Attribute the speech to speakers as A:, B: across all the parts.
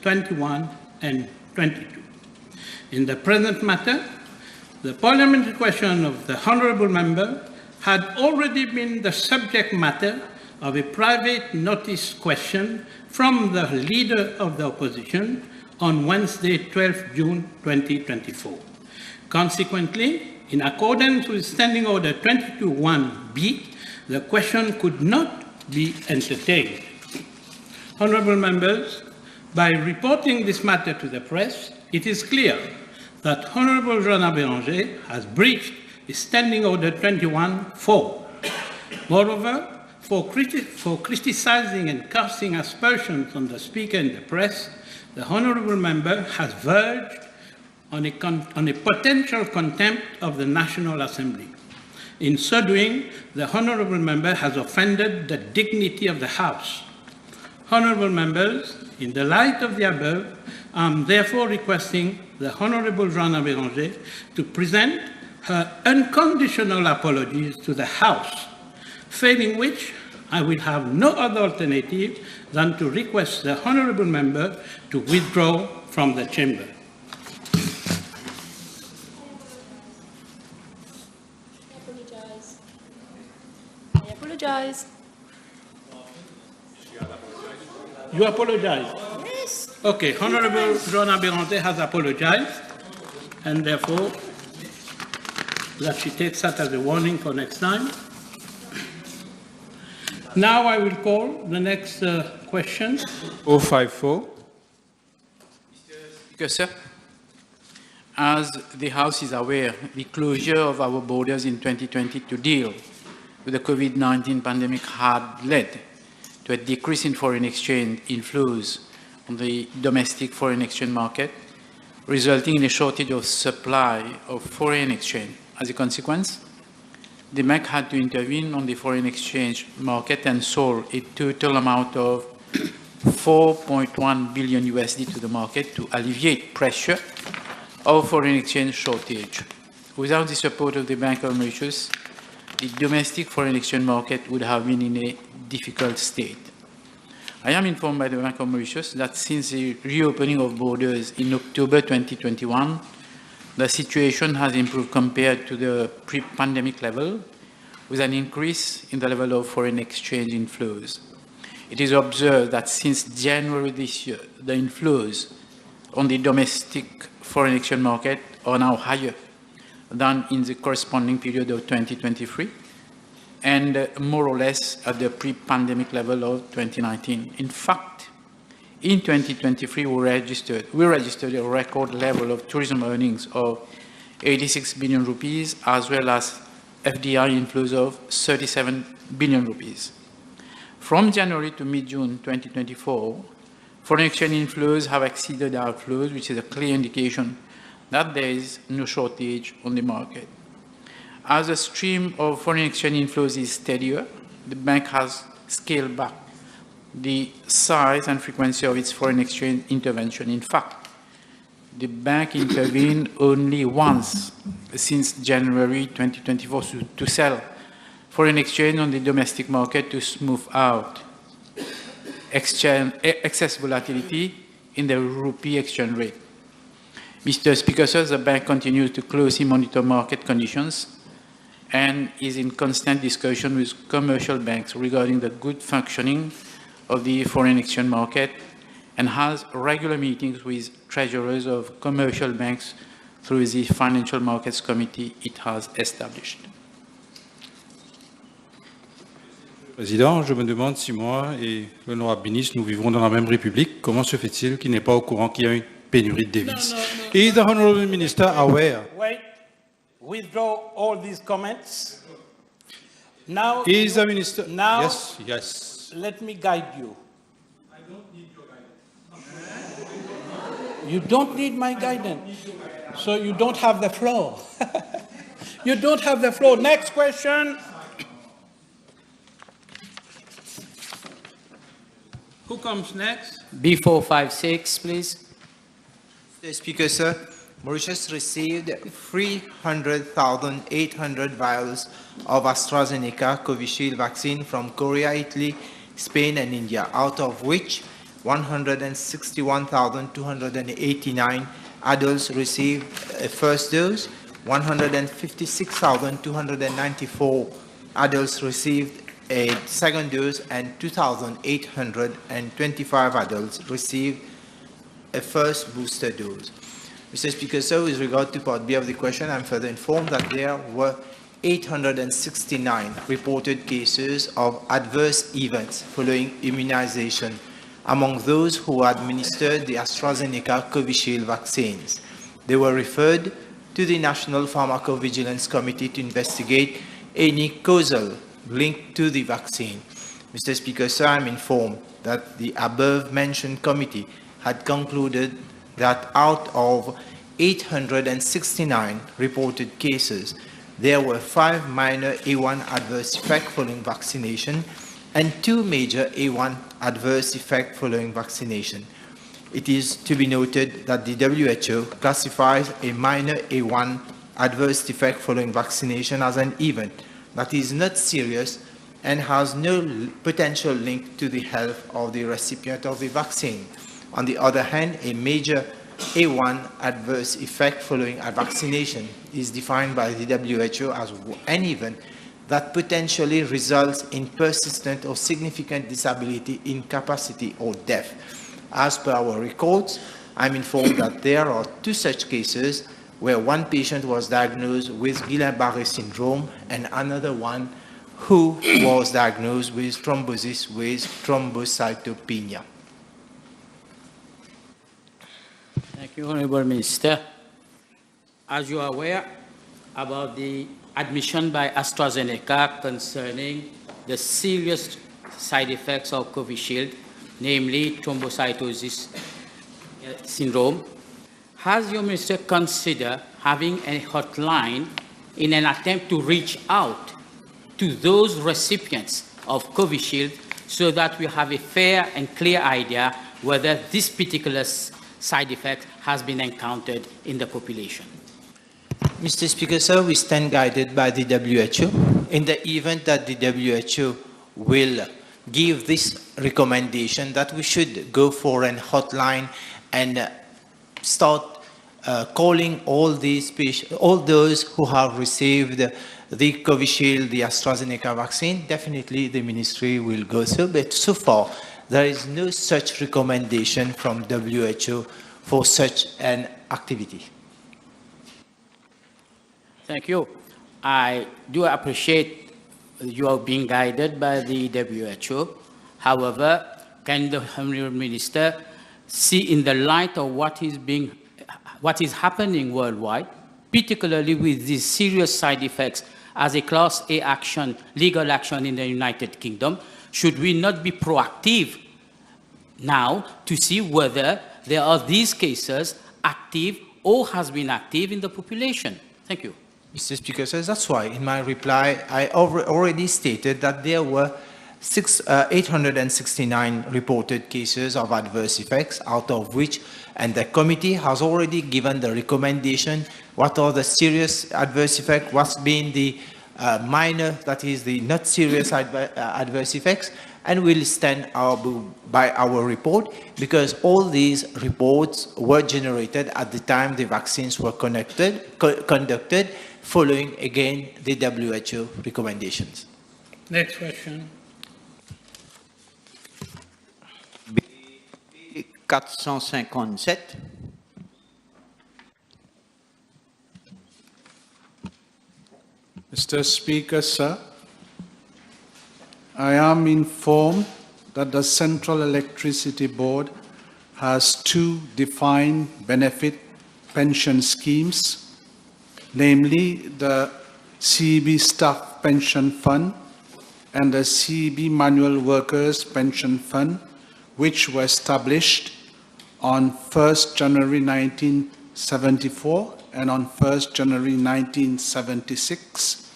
A: 21 and 22. In the present matter, the parliamentary question of the honourable member had already been the subject matter of a private notice question from the leader of the opposition on Wednesday, 12 June 2024. Consequently, in accordance with Standing Order 22.1b, the question could not be entertained. Honourable members, by reporting this matter to the press, it is clear that Honourable Joanna Béranger has breached the Standing Order 21.4. Moreover, for criticising and casting aspersions on the Speaker in the press, the Honourable Member has verged on a potential contempt of the National Assembly. In so doing, the Honourable Member has offended the dignity of the House. Honourable Members, in the light of the above, I am therefore requesting the Honourable Joanna Béranger to present her unconditional apologies to the House, failing which I will have no other alternative than to request the Honourable Member to withdraw from the Chamber.
B: I apologise.
A: You apologize?
B: Yes.
A: Okay, Honourable Joanna Béranger has apologized, and therefore that she takes that as a warning for next time. Now I will call the next question.
C: 054.
D: Speaker, sir, as the House is aware, the closure of our borders in 2020 to deal with the COVID-19 pandemic had led to a decrease in foreign exchange inflows on the domestic foreign exchange market, resulting in a shortage of supply of foreign exchange. As a consequence, the bank had to intervene on the foreign exchange market and sold a total amount of 4.1 billion USD to the market to alleviate pressure of foreign exchange shortage. Without the support of the Bank of Mauritius, the domestic foreign exchange market would have been in a difficult state. I am informed by the Bank of Mauritius that since the reopening of borders in October 2021, the situation has improved compared to the pre-pandemic level, with an increase in the level of foreign exchange inflows. It is observed that since January this year, the inflows on the domestic foreign exchange market are now higher than in the corresponding period of 2023, and more or less at the pre-pandemic level of 2019. In fact, in 2023, we registered a record level of tourism earnings of 86 billion rupees, as well as FDI inflows of 37 billion rupees. From January to mid-June 2024, foreign exchange inflows have exceeded outflows, which is a clear indication that there is no shortage on the market. As the stream of foreign exchange inflows is steadier, the bank has scaled back the size and frequency of its foreign exchange intervention. In fact, the bank intervened only once since January 2024 to sell foreign exchange on the domestic market to smooth out excess volatility in the rupee exchange rate. Mr. Speaker, sir, the bank continues to closely monitor market conditions and is in constant discussion with commercial banks regarding the good functioning of the foreign exchange market, and has regular meetings with treasurers of commercial banks through the Financial Markets Committee it has established.
C: Président, je me demande si moi et l'honorable ministre, nous vivons dans la même République. Comment se fait-il qu'il n'est pas au courant qu'il y a une pénurie de devises? Is the honorable minister aware?
A: Wait, withdraw all these comments. Now,
C: Is the minister?
A: now
C: Yes, yes.
A: let me guide you. I don't need your guidance. You don't need my guidance. So you don't have the floor. You don't have the floor. Next question. Who comes next?
E: B456, please.
F: Mr. Speaker, sir, Mauritius received 300,800 vials of AstraZeneca Covishield vaccine from Korea, Italy, Spain, and India, out of which 161,289 adults received a first dose, 156,294 adults received a second dose, and 2,825 adults received a first booster dose. Mr. Speaker, so with regard to Part B of the question, I'm further informed that there were 869 reported cases of adverse events following immunization among those who administered the AstraZeneca Covishield vaccines. They were referred to the National Pharmacovigilance Committee to investigate any causal link to the vaccine. Mr. Speaker, sir, I'm informed that the above-mentioned committee had concluded that out of 869 reported cases, there were 5 minor A1 adverse effects following vaccination and 2 major A1 adverse effects following vaccination. It is to be noted that the WHO classifies a minor A1 adverse effect following vaccination as an event that is not serious and has no potential link to the health of the recipient of the vaccine. On the other hand, a major A1 adverse effect following a vaccination is defined by the WHO as an event that potentially results in persistent or significant disability, incapacity, or death. As per our records, I'm informed that there are 2 such cases where one patient was diagnosed with Guillain-Barré syndrome and another one who was diagnosed with thrombosis with thrombocytopenia.
E: Thank you, Honorable Minister. As you are aware about the admission by AstraZeneca concerning the serious side effects of Covishield, namely thrombocytosis syndrome, has your minister considered having a hotline in an attempt to reach out to those recipients of Covishield so that we have a fair and clear idea whether this particular side effect has been encountered in the population?
F: Mr. Speaker, sir, we stand guided by the WHO. In the event that the WHO will give this recommendation that we should go for a hotline and start calling all these patients, all those who have received the Covishield, the AstraZeneca vaccine, definitely the ministry will go through. But so far, there is no such recommendation from WHO for such an activity.
E: Thank you. I do appreciate you are being guided by the WHO. However, can the Honourable Minister see in the light of what is happening worldwide, particularly with these serious side effects as a Class A action, legal action in the United Kingdom, should we not be proactive now to see whether there are these cases active or has been active in the population? Thank you.
F: Mr. Speaker, so that's why in my reply, I already stated that there were 869 reported cases of adverse effects, out of which, and the committee has already given the recommendation, what are the serious adverse effects, what's been the minor, that is the not serious adverse effects, and we'll stand by our report, because all these reports were generated at the time the vaccines were conducted, following again the WHO recommendations.
A: Next question.
G: 457.
H: Mr. Speaker, sir, I am informed that the Central Electricity Board has 2 defined benefit pension schemes, namely the CEB Staff Pension Fund and the CEB Manual Workers Pension Fund, which were established on 1st January 1974 and on 1st January 1976,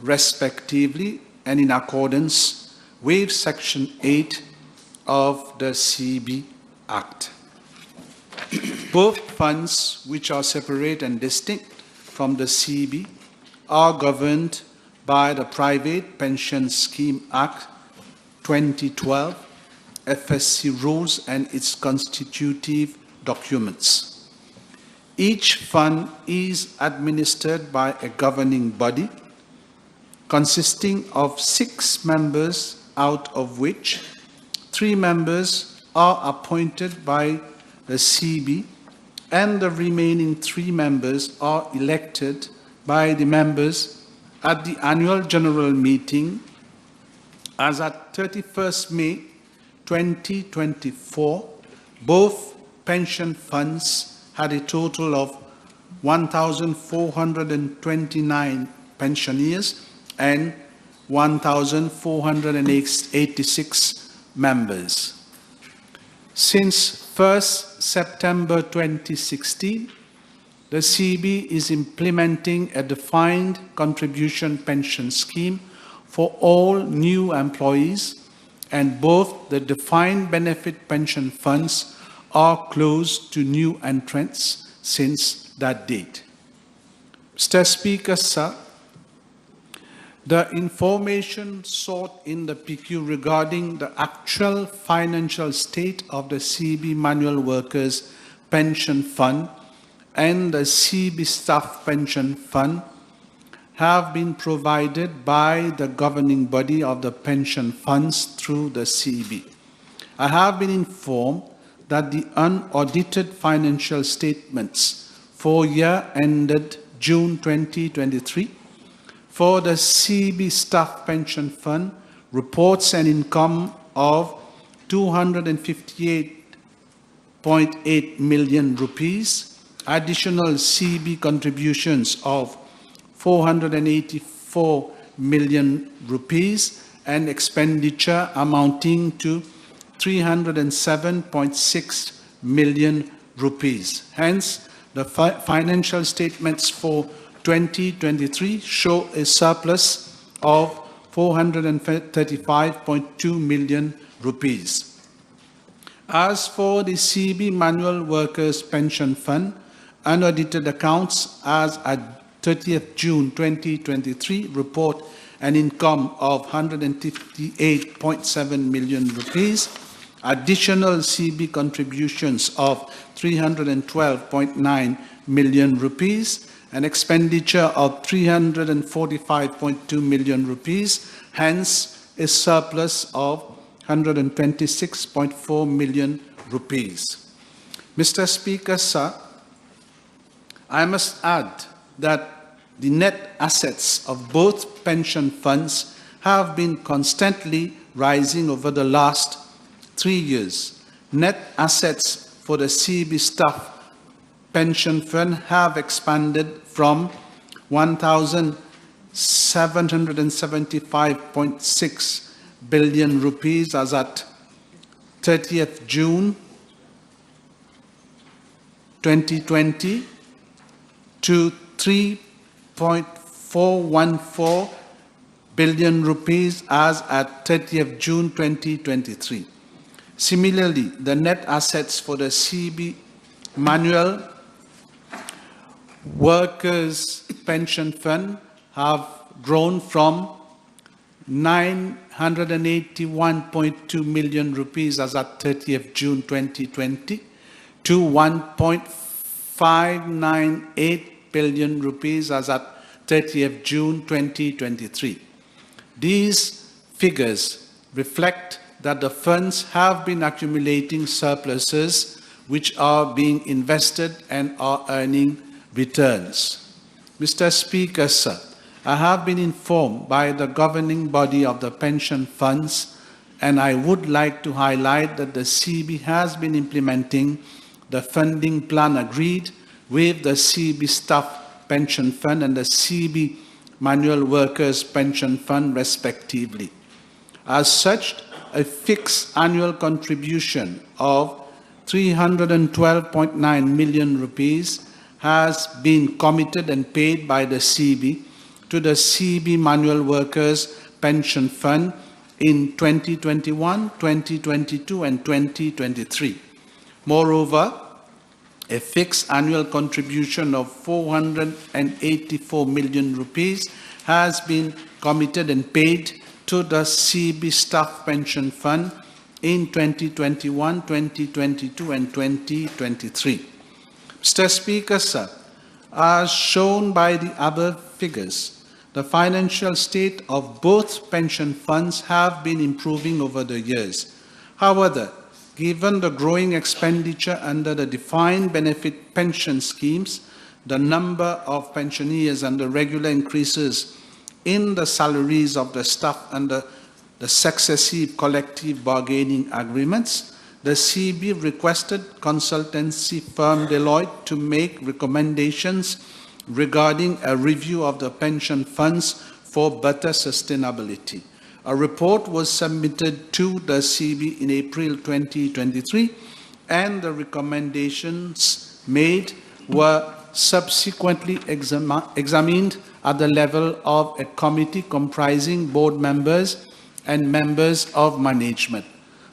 H: respectively, and in accordance with Section 8 of the CEB Act. Both funds, which are separate and distinct from the CEB, are governed by the Private Pension Scheme Act 2012 FSC rules and its constitutive documents. Each fund is administered by a governing body consisting of 6 members, out of which 3 members are appointed by the CB and the remaining 3 members are elected by the members at the annual general meeting. As at 31st May 2024, both pension funds had a total of 1,429 pensioners and 1,486 members. Since 1st September 2016, the CB is implementing a defined contribution pension scheme for all new employees, and both the defined benefit pension funds are closed to new entrants since that date. Mr. Speaker, sir, the information sought in the PQ regarding the actual financial state of the CB Manual Workers Pension Fund and the CB Staff Pension Fund have been provided by the governing body of the pension funds through the CB. I have been informed that the unaudited financial statements for year ended June 2023 for the CB Staff Pension Fund reports an income of 258.8 million rupees, additional CB contributions of 484 million rupees, and expenditure amounting to 307.6 million rupees. Hence, the financial statements for 2023 show a surplus of 435.2 million rupees. As for the CB Manual Workers Pension Fund, unaudited accounts as at 30th June 2023 report an income of 158.7 million rupees, additional CB contributions of 312.9 million rupees, an expenditure of 345.2 million rupees, hence a surplus of 126.4 million rupees. Mr. Speaker, sir, I must add that the net assets of both pension funds have been constantly rising over the last 3 years. Net assets for the CB Staff Pension Fund have expanded from 1,775.6 billion rupees as at 30th June 2020 to 3.414 billion rupees as at 30th June 2023. Similarly, the net assets for the CB Manual Workers Pension Fund have grown from 981.2 million rupees as at 30th June 2020 to 1.598 billion rupees as at 30th June 2023. These figures reflect that the funds have been accumulating surpluses which are being invested and are earning returns. Mr. Speaker, sir, I have been informed by the governing body of the pension funds, and I would like to highlight that the CB has been implementing the funding plan agreed with the CB Staff Pension Fund and the CB Manual Workers Pension Fund respectively. As such, a fixed annual contribution of 312.9 million rupees has been committed and paid by the CB to the CB Manual Workers Pension Fund in 2021, 2022, and 2023. Moreover, a fixed annual contribution of 484 million rupees has been committed and paid to the CB Staff Pension Fund in 2021, 2022, and 2023. Mr. Speaker, sir, as shown by the above figures, the financial state of both pension funds have been improving over the years. However, given the growing expenditure under the defined benefit pension schemes, the number of pensioners and the regular increases in the salaries of the staff under the successive collective bargaining agreements, the CB requested consultancy firm Deloitte to make recommendations regarding a review of the pension funds for better sustainability. A report was submitted to the CB in April 2023, and the recommendations made were subsequently examined at the level of a committee comprising board members and members of management.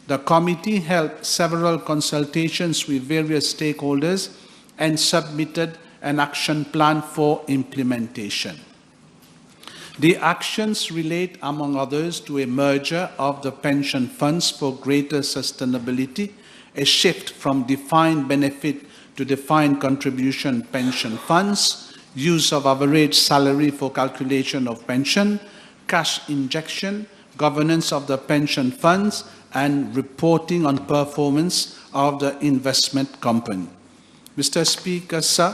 H: The committee held several consultations with various stakeholders and submitted an action plan for implementation. The actions relate, among others, to a merger of the pension funds for greater sustainability, a shift from defined benefit to defined contribution pension funds, use of average salary for calculation of pension, cash injection, governance of the pension funds, and reporting on performance of the investment company. Mr. Speaker, sir,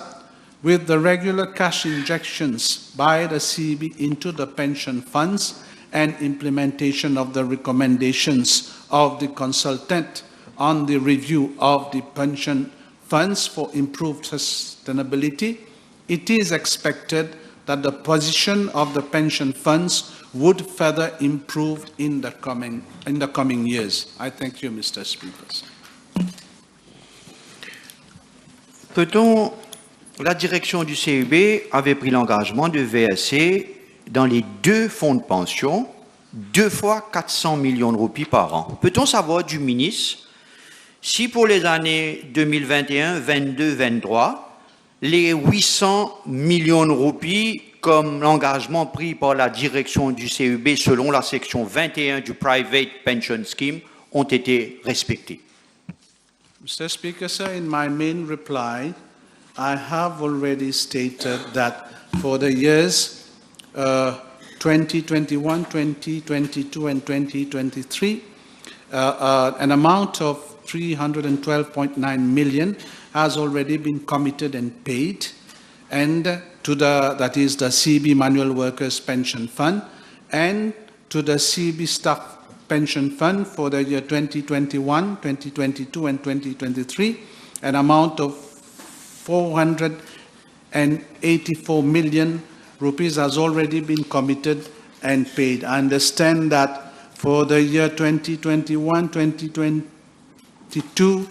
H: with the regular cash injections by the CB into the pension funds and implementation of the recommendations of the consultant on the review of the pension funds for improved sustainability, it is expected that the position of the pension funds would further improve in the coming years. I thank you, Mr. Speaker.
G: Peut-on, la direction du CEB avait pris l'engagement de verser dans les deux fonds de pension 2 fois 400 millions de roupies par an. Peut-on savoir du ministre si pour les années 2021, 22, 23, les 800 millions de roupies comme l'engagement pris par la direction du CEB selon la section 21 du Private Pension Scheme ont été respectés?
H: Mr. Speaker, sir, in my main reply, I have already stated that for the years 2021, 2022, and 2023, an amount of 312.9 million has already been committed and paid, and to that is the CB Manual Workers Pension Fund, and to the CB Staff Pension Fund for the year 2021, 2022, and 2023, an amount of 484 million rupees has already been committed and paid. I understand that for the year 2021, 2022,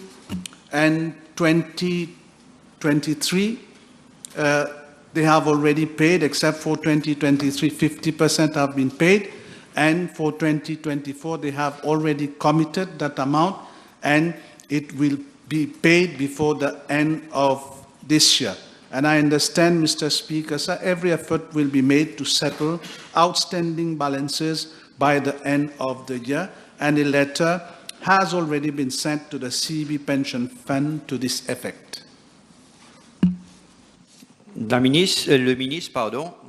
H: and 2023, they have already paid, except for 2023, 50% have been paid. And for 2024, they have already committed that amount, and it will be paid before the end of this year. And I understand, Mr. Speaker, sir, every effort will be made to settle outstanding balances by the end of the year, and a letter has already been sent to the CB Pension Fund to this effect.
G: Le ministre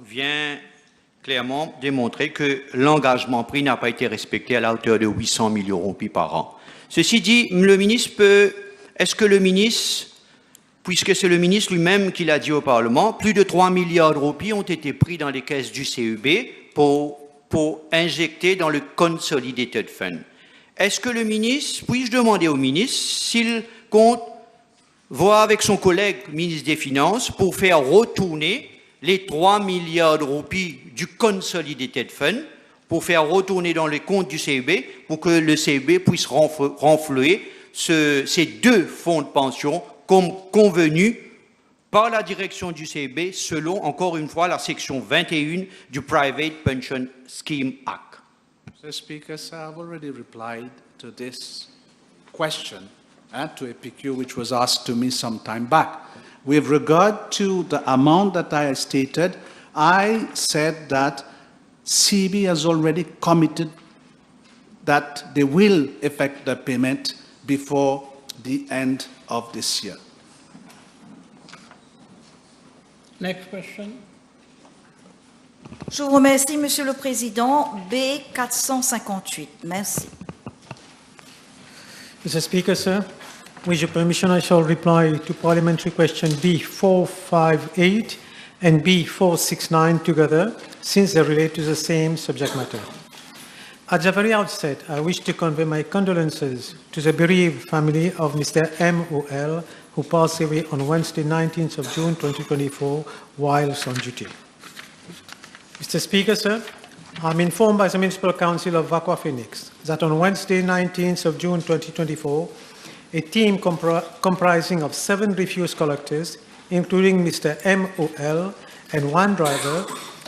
G: vient clairement démontrer que l'engagement pris n'a pas été respecté à la hauteur de 800 millions de roupies par an. Ceci dit, est-ce que le ministre, puisque c'est le ministre lui-même qui l'a dit au Parlement, plus de 3 milliards de roupies ont été pris dans les caisses du CEB pour injecter dans le Consolidated Fund. Est-ce que le ministre, puis-je demander au ministre s'il compte voir avec son collègue ministre des Finances pour faire retourner les 3 milliards de roupies du Consolidated Fund, pour faire retourner dans les comptes du CEB, pour que le CEB puisse renflouer ces deux fonds de pension comme convenu par la direction du CEB selon, encore une fois, la section 21 du Private Pension Scheme Act.
H: Mr. Speaker, sir, I've already replied to this question and to a PQ which was asked to me some time back. With regard to the amount that I stated, I said that CB has already committed that they will effect the payment before the end of this year.
A: Next question.
I: Je vous remercie, Monsieur le Président. B 458. Merci.
J: Mr. Speaker, sir, with your permission, I shall reply to parliamentary question B458 and B469 together, since they relate to the same subject matter. At the very outset, I wish to convey my condolences to the bereaved family of Mr. M.O.L., who passed away on Wednesday, 19th of June 2024, whilst on duty. Mr. Speaker, sir, I'm informed by the Municipal Council of Vakwa Phoenix that on Wednesday, 19th of June 2024, a team comprising of 7 refuse collectors, including Mr. M.O.L. and 1 driver,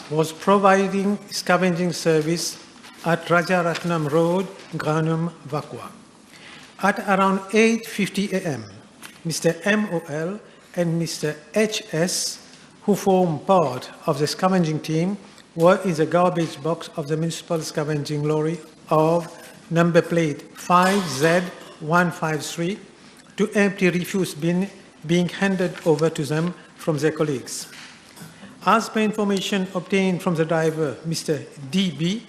J: was providing scavenging service at Rajaratnam Road, Granum, Vakwa. At around 8:50 a.m., Mr. M.O.L. and Mr. H.S., who form part of the scavenging team, were in the garbage box of the municipal scavenging lorry of number plate 5Z153 to empty refuse bin being handed over to them from their colleagues. As per information obtained from the driver, Mr. D.B.,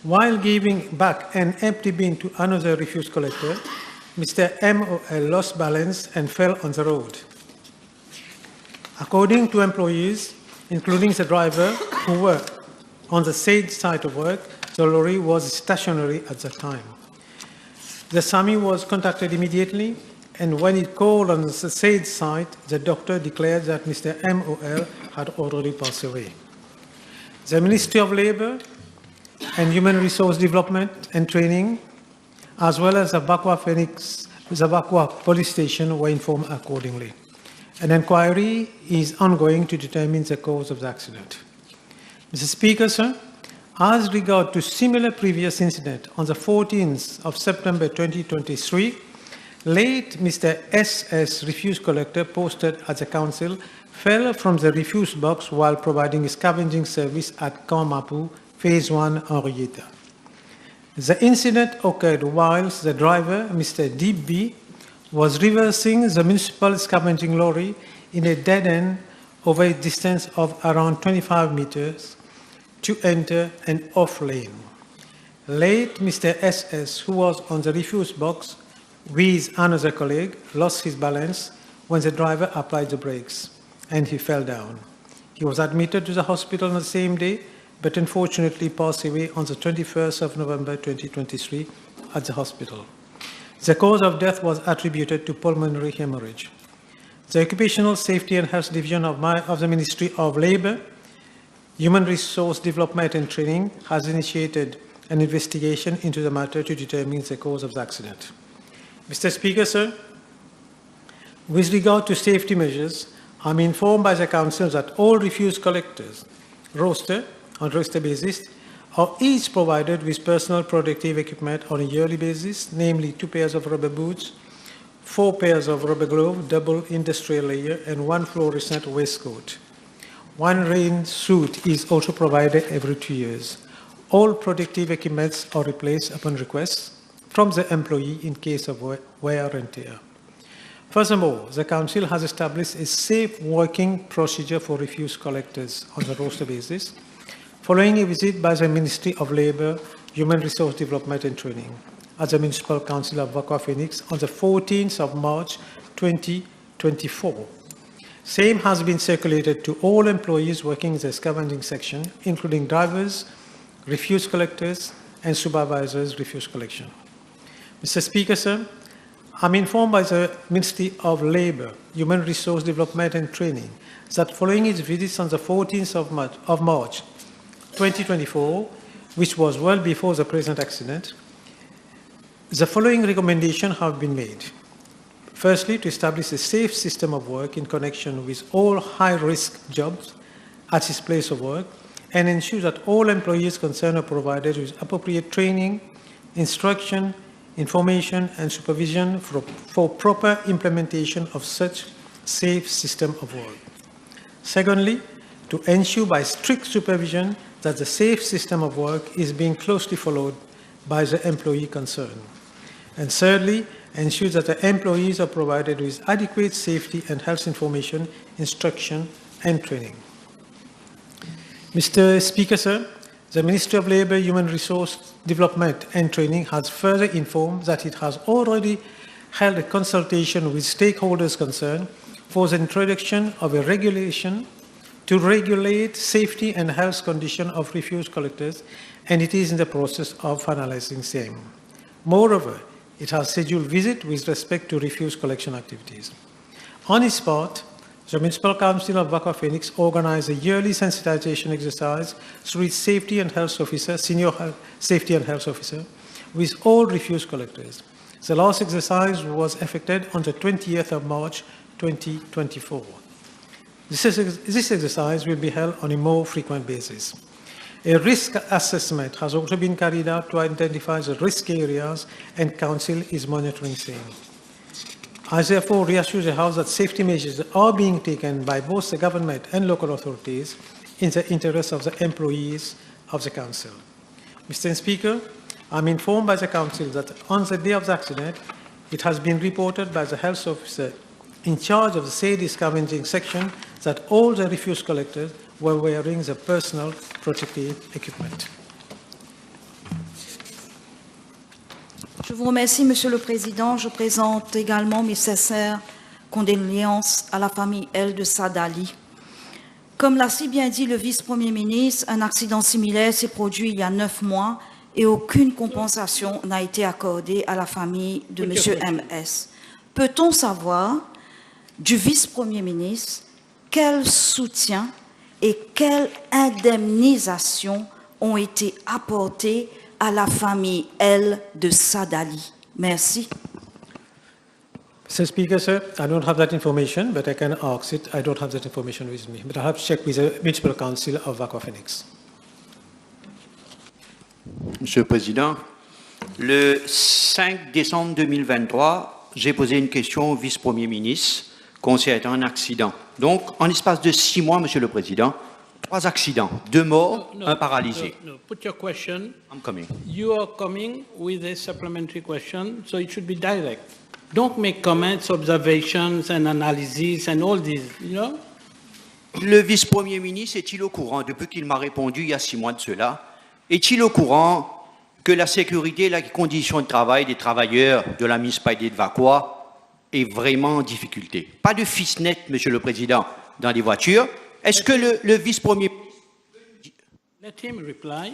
J: while giving back an empty bin to another refuse collector, Mr. M.O.L. lost balance and fell on the road. According to employees, including the driver, who were on the said site of work, the lorry was stationary at the time. The SAMI was contacted immediately, and when it called on the said site, the doctor declared that Mr. M.O.L. had already passed away. The Ministry of Labour and Human Resource Development and Training, as well as the Vakwa Phoenix, the Vakwa Police Station, were informed accordingly. An inquiry is ongoing to determine the cause of the accident. Mr. Speaker, sir, as regard to similar previous incident on the 14th of September 2023, late Mr. S.S. refuse collector posted at the council fell from the refuse box while providing a scavenging service at Kamapu, Phase 1, Henrietta. The incident occurred whilst the driver, Mr. D.B., was reversing the municipal scavenging lorry in a dead end over a distance of around 25 meters to enter an off lane. Late Mr. S.S., who was on the refuse box with another colleague, lost his balance when the driver applied the brakes and he fell down. He was admitted to the hospital on the same day, but unfortunately passed away on the 21st of November 2023 at the hospital. The cause of death was attributed to pulmonary hemorrhage. The Occupational Safety and Health Division of the Ministry of Labour, Human Resource Development and Training has initiated an investigation into the matter to determine the cause of the accident. Mr. Speaker, sir, with regard to safety measures, I'm informed by the Council that all refuse collectors on roster basis are each provided with personal protective equipment on a yearly basis, namely 2 pairs of rubber boots, 4 pairs of rubber gloves, double industrial layer, and 1 fluorescent waistcoat. 1 rain suit is also provided every 2 years. All protective equipments are replaced upon request from the employee in case of wear and tear. Furthermore, the Council has established a safe working procedure for refuse collectors on the roster basis, following a visit by the Ministry of Labour, Human Resource Development and Training at the Municipal Council of Vakwa Phoenix on the 14th of March 2024. Same has been circulated to all employees working in the scavenging section, including drivers, refuse collectors, and supervisors refuse collection. Mr. Speaker, sir, I'm informed by the Ministry of Labour, Human Resource Development and Training that following its visits on the 14th of March 2024, which was well before the present accident, the following recommendations have been made. Firstly, to establish a safe system of work in connection with all high-risk jobs at his place of work and ensure that all employees concerned are provided with appropriate training, instruction, information, and supervision for proper implementation of such safe system of work. Secondly, to ensure by strict supervision that the safe system of work is being closely followed by the employee concerned. And thirdly, ensure that the employees are provided with adequate safety and health information, instruction, and training. Mr. Speaker, sir, the Ministry of Labour, Human Resource Development and Training has further informed that it has already held a consultation with stakeholders concerned for the introduction of a regulation to regulate safety and health condition of refuse collectors, and it is in the process of finalizing same. Moreover, it has scheduled visit with respect to refuse collection activities. On its part, the Municipal Council of Vakwa Phoenix organized a yearly sensitization exercise through its safety and health officer, senior safety and health officer, with all refuse collectors. The last exercise was effected on the 20th of March 2024. This exercise will be held on a more frequent basis. A risk assessment has also been carried out to identify the risk areas, and Council is monitoring same. I therefore reassure the House that safety measures are being taken by both the government and local authorities in the interest of the employees of the Council. Mr. Speaker, I'm informed by the Council that on the day of the accident, it has been reported by the health officer in charge of the said scavenging section that all the refuse collectors were wearing the personal protective equipment.
I: Je vous remercie, Monsieur le Président. Je présente également mes sincères condoléances à la famille L de Sadali. Comme l'a si bien dit le vice-premier ministre, un accident similaire s'est produit il y a 9 mois et aucune compensation n'a été accordée à la famille de Monsieur MS. Peut-on savoir du vice-premier ministre quel soutien et quelle indemnisation ont été apportées à la famille L de Sadali? Merci.
J: Mr. Speaker, sir, I don't have that information, but I can ask it. I don't have that information with me, but I have to check with the Municipal Council of Vakwa Phoenix.
G: Monsieur le Président, le 5 décembre 2023, j'ai posé une question au vice-premier ministre concernant un accident. Donc, en l'espace de 6 mois, Monsieur le Président, 3 accidents, 2 morts, un paralysé.
A: No. Put your question.
G: I'm coming.
A: You are coming with a supplementary question, so it should be direct. Don't make comments, observations, and analyses, and all these, you know?
G: Le vice-premier ministre est-il au courant, depuis qu'il m'a répondu il y a 6 mois de cela, est-il au courant que la sécurité et la condition de travail des travailleurs de la municipalité de Vakwa est vraiment en difficulté? Pas de fils net, Monsieur le Président, dans les voitures. Est-ce que le vice-premier...
A: Let him reply.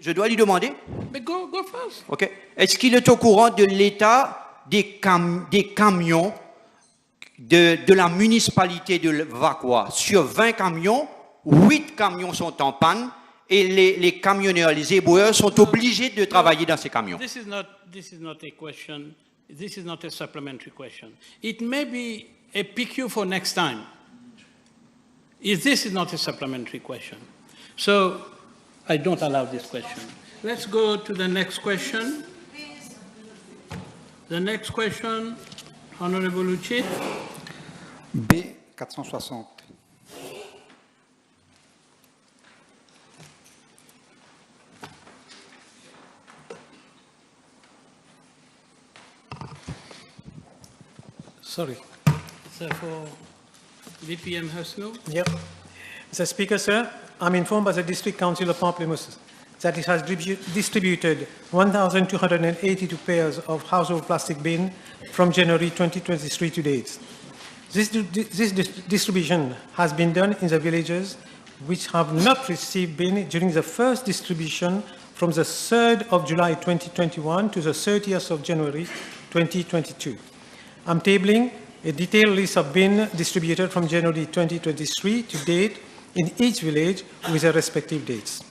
G: Je dois lui demander?
A: But go first.
G: OK. Est-ce qu'il est au courant de l'état des camions de la municipalité de Vakwa? Sur 20 camions, 8 camions sont en panne et les camionneurs, les éboueurs sont obligés de travailler dans ces camions.
A: This is not a question. This is not a supplementary question. It may be a PQ for next time. This is not a supplementary question. So I don't allow this question. Let's go to the next question. The next question, Honorable Uchit.
K: B 460.
J: Sorry.
A: So for VPM Hasno.
J: Yep. Mr. Speaker, sir, I'm informed by the District Council of Pamplemousse that it has distributed 1,282 pairs of household plastic bin from January 2023 to date. This distribution has been done in the villages which have not received bin during the first distribution from the 3rd of July 2021 to the 30th of January 2022. I'm tabling a detailed list of bin distributed from January 2023 to date in each village with their respective dates.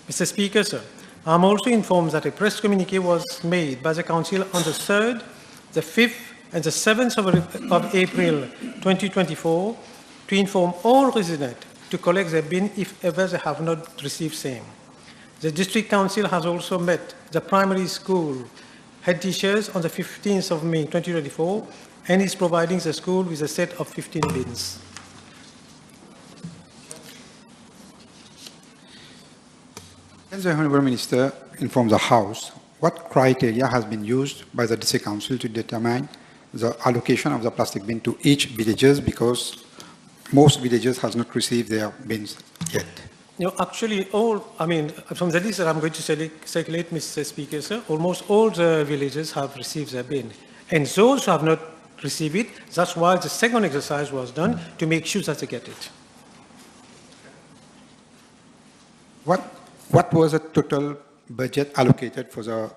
J: Mr. Speaker, sir, I'm also informed that a press communique was made by the Council on the 3rd, the 5th, and the 7th of April 2024 to inform all residents to collect their bin if ever they have not received same. The District Council has also met the primary school head teachers on the 15th of May 2024 and is providing the school with a set of 15 bins.
K: The Honourable Minister, inform the House what criteria has been used by the District Council to determine the allocation of the plastic bin to each villages, because most villages has not received their bins yet.
J: No, actually, from the list that I'm going to circulate, Mr. Speaker, sir, almost all the villages have received their bin. And those who have not received it, that's why the second exercise was done, to make sure that they get it.
K: What was the total budget allocated for the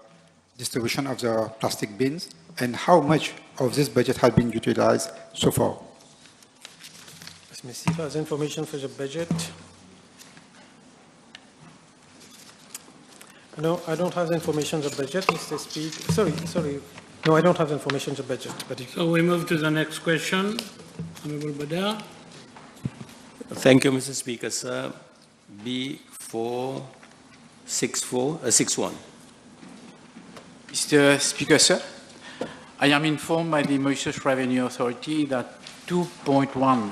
K: distribution of the plastic bins, and how much of this budget has been utilized so far?
J: Let me see if there's information for the budget. No, I don't have the information on the budget, Mr. Speaker. Sorry. No, I don't have the information on the budget. But
A: So we move to the next question. Honorable Badar.
L: Thank you, Mr. Speaker, sir. B46461.
D: Mr. Speaker, sir, I am informed by the Mauritius Revenue Authority that 2.1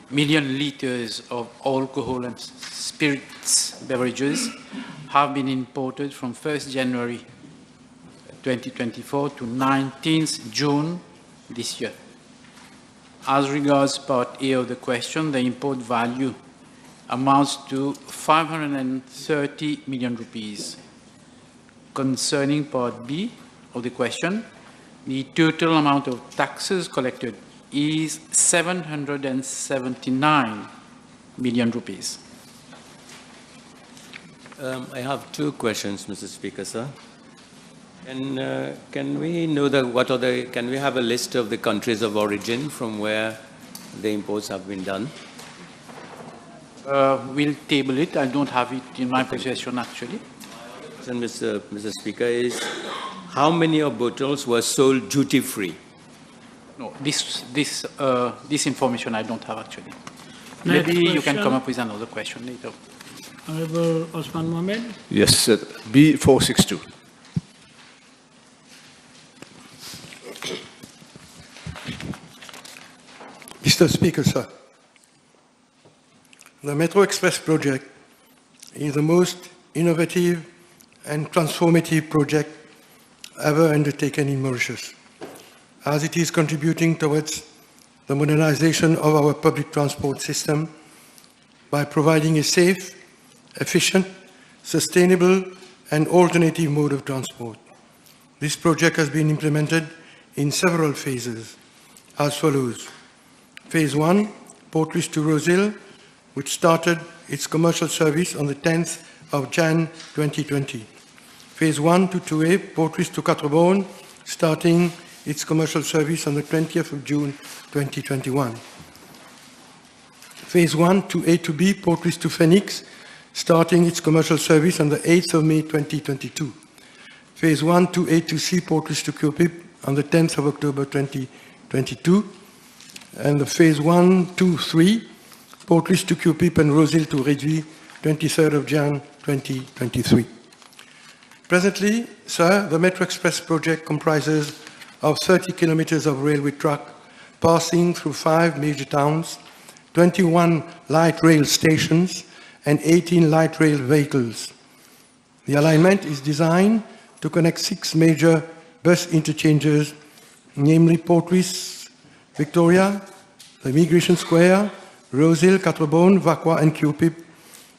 D: million liters of alcohol and spirits beverages have been imported from 1st January 2024 to 19th June this year. As regards Part A of the question, the import value amounts to 530 million rupees. Concerning Part B of the question, the total amount of taxes collected is 779 million rupees.
L: I have two questions, Mr. Speaker, sir. And can we know can we have a list of the countries of origin from where the imports have been done?
D: We'll table it. I don't have it in my possession, actually.
L: And Mr. Speaker, is how many of bottles were sold duty-free?
D: No, this information I don't have, actually.
A: Next
D: Maybe you can
A: question.
D: come up with another question later.
A: Honorable Osman Mohamed.
M: Yes, sir. B462.
N: Mr. Speaker, sir, the Metro Express project is the most innovative and transformative project ever undertaken in Mauritius, as it is contributing towards the modernization of our public transport system by providing a safe, efficient, sustainable, and alternative mode of transport. This project has been implemented in several phases as follows. Phase 1, Port Louis to Rosehill, which started its commercial service on the 10th of Jan 2020. Phase 1 to 2A, Port Louis to Quatre-Bornes, starting its commercial service on the 20th of June 2021. Phase 1 to A to B, Port Louis to Phoenix, starting its commercial service on the 8th of May 2022. Phase 1 to A to C, Port Louis to Cupip, on the 10th of October 2022. And the Phase 1, 2, 3, Port Louis to Cupip and Rosehill to Réduit, 23rd of Jan 2023. Presently, sir, the Metro Express project comprises of 30 kilometers of railway track passing through 5 major towns, 21 light rail stations, and 18 light rail vehicles. The alignment is designed to connect 6 major bus interchanges, namely Port Louis, Victoria, the Immigration Square, Rosehill, Quatre-Bornes, Vacwa, and Cupip,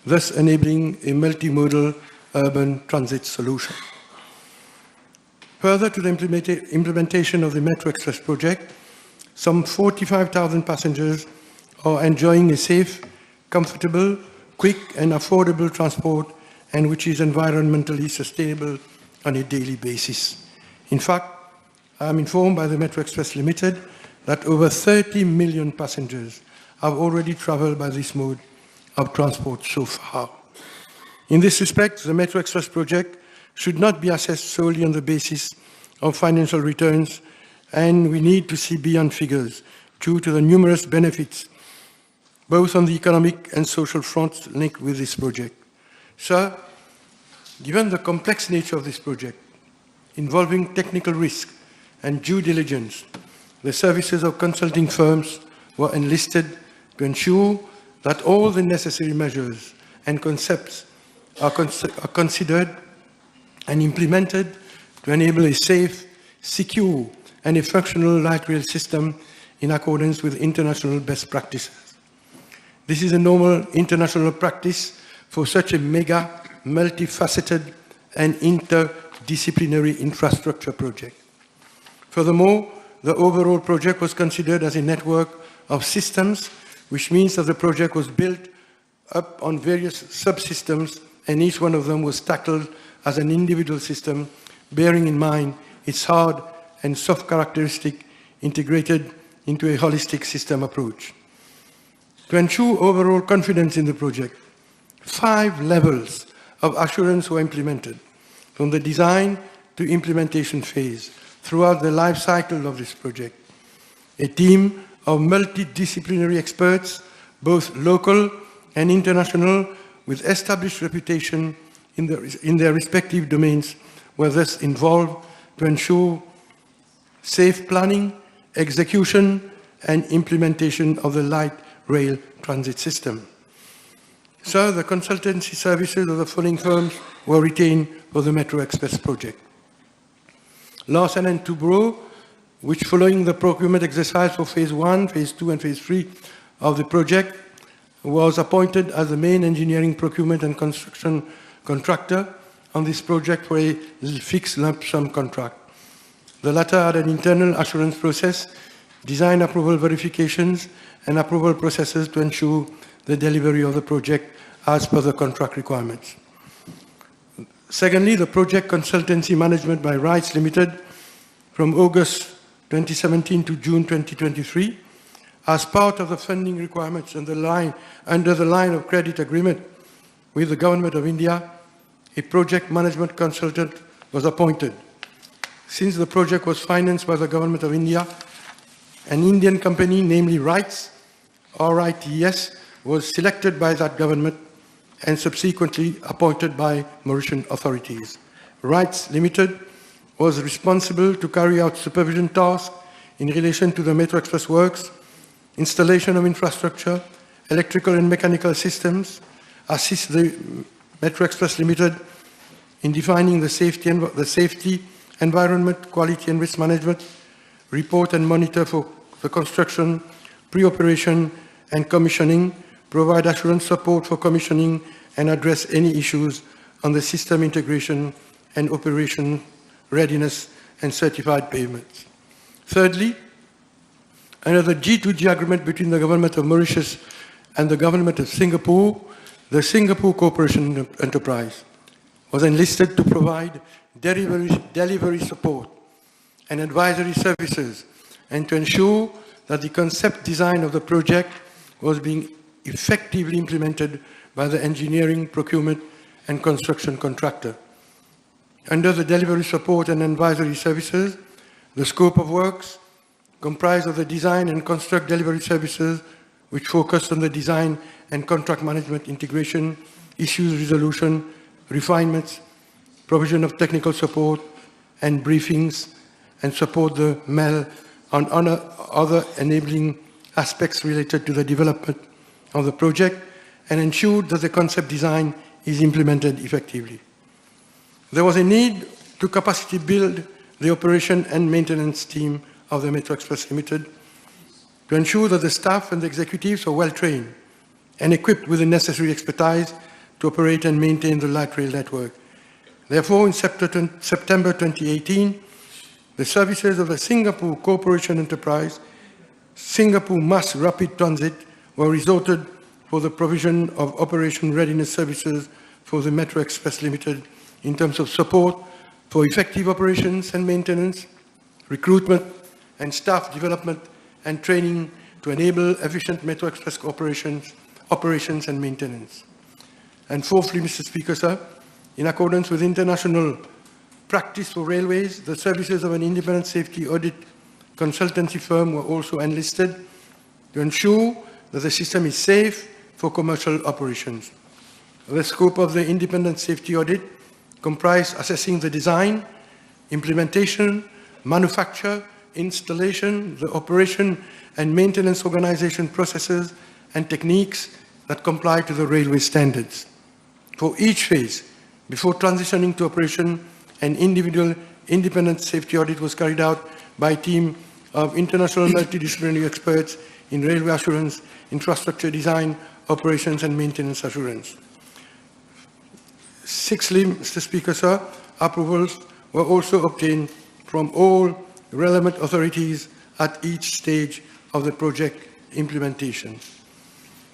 N: thus enabling a multimodal urban transit solution. Further to the implementation of the Metro Express project, some 45,000 passengers are enjoying a safe, comfortable, quick, and affordable transport, and which is environmentally sustainable on a daily basis. In fact, I am informed by the Metro Express Limited that over 30 million passengers have already traveled by this mode of transport so far. In this respect, the Metro Express project should not be assessed solely on the basis of financial returns, and we need to see beyond figures due to the numerous benefits, both on the economic and social fronts linked with this project. Sir, given the complex nature of this project, involving technical risk and due diligence, the services of consulting firms were enlisted to ensure that all the necessary measures and concepts are considered and implemented to enable a safe, secure, and a functional light rail system in accordance with international best practices. This is a normal international practice for such a mega, multifaceted, and interdisciplinary infrastructure project. Furthermore, the overall project was considered as a network of systems, which means that the project was built up on various subsystems, and each one of them was tackled as an individual system, bearing in mind its hard and soft characteristic integrated into a holistic system approach. To ensure overall confidence in the project, 5 levels of assurance were implemented, from the design to implementation phase, throughout the life cycle of this project. A team of multidisciplinary experts, both local and international, with established reputation in their respective domains, were thus involved to ensure safe planning, execution, and implementation of the light rail transit system. So the consultancy services of the following firms were retained for the Metro Express project. Larsen & Toubro, which following the procurement exercise for phase 1, phase 2, and phase 3 of the project, was appointed as the main engineering, procurement, and construction contractor on this project for a fixed lump sum contract. The latter had an internal assurance process, design approval verifications, and approval processes to ensure the delivery of the project as per the contract requirements. Secondly, the project consultancy management by Rights Limited from August 2017 to June 2023, as part of the funding requirements under the line of credit agreement with the Government of India, a project management consultant was appointed. Since the project was financed by the Government of India, an Indian company, namely RITES, RITES, was selected by that government and subsequently appointed by Mauritian authorities. RITES Limited was responsible to carry out supervision tasks in relation to the Metro Express works, installation of infrastructure, electrical and mechanical systems, assist the Metro Express Limited in defining the safety, environment, quality and risk management, report and monitor for the construction, pre-operation and commissioning, provide assurance support for commissioning, and address any issues on the system integration and operation readiness and certified payments. Thirdly, under the G2G agreement between the Government of Mauritius and the Government of Singapore, the Singapore Cooperation Enterprise was enlisted to provide delivery support and advisory services, and to ensure that the concept design of the project was being effectively implemented by the engineering, procurement, and construction contractor. Under the delivery support and advisory services, the scope of works comprised of the design and construct delivery services, which focused on the design and contract management integration, issues resolution, refinements, provision of technical support, and briefings, and support the MEL on other enabling aspects related to the development of the project, and ensure that the concept design is implemented effectively. There was a need to capacity build the operation and maintenance team of the Metro Express Limited to ensure that the staff and the executives are well trained and equipped with the necessary expertise to operate and maintain the light rail network. Therefore, in September 2018, the services of the Singapore Cooperation Enterprise, Singapore Mass Rapid Transit, were resorted for the provision of operation readiness services for the Metro Express Limited in terms of support for effective operations and maintenance, recruitment and staff development and training to enable efficient Metro Express operations and maintenance. And fourthly, Mr. Speaker, sir, in accordance with international practice for railways, the services of an independent safety audit consultancy firm were also enlisted to ensure that the system is safe for commercial operations. The scope of the independent safety audit comprised assessing the design, implementation, manufacture, installation, the operation and maintenance organization processes and techniques that comply to the railway standards. For each phase, before transitioning to operation, An individual independent safety audit was carried out by a team of international multidisciplinary experts in railway assurance, infrastructure design, operations and maintenance assurance. Sixthly, Mr. Speaker, sir, approvals were also obtained from all relevant authorities at each stage of the project implementation.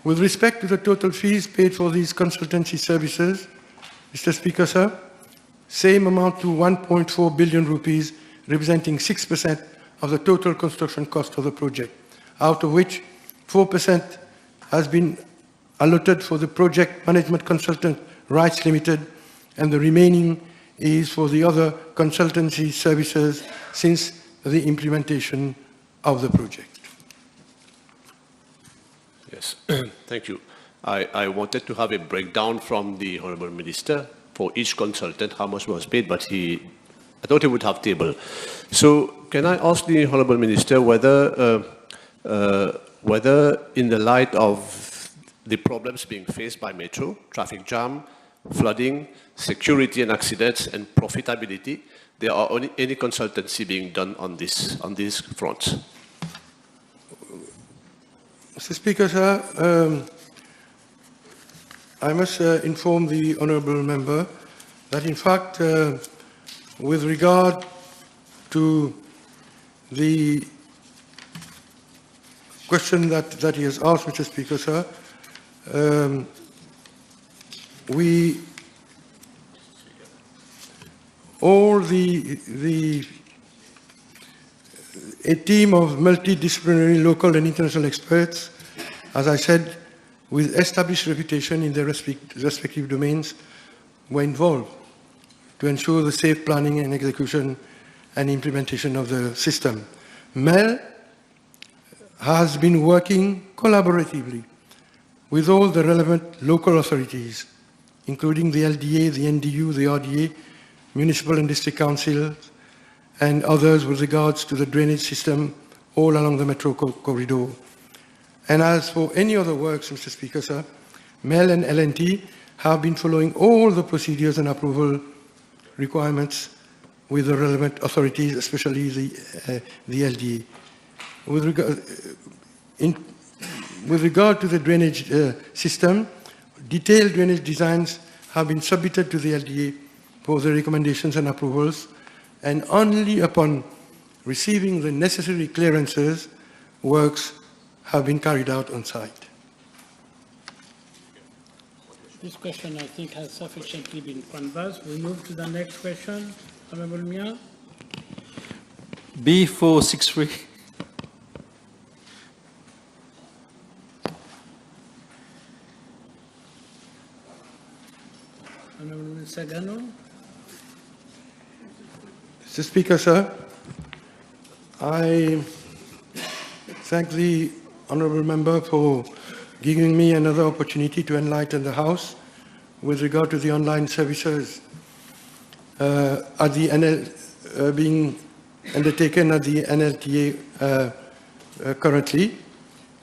N: With respect to the total fees paid for these consultancy services, Mr. Speaker, sir, same amount to 1.4 billion rupees, representing 6% of the total construction cost of the project, out of which 4% has been allotted for the project management consultant rights limited, and the remaining is for the other consultancy services since the implementation of the project.
M: Yes, thank you. I wanted to have a breakdown from the Honourable Minister for each consultant, how much was paid, but I thought he would have table. So can I ask the Honourable Minister whether in the light of the problems being faced by Metro, traffic jam, flooding, security and accidents, and profitability, there are any consultancy being done on these fronts?
N: Mr. Speaker, sir, I must inform the honourable member that in fact, with regard to the question that he has asked, Mr. Speaker, sir, a team of multidisciplinary local and international experts, as I said, with established reputation in their respective domains, were involved to ensure the safe planning and execution and implementation of the system. MEL has been working collaboratively with all the relevant local authorities, including the LDA, the NDU, the RDA, municipal and district councils, and others with regards to the drainage system all along the metro corridor. And as for any other works, Mr. Speaker, sir, MEL and LNT have been following all the procedures and approval requirements with the relevant authorities, especially the LDA. With regard to the drainage system, detailed drainage designs have been submitted to the LDA for the recommendations and approvals, and only upon receiving the necessary clearances, works have been carried out on site.
A: This question, I think, has sufficiently been conversed. We move to the next question. Honourable Mia.
L: B463.
A: Honourable Sagano.
N: Mr. Speaker, sir, I thank the honourable member for giving me another opportunity to enlighten the House with regard to the online services at the being undertaken at the NLTA currently.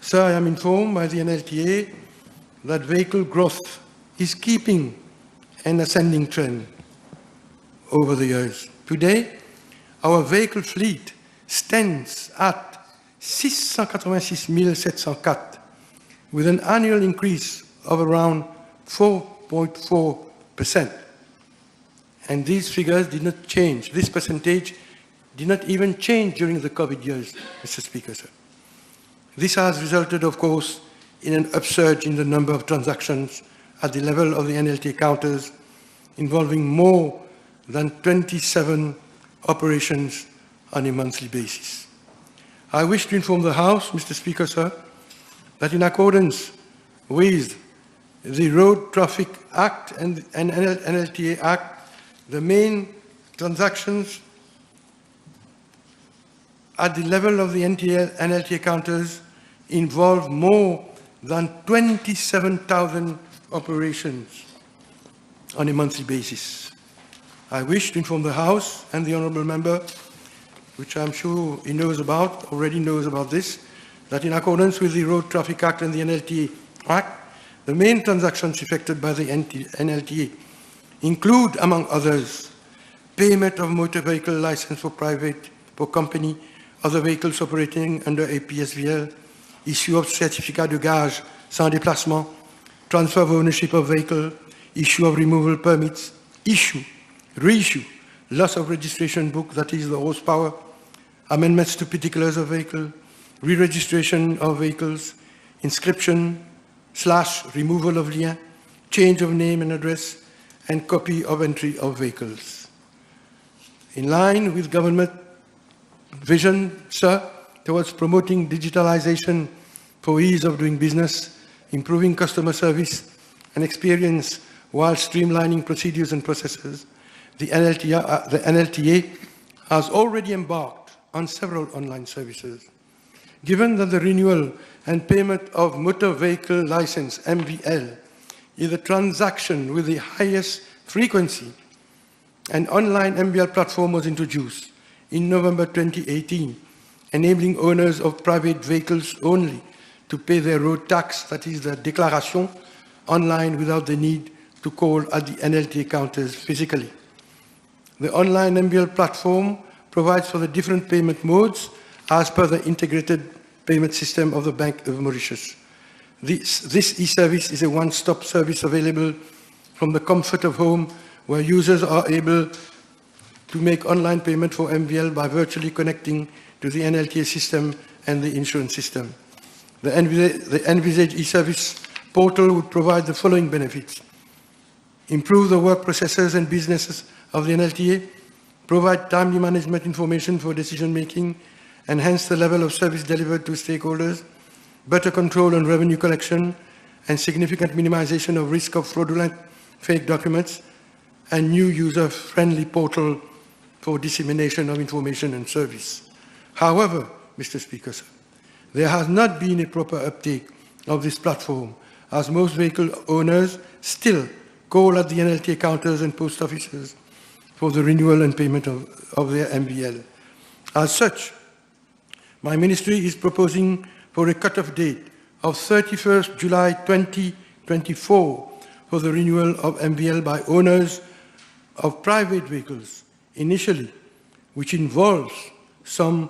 N: Sir, I am informed by the NLTA that vehicle growth is keeping an ascending trend over the years. Today, our vehicle fleet stands at 686,704, with an annual increase of around 4.4%. And these figures did not change. This percentage did not even change during the COVID years, Mr. Speaker, sir. This has resulted, of course, in an upsurge in the number of transactions at the level of the NLTA counters, involving more than 27 operations on a monthly basis. I wish to inform the House, Mr. Speaker, sir, that in accordance with the Road Traffic Act and NLTA Act, the main transactions at the level of the NLTA counters involve more than 27,000 operations on a monthly basis. I wish to inform the House and the honourable member, which I'm sure he knows about, already knows about this, that in accordance with the Road Traffic Act and the NLTA Act, the main transactions effected by the NLTA include, among others, payment of motor vehicle license for company, other vehicles operating under a PSVL, issue of certificat de gage sans déplacement, transfer of ownership of vehicle, issue of removal permits, reissue, loss of registration book, that is the horsepower, amendments to particulars of vehicle, re-registration of vehicles, inscription / removal of lien, change of name and address, and copy of entry of vehicles. In line with government vision, sir, towards promoting digitalization for ease of doing business, improving customer service and experience while streamlining procedures and processes, the NLTA has already embarked on several online services. Given that the renewal and payment of motor vehicle license, MVL, is a transaction with the highest frequency, an online MVL platform was introduced in November 2018, enabling owners of private vehicles only to pay their road tax, that is the déclaration, online without the need to call at the NLTA counters physically. The online MVL platform provides for the different payment modes as per the integrated payment system of the Bank of Mauritius. This e-service is a one-stop service available from the comfort of home, where users are able to make online payment for MVL by virtually connecting to the NLTA system and the insurance system. The envisaged e-service portal would provide the following benefits: improve the work processes and businesses of the NLTA, provide timely management information for decision-making, enhance the level of service delivered to stakeholders, better control on revenue collection, and significant minimization of risk of fraudulent fake documents, and new user-friendly portal for dissemination of information and service. However, Mr. Speaker, sir, there has not been a proper uptake of this platform, as most vehicle owners still call at the NLTA counters and post offices for the renewal and payment of their MVL. As such, my ministry is proposing for a cut-off date of 31st July 2024 for the renewal of MVL by owners of private vehicles initially, which involves some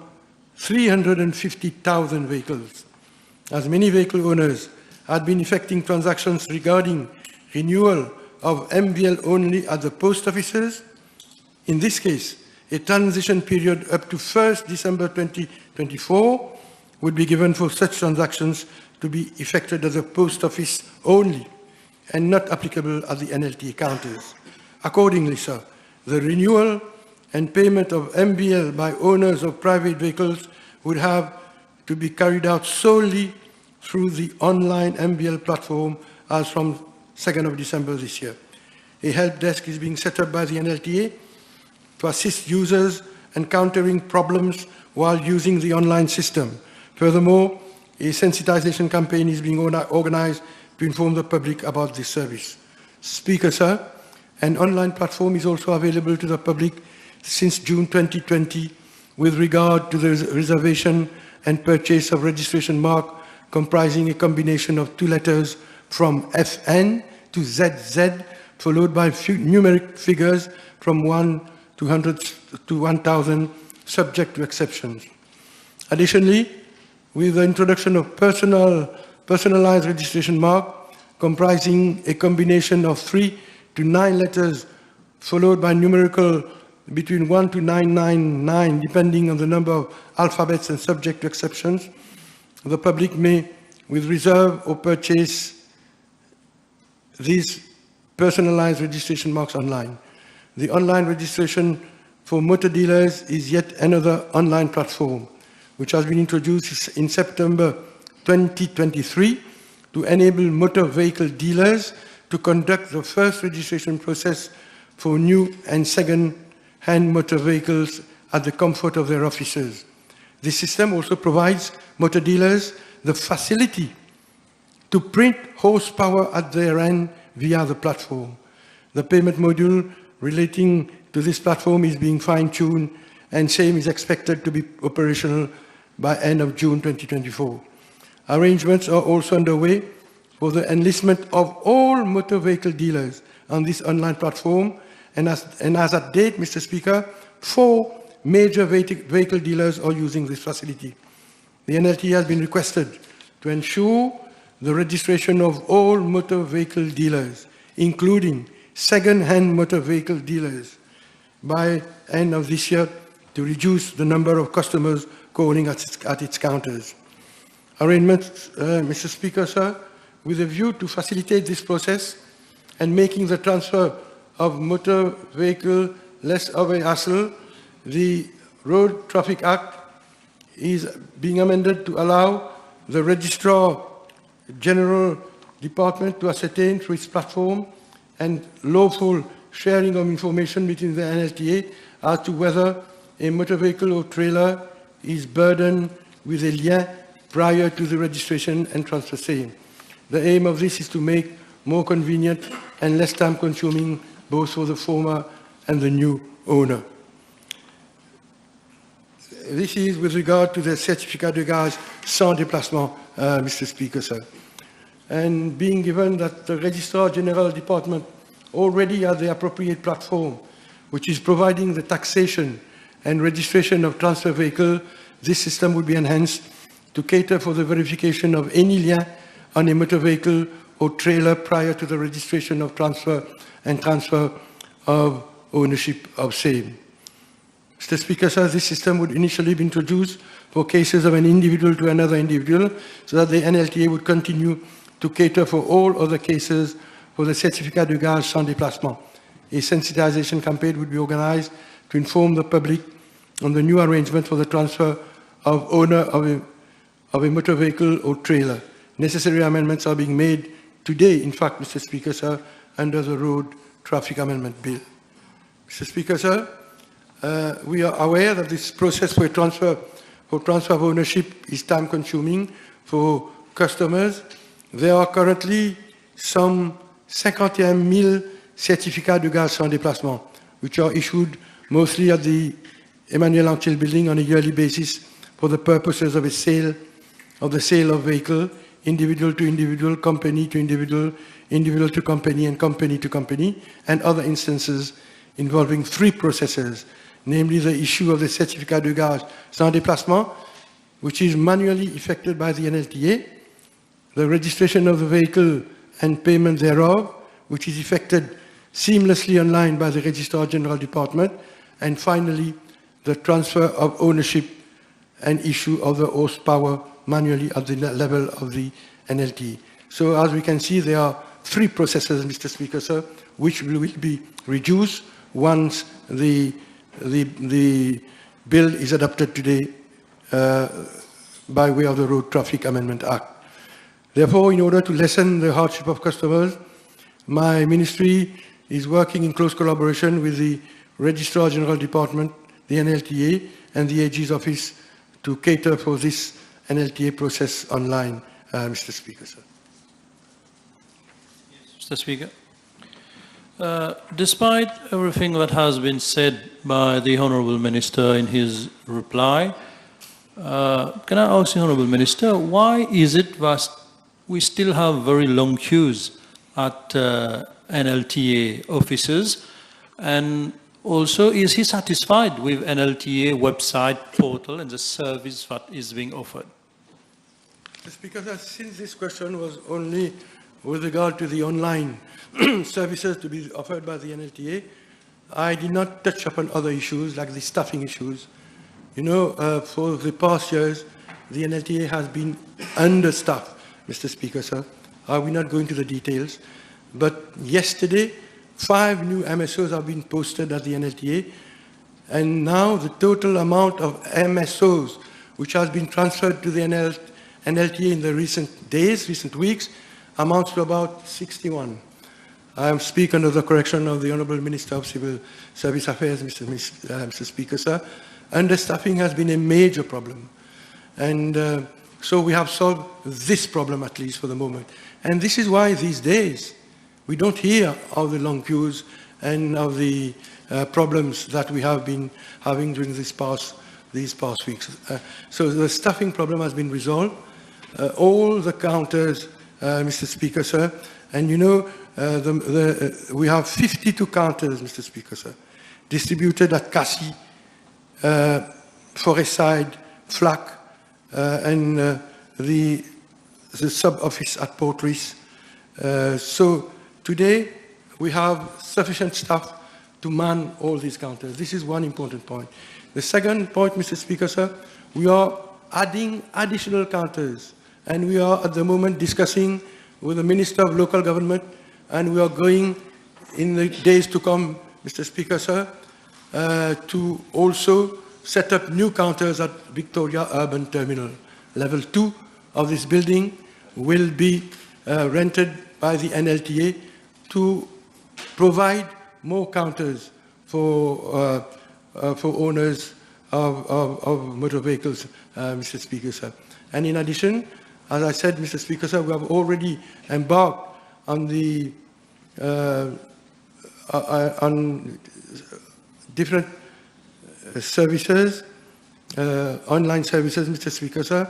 N: 350,000 vehicles. As many vehicle owners had been effecting transactions regarding renewal of MVL only at the post offices, in this case, a transition period up to 1st December 2024 would be given for such transactions to be effected at the post office only and not applicable at the NLTA counters. Accordingly, sir, the renewal and payment of MVL by owners of private vehicles would have to be carried out solely through the online MVL platform as from 2nd of December this year. A help desk is being set up by the NLTA to assist users encountering problems while using the online system. Furthermore, a sensitization campaign is being organized to inform the public about this service. Speaker, sir, an online platform is also available to the public since June 2020 with regard to the reservation and purchase of registration mark comprising a combination of two letters from FN to ZZ, followed by numeric figures from 1 to 100 to 1,000, subject to exceptions. Additionally, with the introduction of personalized registration mark comprising a combination of 3 to 9 letters, followed by numerical between 1 to 999, depending on the number of alphabets and subject to exceptions, the public may, with reserve or purchase, these personalized registration marks online. The online registration for motor dealers is yet another online platform, which has been introduced in September 2023 to enable motor vehicle dealers to conduct the first registration process for new and second-hand motor vehicles at the comfort of their offices. This system also provides motor dealers the facility to print horsepower at their end via the platform. The payment module relating to this platform is being fine-tuned, and same is expected to be operational by end of June 2024. Arrangements are also underway for the enlistment of all motor vehicle dealers on this online platform and as at date, Mr. Speaker, 4 major vehicle dealers are using this facility. The NLTA has been requested to ensure the registration of all motor vehicle dealers, including second-hand motor vehicle dealers, by end of this year to reduce the number of customers calling at its counters. Arrangements, Mr. Speaker, sir, with a view to facilitate this process and making the transfer of motor vehicle less of a hassle, the Road Traffic Act is being amended to allow the Registrar General Department to ascertain through its platform and lawful sharing of information between the NLTA as to whether a motor vehicle or trailer is burdened with a lien prior to the registration and transfer same. The aim of this is to make more convenient and less time-consuming both for the former and the new owner. This is with regard to the certificat de gage sans déplacement, Mr. Speaker, sir. And being given that the Registrar General Department already has the appropriate platform, which is providing the taxation and registration of transfer vehicle, this system will be enhanced to cater for the verification of any lien on a motor vehicle or trailer prior to the registration of transfer and transfer of ownership of same. Mr. Speaker, sir, this system would initially be introduced for cases of an individual to another individual, so that the NLTA would continue to cater for all other cases for the certificat de gage sans déplacement. A sensitization campaign would be organized to inform the public on the new arrangement for the transfer of owner of a motor vehicle or trailer. Necessary amendments are being made today, in fact, Mr. Speaker, sir, under the Road Traffic Amendment Bill. Mr. Speaker, sir, we are aware that this process for transfer of ownership is time-consuming for customers. There are currently some 51,000 certificats de gage sans déplacement, which are issued mostly at the Emmanuel Antil building on a yearly basis for the purposes of the sale of vehicle, individual to individual, company to individual, individual to company, and company to company, and other instances involving 3 processes, namely the issue of the certificat de gage sans déplacement, which is manually effected by the NLTA, the registration of the vehicle and payment thereof, which is effected seamlessly online by the Registrar General Department, and finally, the transfer of ownership and issue of the horsepower manually at the level of the NLTA. So as we can see, there are 3 processes, Mr. Speaker, sir, which will be reduced once the bill is adopted today by way of the Road Traffic Amendment Act. Therefore, in order to lessen the hardship of customers, my ministry is working in close collaboration with the Registrar General Department, the NLTA, and the AG's office to cater for this NLTA process online, Mr. Speaker, sir.
O: Mr. Speaker. Despite everything that has been said by the Honourable Minister in his reply, can I ask the Honourable Minister, why is it that we still have very long queues at NLTA offices? And also, is he satisfied with NLTA website portal and the service that is being offered?
N: Mr. Speaker, since this question was only with regard to the online services to be offered by the NLTA, I did not touch upon other issues like the staffing issues. You know, for the past years, the NLTA has been understaffed, Mr. Speaker, sir. I will not go into the details, but yesterday, 5 new MSOs have been posted at the NLTA, and now the total amount of MSOs which has been transferred to the NLTA in the recent days, recent weeks, amounts to about 61. I am speaking under the correction of the Honourable Minister of Civil Service Affairs, Mr. Speaker, sir. Understaffing has been a major problem, and so we have solved this problem at least for the moment. And this is why these days we don't hear of the long queues and of the problems that we have been having during these past weeks. So the staffing problem has been resolved. All the counters Mr. Speaker, sir. And you know, we have 52 counters, Mr. Speaker, sir, distributed at Cassis, Forestside, Flack, and the sub-office at Portrice. So today, we have sufficient staff to man all these counters. This is one important point. The second point, Mr. Speaker, sir, we are adding additional counters, and we are at the moment discussing with the Minister of Local Government, and we are going in the days to come, Mr. Speaker, sir, to also set up new counters at Victoria Urban Terminal. Level 2 of this building will be rented by the NLTA to provide more counters for owners of motor vehicles, Mr. Speaker, sir. And in addition, as I said, Mr. Speaker, sir, we have already embarked on the on different services, online services, Mr. Speaker, sir,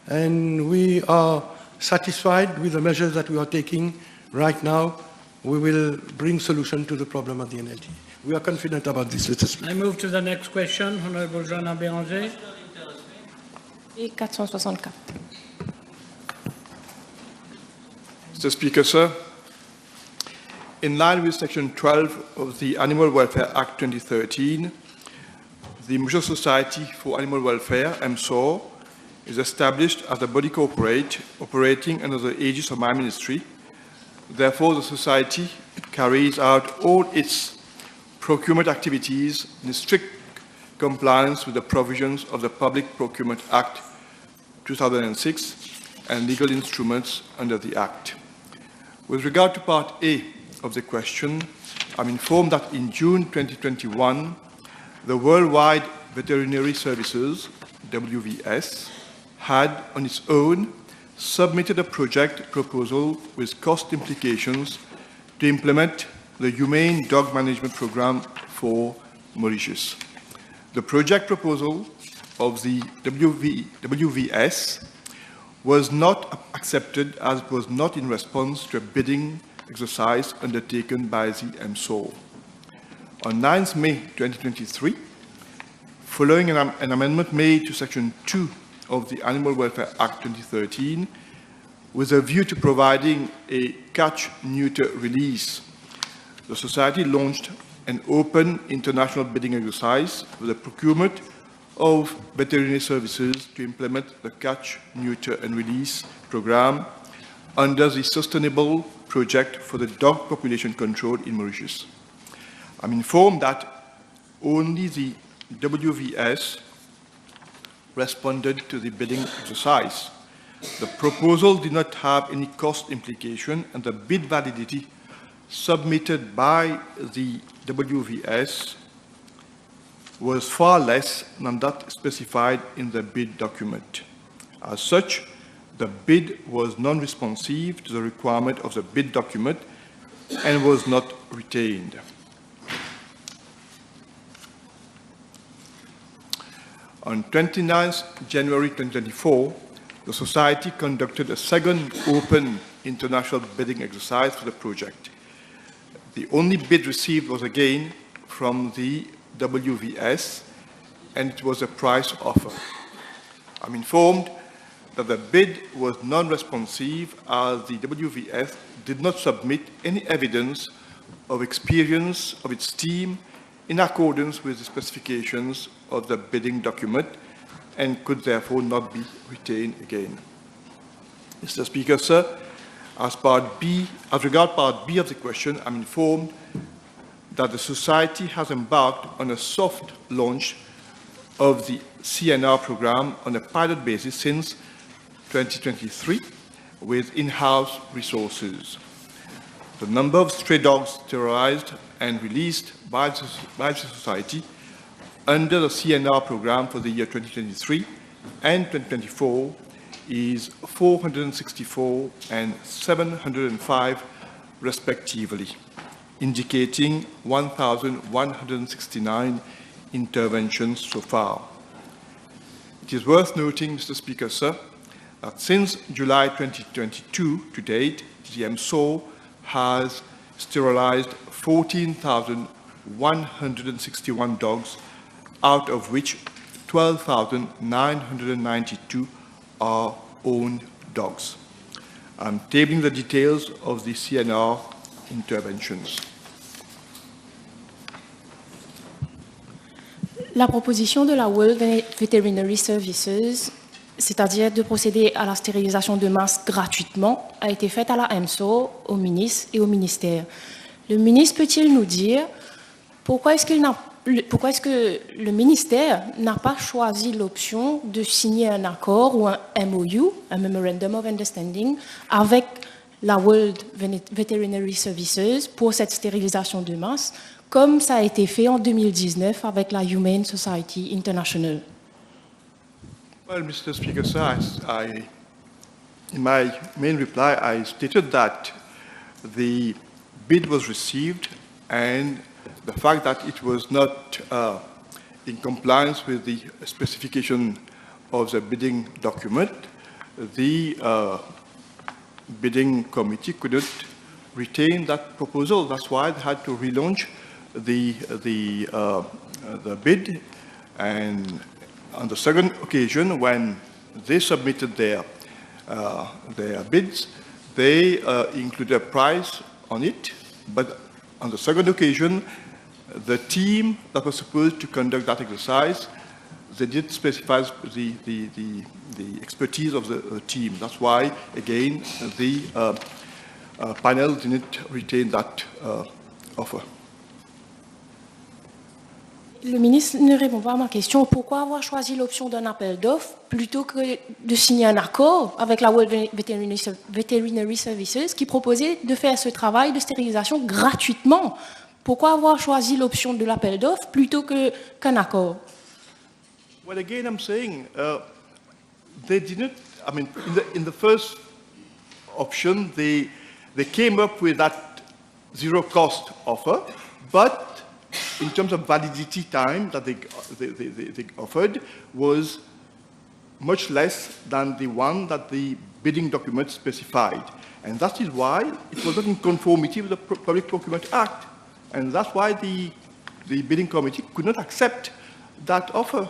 N: and we are satisfied with the measures that we are taking right now. We will bring solution to the problem of the NLT. We are confident about this, Mr. Speaker.
A: I move to the next question, Honorable Joanna Béranger.
B: Et 464.
P: Mr. Speaker, sir, in line with Section 12 of the Animal Welfare Act 2013, the Mauritius Society for Animal Welfare, MSOR, is established as a body corporate operating under the aegis of my ministry. Therefore, the Society carries out all its procurement activities in strict compliance with the provisions of the Public Procurement Act 2006 and legal instruments under the Act. With regard to Part A of the question, I'm informed that in June 2021, the Worldwide Veterinary Services, WVS, had on its own submitted a project proposal with cost implications to implement the Humane Dog Management Program for Mauritius. The project proposal of the WVS was not accepted as it was not in response to a bidding exercise undertaken by the MSOR. On 9th May 2023, following an amendment made to Section 2 of the Animal Welfare Act 2013, with a view to providing a catch-neuter release, the Society launched an open international bidding exercise for the procurement of veterinary services to implement the catch, neuter and release program under the Sustainable Project for the Dog Population Control in Mauritius. I'm informed that only the WVS responded to the bidding exercise. The proposal did not have any cost implication, and the bid validity submitted by the WVS was far less than that specified in the bid document. As such, the bid was non-responsive to the requirement of the bid document and was not retained. On 29th January 2024, the Society conducted a second open international bidding exercise for the project. The only bid received was again from the WVS, and it was a price offer. I'm informed that the bid was non-responsive as the WVS did not submit any evidence of experience of its team in accordance with the specifications of the bidding document and could therefore not be retained again. Mr. Speaker, sir, as regard Part B of the question, I'm informed that the Society has embarked on a soft launch of the CNR program on a pilot basis since 2023 with in-house resources. The number of stray dogs sterilized and released by the Society under the CNR program for the year 2023 and 2024 is 464 and 705 respectively, indicating 1,169 interventions so far. It is worth noting, Mr. Speaker, sir, that since July 2022 to date, the MSO has sterilized 14,161 dogs, out of which 12,992 are owned dogs. I'm tabling the details of the CNR interventions.
B: La proposition de la World Veterinary Services, c'est-à-dire de procéder à la stérilisation de masse gratuitement, a été faite à la MSO, au ministre et au ministère. Le ministre peut-il nous dire pourquoi est-ce que le ministère n'a pas choisi l'option de signer un accord ou un MOU, un Memorandum of Understanding, avec la World Veterinary Services pour cette stérilisation de masse, comme ça a été fait en 2019 avec la Humane Society International?
P: Well, Mr. Speaker, sir, in my main reply, I stated that the bid was received and the fact that it was not in compliance with the specification of the bidding document, the bidding committee couldn't retain that proposal. That's why they had to relaunch the bid. And on the second occasion, when they submitted their bids, they included a price on it. But on the second occasion, the team that was supposed to conduct that exercise, they did specify the expertise of the team. That's why, again, the panel didn't retain that offer.
B: Le ministre ne répond pas à ma question. Pourquoi avoir choisi l'option d'un appel d'offres plutôt que de signer un accord avec la World Veterinary Services qui proposait de faire ce travail de stérilisation gratuitement? Pourquoi avoir choisi l'option de l'appel d'offres plutôt qu'un accord?
P: Well, again, I'm saying they didn't. I mean, in the first option, they came up with that zero-cost offer, but in terms of validity time that they offered was much less than the one that the bidding document specified. And that is why it was not in conformity with the Public Procurement Act. And that's why the bidding committee could not accept that offer.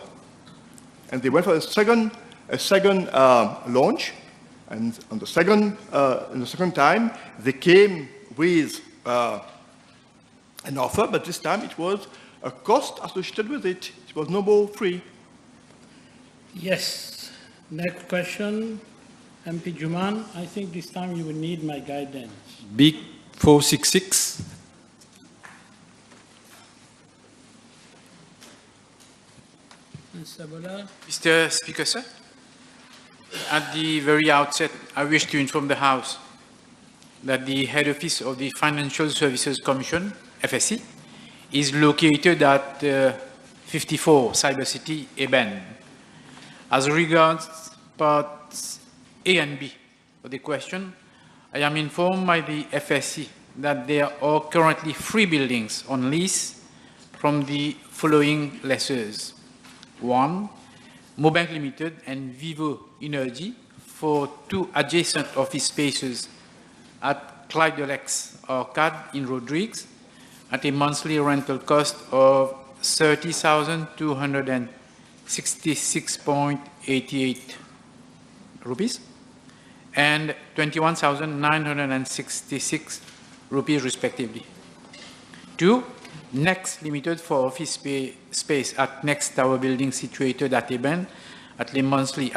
P: And they went for a second launch. And on the second time, they came with an offer, but this time it was a cost associated with it. It was no more free.
A: Yes. Next question, MP Juman. I think this time you will need my guidance.
C: Big 466.
D: Mr. Speaker, sir, at the very outset, I wish to inform the House that the head office of the Financial Services Commission, FSC, is located at 54 Cyber City, Eben. As regards parts A and B of the question, I am informed by the FSC that there are currently 3 buildings on lease from the following lessors. 1, Mobank Limited and Vivo Energy for 2 adjacent office spaces at Clyde de Lex Arcade in Rodrigues at a monthly rental cost of 30,266.88 rupees and 21,966 rupees respectively. 2, Next Limited for office space at Next Tower building situated at Eben at a monthly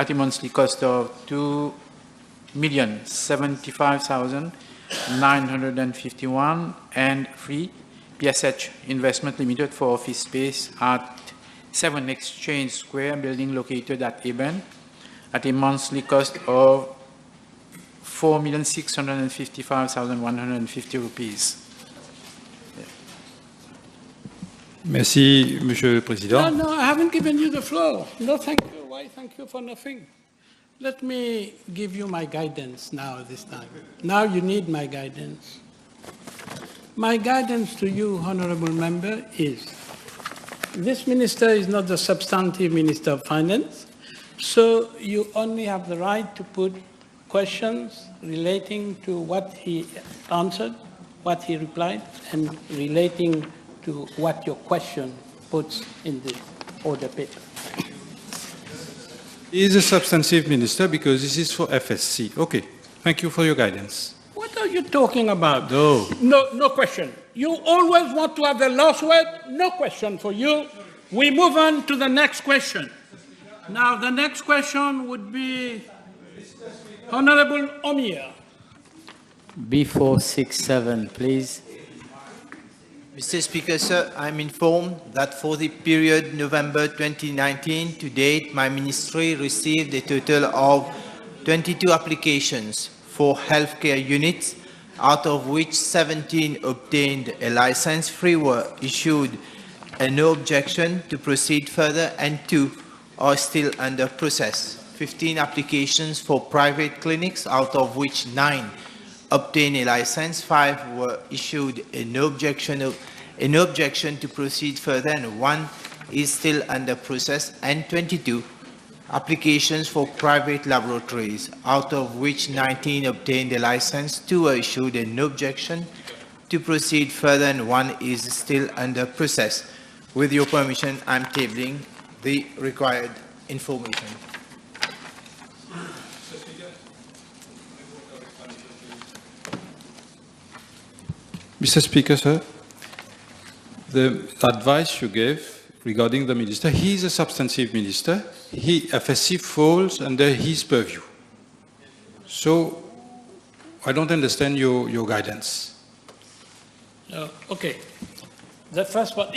D: cost of 2,075,951, and 3, PSH Investment Limited for office space at 7 Exchange Square building located at Eben at a monthly cost of 4,655,150 rupees.
C: Merci, Monsieur le Président.
A: No, I haven't given you the floor. No, thank you. Why thank you for nothing? Let me give you my guidance now this time. Now you need my guidance. My guidance to you, Honorable Member, is this minister is not the substantive Minister of Finance. So you only have the right to put questions relating to what he answered, what he replied, and relating to what your question puts in the order paper.
C: He is a substantive minister because this is for FSC. Okay, thank you for your guidance.
A: What are you talking about?
C: No.
A: No question. You always want to have the last word. No question for you. We move on to the next question. Now, the next question would be Honorable Omia.
D: B467, please.
F: Mr. Speaker, sir, I'm informed that for the period November 2019 to date, my ministry received a total of 22 applications for healthcare units, out of which 17 obtained a license, 3 were issued a no objection to proceed further, and 2 are still under process. 15 applications for private clinics, out of which 9 obtained a license, 5 were issued a no objection to proceed further, and 1 is still under process, and 22 applications for private laboratories, out of which 19 obtained a license, 2 were issued a no objection to proceed further, and 1 is still under process. With your permission, I'm tabling the required information.
C: Mr. Speaker, sir, the advice you gave regarding the minister, he is a substantive minister. FSC falls under his purview. So I don't understand your guidance.
A: Okay. The first one,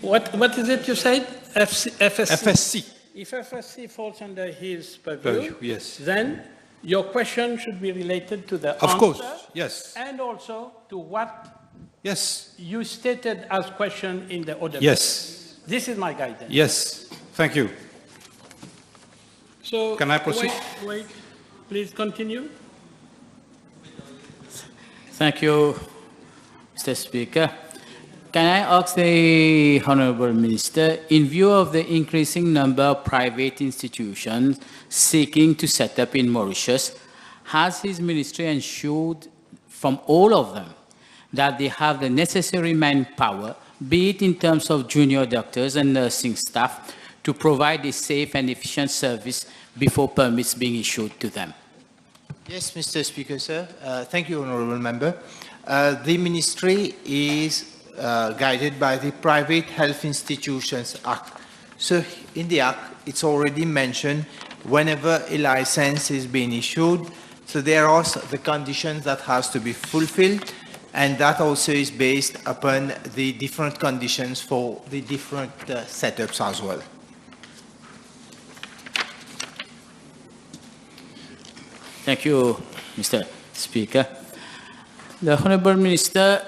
A: what is it you said?
C: FSC.
A: If FSC falls under his purview,
C: yes.
A: Then your question should be related to the
C: Of
A: answer,
C: course, yes.
A: and also to what
C: yes.
A: you stated as question in the order.
C: Yes.
A: This is my guidance.
C: Yes. Thank you.
A: So
C: can I proceed?
A: Wait. Please continue.
D: Thank you, Mr. Speaker. Can I ask the Honourable Minister, in view of the increasing number of private institutions seeking to set up in Mauritius, has his ministry ensured from all of them that they have the necessary manpower, be it in terms of junior doctors and nursing staff, to provide a safe and efficient service before permits being issued to them?
F: Yes, Mr. Speaker, sir. Thank you, Honourable Member. The ministry is guided by the Private Health Institutions Act. So in the Act, it's already mentioned whenever a license is being issued, so there are the conditions that has to be fulfilled, and that also is based upon the different conditions for the different setups as well.
D: Thank you, Mr. Speaker. The Honourable Minister,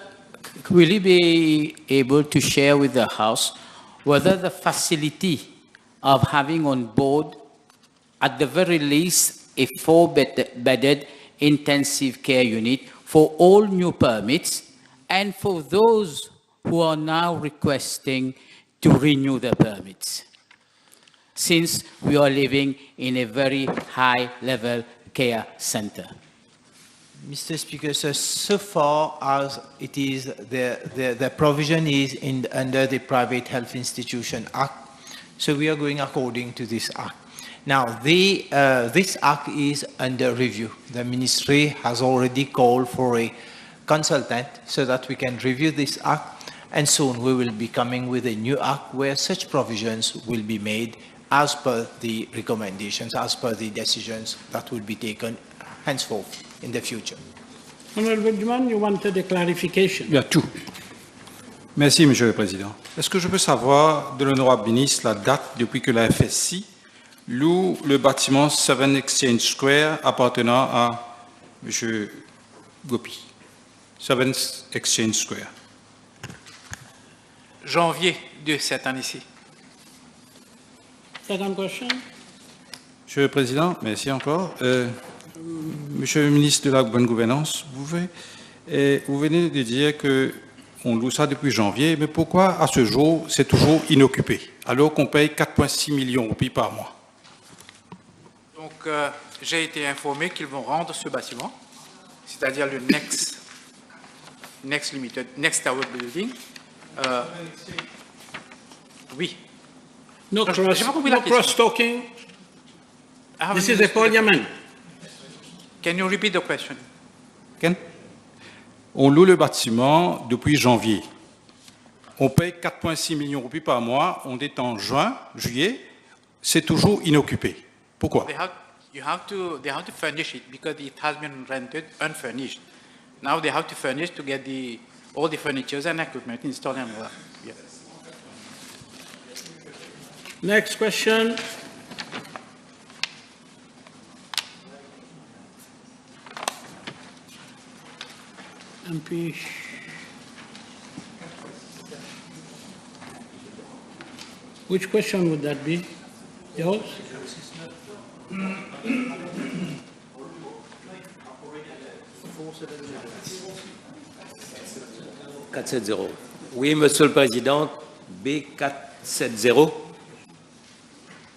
D: will he be able to share with the House whether the facility of having on board, at the very least, a 4-bedded intensive care unit for all new permits and for those who are now requesting to renew their permits, since we are living in a very high-level care center?
F: Mr. Speaker, so far as it is, the provision is under the Private Health Institution Act, so we are going according to this Act. Now, this Act is under review. The Ministry has already called for a consultant so that we can review this Act, and soon we will be coming with a new Act where such provisions will be made as per the recommendations, as per the decisions that will be taken henceforth in the future.
A: Honorable Duman, you wanted a clarification.
C: Bien, tout. Merci, Monsieur le Président. Est-ce que je peux savoir de l'honorable ministre la date depuis que la FSC loue le bâtiment 7 Exchange Square appartenant à Monsieur Gopi? 7 Exchange Square.
D: Janvier de cette année-ci.
A: Second question.
C: Monsieur le Président, merci encore. Monsieur le ministre de la Bonne Gouvernance, vous venez de dire qu'on loue ça depuis janvier, mais pourquoi à ce jour c'est toujours inoccupé, alors qu'on paye 4,6 millions de roupies par mois?
D: j'ai été informé qu'ils vont rendre ce bâtiment, c'est-à-dire le Next Tower Building. Oui.
A: No
D: J'ai pas compris la question.
A: cross-talking. This is a parliament.
D: Can you repeat the question?
C: On loue le bâtiment depuis janvier. On paye 4,6 millions de roupies par mois. On est en juillet. C'est toujours inoccupé. Pourquoi?
D: They have to furnish it because it has been rented unfurnished. Now they have to furnish to get all the furniture and equipment installed and all that. Yeah.
A: Next question. MP. Which question would that be? Yours?
L: Oui, Monsieur le Président, B470.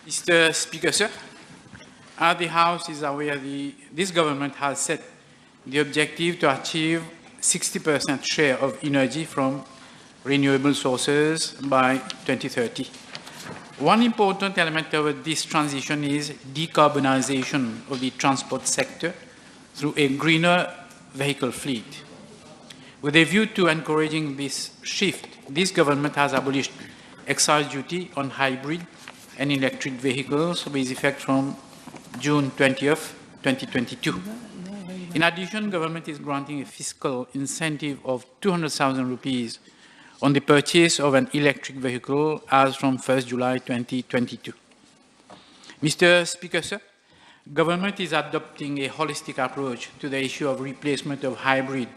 D: Mr. Speaker, sir, as the House is aware, this government has set the objective to achieve 60% share of energy from renewable sources by 2030. One important element of this transition is decarbonization of the transport sector through a greener vehicle fleet. With a view to encouraging this shift, this government has abolished excise duty on hybrid and electric vehicles with effect from June 20th, 2022. In addition, government is granting a fiscal incentive of 200,000 rupees on the purchase of an electric vehicle as from 1st July 2022. Mr. Speaker, sir, government is adopting a holistic approach to the issue of replacement of hybrid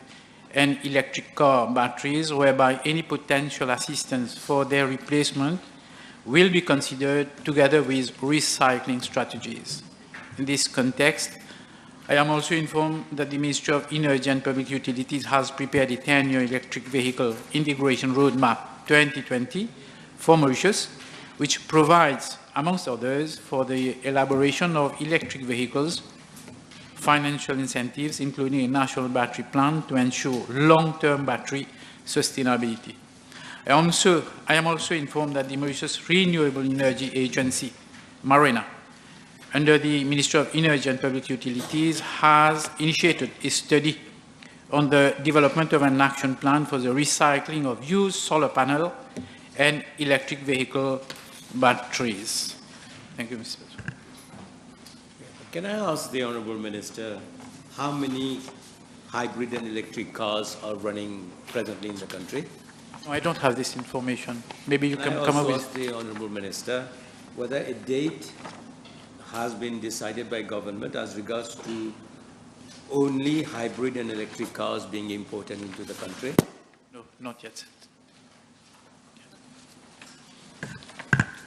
D: and electric car batteries, whereby any potential assistance for their replacement will be considered together with recycling strategies. In this context, I am also informed that the Ministry of Energy and Public Utilities has prepared a 10-year electric vehicle integration roadmap 2020 for Mauritius, which provides, amongst others, for the elaboration of electric vehicles, financial incentives, including a national battery plan to ensure long-term battery sustainability. I am also informed that the Mauritius Renewable Energy Agency, MARENA, under the Ministry of Energy and Public Utilities, has initiated a study on the development of an action plan for the recycling of used solar panel and electric vehicle batteries. Thank you, Mr. President.
L: Can I ask the Honourable Minister how many hybrid and electric cars are running presently in the country?
D: No, I don't have this information. Maybe you can come up with...
L: I also ask the Honourable Minister whether a date has been decided by government as regards to only hybrid and electric cars being imported into the country?
D: No, not yet.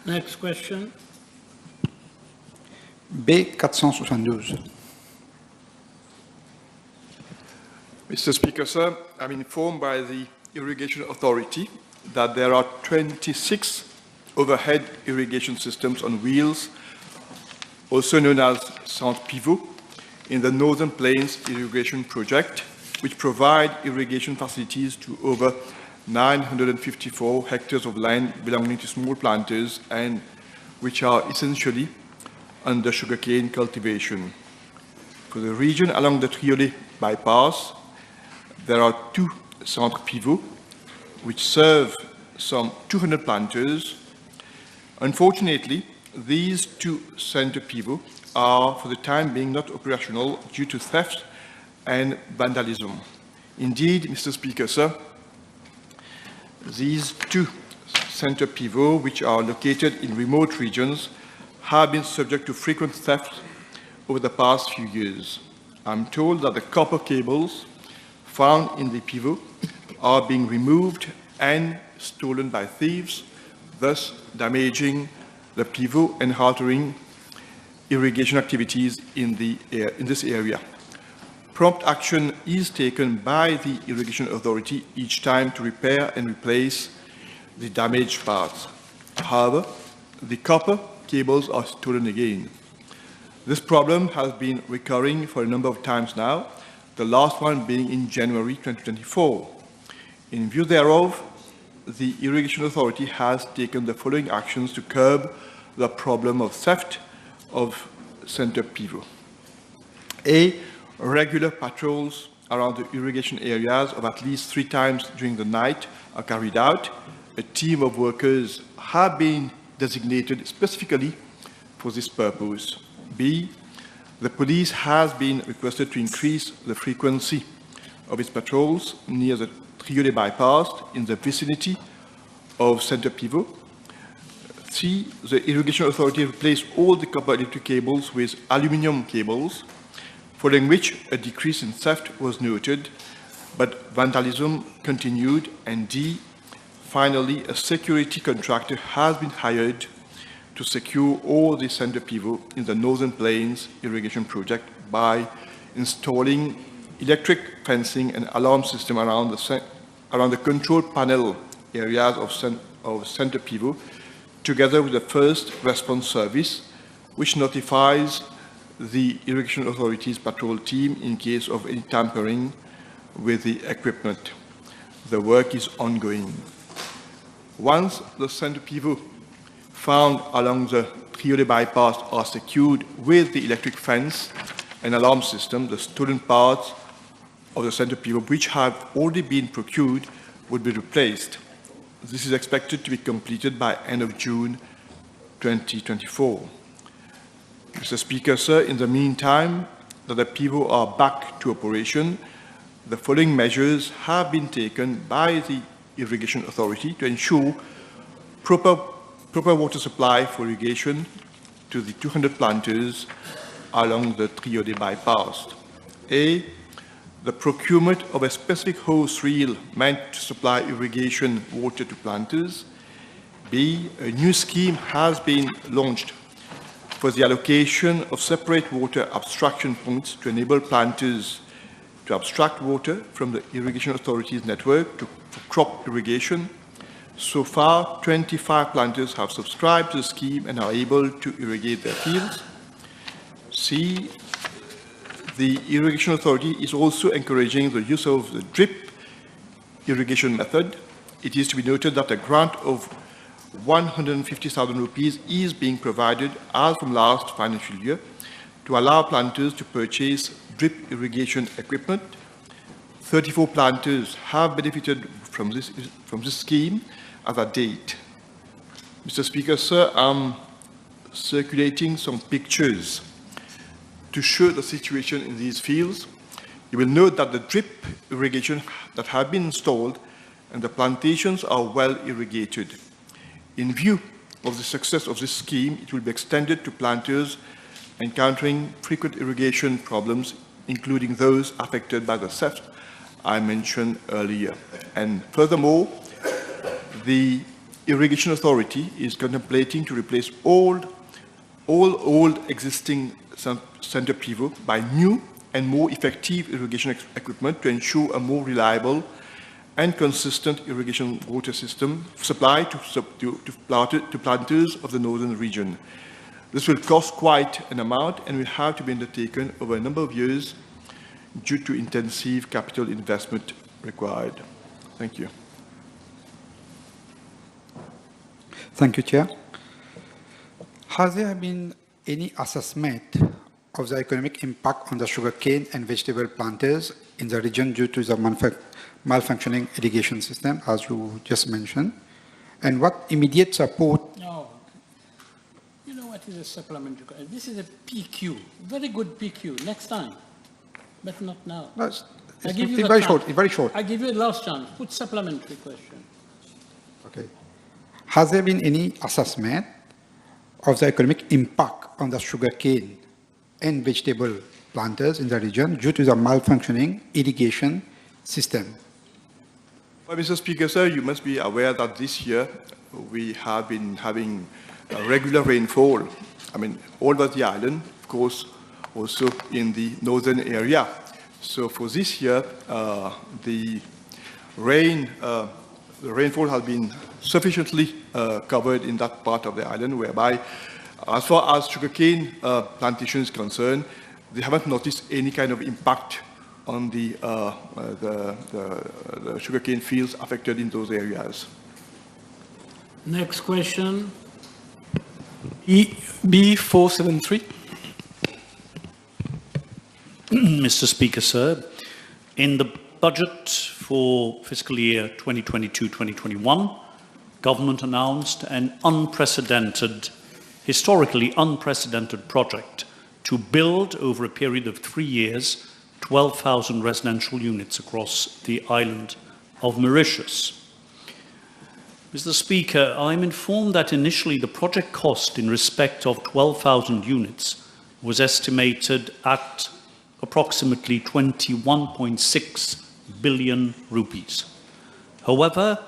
A: Next question.
K: B472.
P: Mr. Speaker, sir, I'm informed by the Irrigation Authority that there are 26 overhead irrigation systems on wheels, also known as centre pivot, in the Northern Plains Irrigation Project, which provide irrigation facilities to over 954 hectares of land belonging to small planters and which are essentially under sugarcane cultivation. For the region along the Triolé bypass, there are 2 centre pivot, which serve some 200 planters. Unfortunately, these 2 centre pivot are, for the time being, not operational due to theft and vandalism. Indeed, Mr. Speaker, sir, these 2 centre pivot, which are located in remote regions, have been subject to frequent theft over the past few years. I'm told that the copper cables found in the pivot are being removed and stolen by thieves, thus damaging the pivot and halting irrigation activities in this area. Prompt action is taken by the Irrigation Authority each time to repair and replace the damaged parts. However, the copper cables are stolen again. This problem has been recurring for a number of times now, the last one being in January 2024. In view thereof, the Irrigation Authority has taken the following actions to curb the problem of theft of center pivot. A, regular patrols around the irrigation areas of at least 3 times during the night are carried out. A team of workers have been designated specifically for this purpose. B, the police has been requested to increase the frequency of its patrols near the Trio de bypass in the vicinity of center pivot. C, the Irrigation Authority replaced all the copper electric cables with aluminium cables, following which a decrease in theft was noted, but vandalism continued. And D, finally, a security contractor has been hired to secure all the center pivot in the Northern Plains irrigation project by installing electric fencing and alarm system around the control panel areas of center pivot, together with the first response service, which notifies the Irrigation Authority's patrol team in case of any tampering with the equipment. The work is ongoing. Once the center pivot found along the Trio de bypass are secured with the electric fence and alarm system, the stolen parts of the center pivot, which have already been procured, would be replaced. This is expected to be completed by end of June 2024. Mr. Speaker, sir, in the meantime, that the pivot are back to operation, the following measures have been taken by the Irrigation Authority to ensure proper water supply for irrigation to the 200 planters along the Trio de bypass. A, the procurement of a specific hose reel meant to supply irrigation water to planters. B, a new scheme has been launched for the allocation of separate water abstraction points to enable planters to abstract water from the Irrigation Authority's network for crop irrigation. So far, 25 planters have subscribed to the scheme and are able to irrigate their fields. C, the Irrigation Authority is also encouraging the use of the drip irrigation method. It is to be noted that a grant of 150,000 rupees is being provided as from last financial year to allow planters to purchase drip irrigation equipment. 34 planters have benefited from this scheme at that date. Mr. Speaker, sir, I'm circulating some pictures to show the situation in these fields. You will note that the drip irrigation that have been installed and the plantations are well irrigated. In view of the success of this scheme, it will be extended to planters encountering frequent irrigation problems, including those affected by the theft I mentioned earlier. And furthermore, the Irrigation Authority is contemplating to replace all old existing center pivot by new and more effective irrigation equipment to ensure a more reliable and consistent irrigation water system supply to planters of the northern region. This will cost quite an amount and will have to be undertaken over a number of years due to intensive capital investment required. Thank you.
K: Thank you, Chair. Has there been any assessment of the economic impact on the sugarcane and vegetable planters in the region due to the malfunctioning irrigation system, as you just mentioned? And what immediate support?
A: No. You know what is a supplementary? This is a PQ, very good PQ. Next time, but not now.
K: It's
A: very
K: short. Very short.
A: I give you the last chance. Put supplementary question.
K: Okay. Has there been any assessment of the economic impact on the sugarcane and vegetable planters in the region due to the malfunctioning irrigation system?
P: Well, Mr. Speaker, sir, you must be aware that this year we have been having a regular rainfall. I mean, all over the island, of course, also in the northern area. So for this year, the rainfall has been sufficiently covered in that part of the island, whereby As far as sugarcane plantation is concerned, they haven't noticed any kind of impact on the sugarcane fields affected in those areas.
A: Next question.
Q: B473. Mr. Speaker, sir, in the budget for fiscal year 2022-2021, government announced an historically unprecedented project to build over a period of 3 years 12,000 residential units across the island of Mauritius. Mr. Speaker, I'm informed that initially the project cost in respect of 12,000 units was estimated at approximately 21.6 billion rupees. However,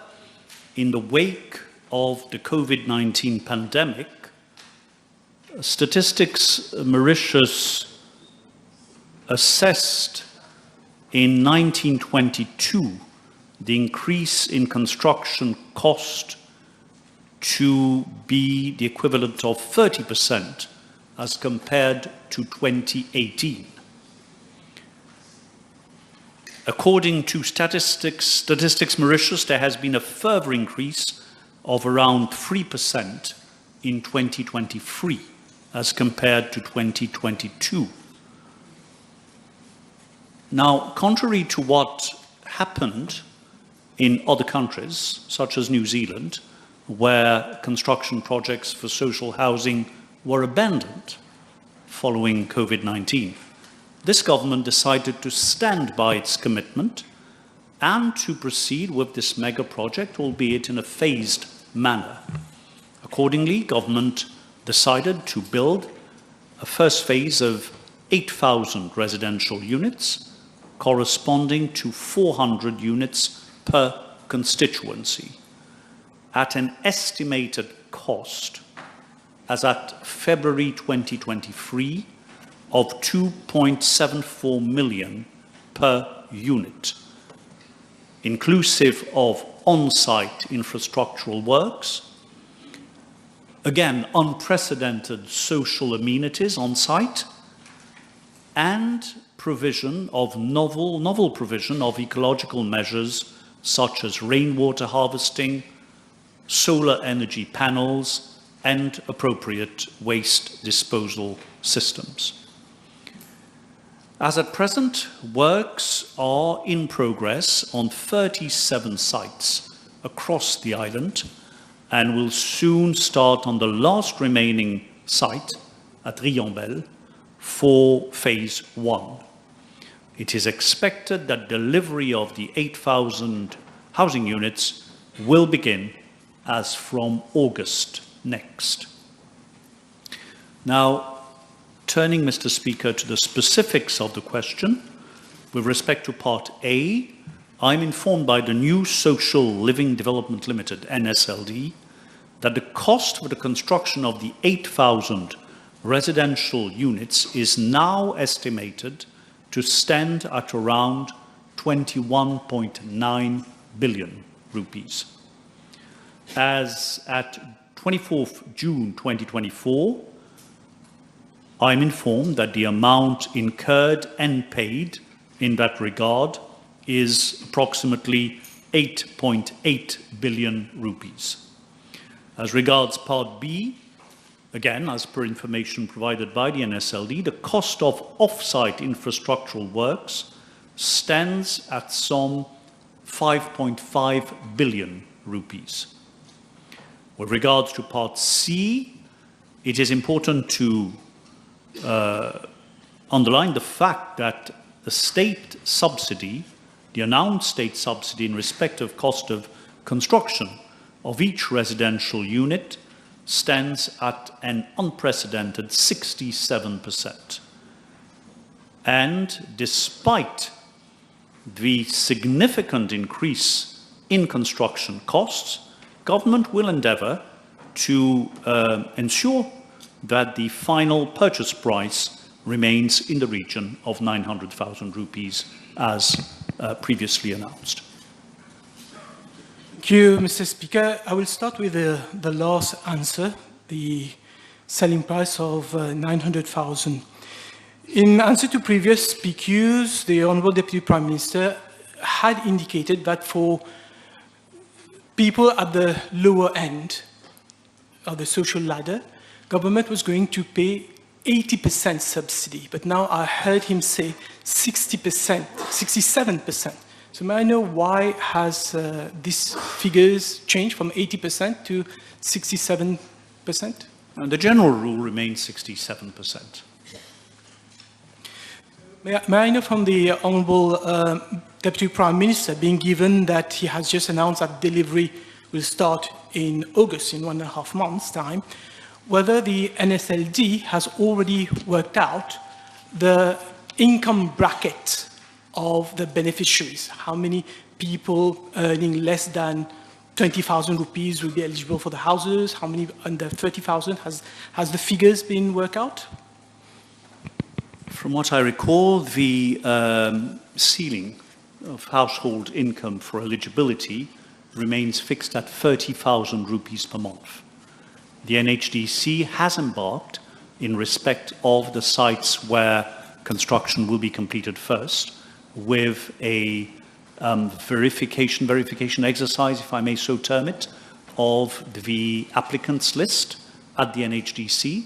Q: in the wake of the COVID-19 pandemic, Statistics Mauritius assessed in 1922 the increase in construction cost to be the equivalent of 30% as compared to 2018. According to Statistics Mauritius, there has been a further increase of around 3% in 2023 as compared to 2022. Now, contrary to what happened in other countries, such as New Zealand, where construction projects for social housing were abandoned following COVID-19, this government decided to stand by its commitment and to proceed with this mega project, albeit in a phased manner. Accordingly, government decided to build a first phase of 8,000 residential units, corresponding to 400 units per constituency, at an estimated cost, as at February 2023, of 2.74 million per unit, inclusive of on-site infrastructural works, again, unprecedented social amenities on site, and provision of novel provision of ecological measures such as rainwater harvesting, solar energy panels, and appropriate waste disposal systems. As at present, works are in progress on 37 sites across the island and will soon start on the last remaining site at Riambel for phase 1. It is expected that delivery of the 8,000 housing units will begin as from August next. Now, turning, Mr. Speaker, to the specifics of the question, with respect to Part A, I'm informed by the New Social Living Development Limited, NSLD, that the cost for the construction of the 8,000 residential units is now estimated to stand at around 21.9 billion rupees. As at 24th June 2024, I'm informed that the amount incurred and paid in that regard is approximately 8.8 billion rupees. As regards Part B, again, as per information provided by the NSLD, the cost of off-site infrastructural works stands at some 5.5 billion rupees. With regards to Part C, it is important to underline the fact that the state subsidy, the announced state subsidy in respect of cost of construction of each residential unit, stands at an unprecedented 67%. And despite the significant increase in construction costs, government will endeavour to ensure that the final purchase price remains in the region of 900,000 rupees as previously announced.
J: Thank you, Mr. Speaker. I will start with the last answer. The
R: selling price of 900,000. In answer to previous PQs, the Honourable Deputy Prime Minister had indicated that for people at the lower end of the social ladder, government was going to pay 80% subsidy, but now I heard him say 60%, 67%. So may I know why has these figures changed from 80% to 67%?
Q: And the general rule remains 67%.
R: May I know from the Honourable Deputy Prime Minister, being given that he has just announced that delivery will start in August, in 1.5 months' time, whether the NSLD has already worked out the income bracket of the beneficiaries. How many people earning less than 20,000 rupees will be eligible for the houses? How many under 30,000? Has the figures been worked out?
Q: From what I recall, the ceiling of household income for eligibility remains fixed at 30,000 rupees per month. The NHDC has embarked in respect of the sites where construction will be completed first with a verification exercise, if I may so term it, of the applicants list at the NHDC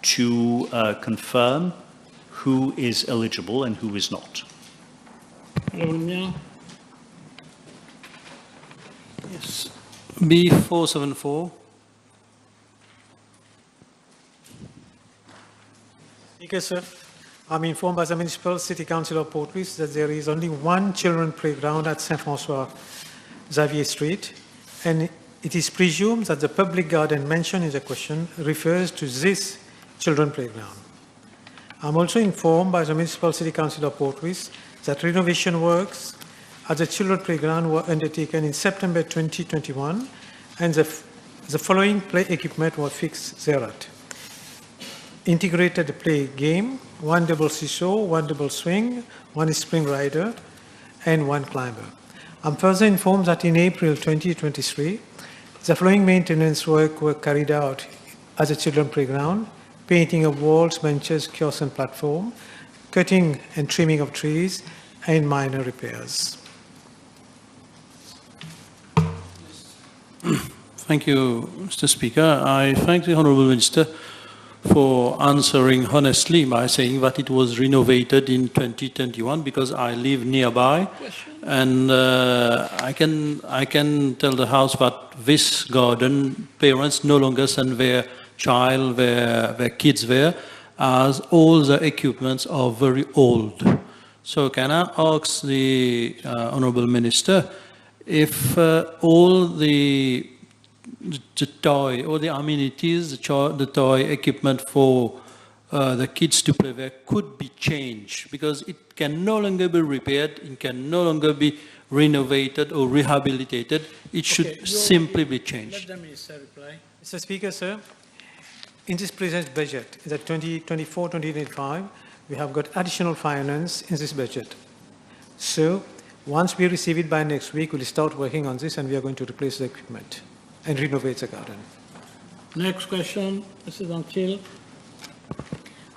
Q: to confirm who is eligible and who is not.
O: Yes. B474.
J: Speaker, sir, I'm informed by the Municipal City Council of Port Louis that there is only one children playground at Saint-François Xavier Street, and it is presumed that the public garden mentioned in the question refers to this children playground. I'm also informed by the Municipal City Council of Port Louis that renovation works at the children playground were undertaken in September 2021, and the following play equipment was fixed thereat: integrated play game, one double seesaw, one double swing, one spring rider, and one climber. I'm further informed that in April 2023, the following maintenance work were carried out at the children playground: painting of walls, benches, kiosks, and platform, cutting and trimming of trees, and minor repairs.
O: Thank you, Mr. Speaker. I thank the Honourable Minister for answering honestly by saying that it was renovated in 2021 because I live nearby, and I can tell the House that this garden, parents no longer send their child, their kids there, as all the equipments are very old. So can I ask the Honourable Minister if all the toy or the amenities, the toy equipment for the kids to play there could be changed, because it can no longer be repaired, it can no longer be renovated or rehabilitated, it should simply be changed.
R: Let the Minister reply.
J: Mr. Speaker, sir, in this present budget, in the 2024-2025, we have got additional finance in this budget. So once we receive it by next week, we'll start working on this, and we are going to replace the equipment and renovate the garden.
A: Next question, Mrs. Antil.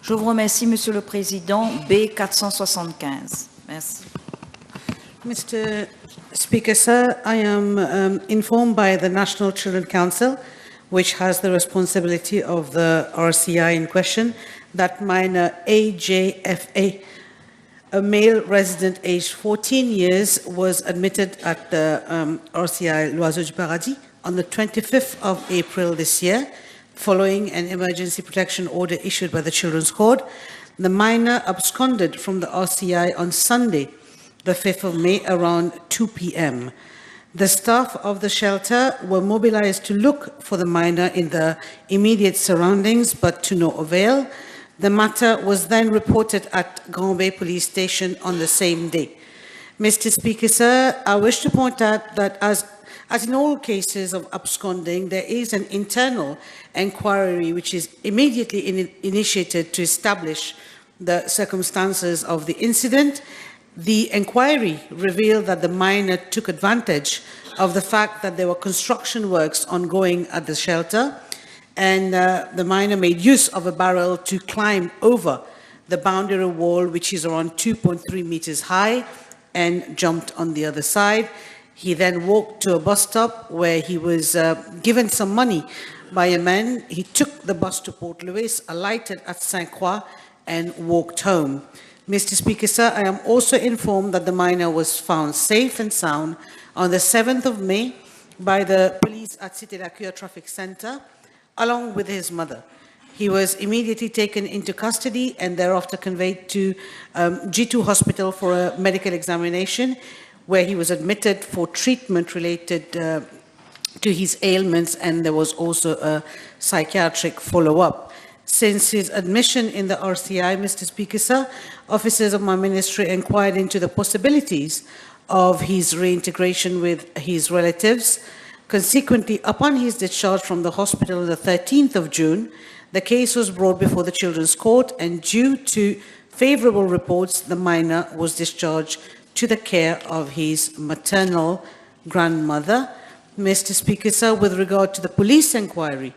I: Je vous remercie, Monsieur le Président. B475. Merci.
S: Mr. Speaker, sir, I am informed by the National Children Council, which has the responsibility of the RCI in question, that minor AJFA, a male resident aged 14 years, was admitted at the RCI L'Oiseau du Paradis on the 25th of April this year, following an emergency protection order issued by the Children's Court. The minor absconded from the RCI on Sunday, the 5th of May, around 2 p.m. The staff of the shelter were mobilized to look for the minor in the immediate surroundings, but to no avail. The matter was then reported at Grand Bay Police Station on the same day. Mr. Speaker, sir, I wish to point out that as in all cases of absconding, there is an internal inquiry which is immediately initiated to establish the circumstances of the incident. The inquiry revealed that the minor took advantage of the fact that there were construction works ongoing at the shelter and the miner made use of a barrel to climb over the boundary wall, which is around 2.3 meters high, and jumped on the other side. He then walked to a bus stop where he was given some money by a man. He took the bus to Port Louis, alighted at Saint Croix, and walked home. Mr. Speaker, sir, I am also informed that the miner was found safe and sound on the 7th of May by the police at Cité la Cure Traffic Center, along with his mother. He was immediately taken into custody and thereafter conveyed to G2 Hospital for a medical examination, where he was admitted for treatment related to his ailments, and there was also a psychiatric follow-up. Since his admission in the RCI, Mr. Speaker, sir, officers of my ministry inquired into the possibilities of his reintegration with his relatives. Consequently, upon his discharge from the hospital on the 13th of June, the case was brought before the Children's Court, and due to favorable reports, the minor was discharged to the care of his maternal grandmother. Mr. Speaker, sir, with regard to the police inquiry,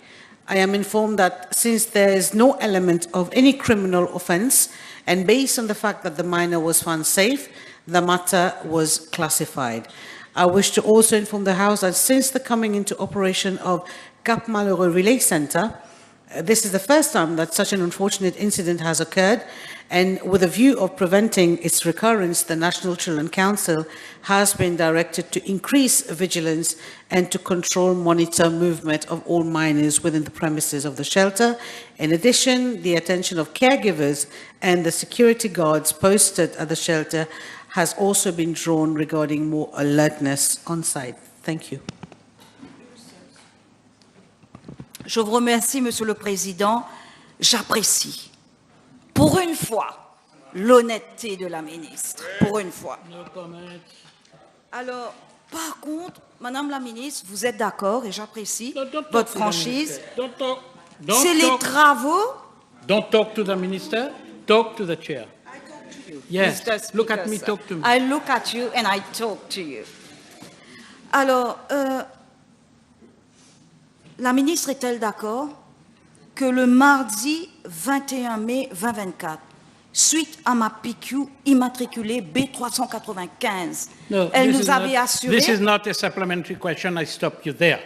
S: I am informed that since there is no element of any criminal offence, and based on the fact that the minor was found safe, the matter was classified. I wish to also inform the House that since the coming into operation of Cap Malheureux Relay Centre, this is the first time that such an unfortunate incident has occurred, and with a view of preventing its recurrence, the National Children Council has been directed to increase vigilance and to control, monitor movement of all minors within the premises of the shelter. In addition, the attention of caregivers and the security guards posted at the shelter has also been drawn regarding more alertness on site. Thank you.
I: Je vous remercie, Monsieur le Président. J'apprécie, pour une fois, l'honnêteté de la ministre. Pour une fois. Alors, par contre, Madame la ministre, vous êtes d'accord, et j'apprécie votre franchise. C'est les travaux.
A: Don't talk to the minister, talk to the chair. Yes, look at me, talk to me.
I: I look at you and I talk to you. Alors, la ministre est-elle d'accord que le mardi 21 mai 2024, suite à ma PQ immatriculée B395, elle nous avait assuré...
A: This is not a supplementary question, I stop you there.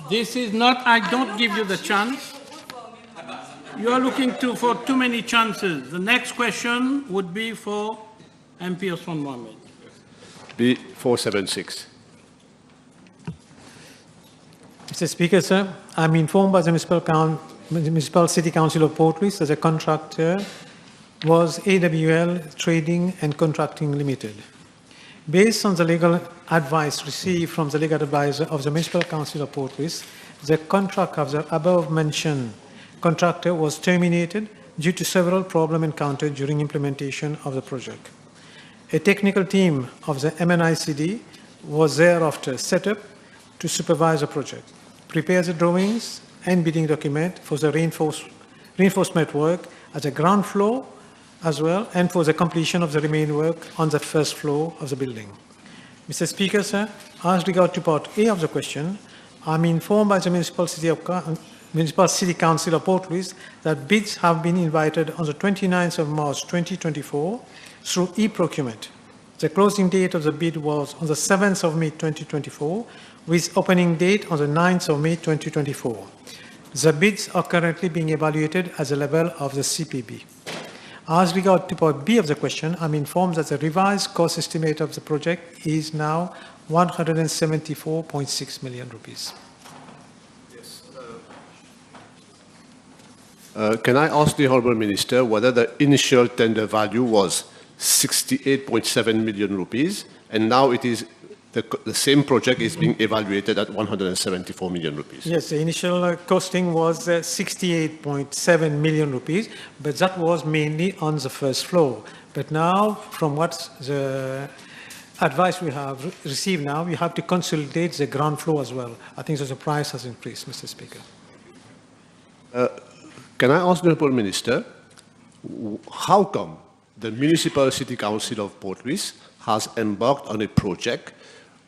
A: This is not, I don't give you the chance. You are looking for too many chances. The next question would be for MP Osman Mohamed.
M: B476.
J: Mr. Speaker, sir, I'm informed by the Municipal City Council of Port Louis that the contractor was AWL Trading and Contracting Limited. Based on the legal advice received from the legal advisor of the Municipal Council of Port Louis, the contract of the above-mentioned contractor was terminated due to several problems encountered during implementation of the project. A technical team of the MNICD was thereafter set up to supervise the project, prepare the drawings and bidding document for the reinforcement work at the ground floor as well, and for the completion of the remaining work on the first floor of the building. Mr. Speaker, sir, as regard to part A of the question, I'm informed by the Municipal City Council of Port Louis that bids have been invited on the 29th of March 2024 through e-procurement. The closing date of the bid was on the 7th of May 2024, with opening date on the 9th of May 2024. The bids are currently being evaluated at the level of the CPB. As regard to part B of the question, I'm informed that the revised cost estimate of the project is now 174.6 million rupees.
M: Can I ask the Honourable Minister whether the initial tender value was 68.7 million rupees, and now it is the same project is being evaluated at 174 million rupees?
J: Yes, the initial costing was 68.7 million rupees, but that was mainly on the first floor. But now, from what the advice we have received now, we have to consolidate the ground floor as well. I think that the price has increased, Mr. Speaker.
M: Can I ask the Honourable Minister, how come the Municipal City Council of Port Louis has embarked on a project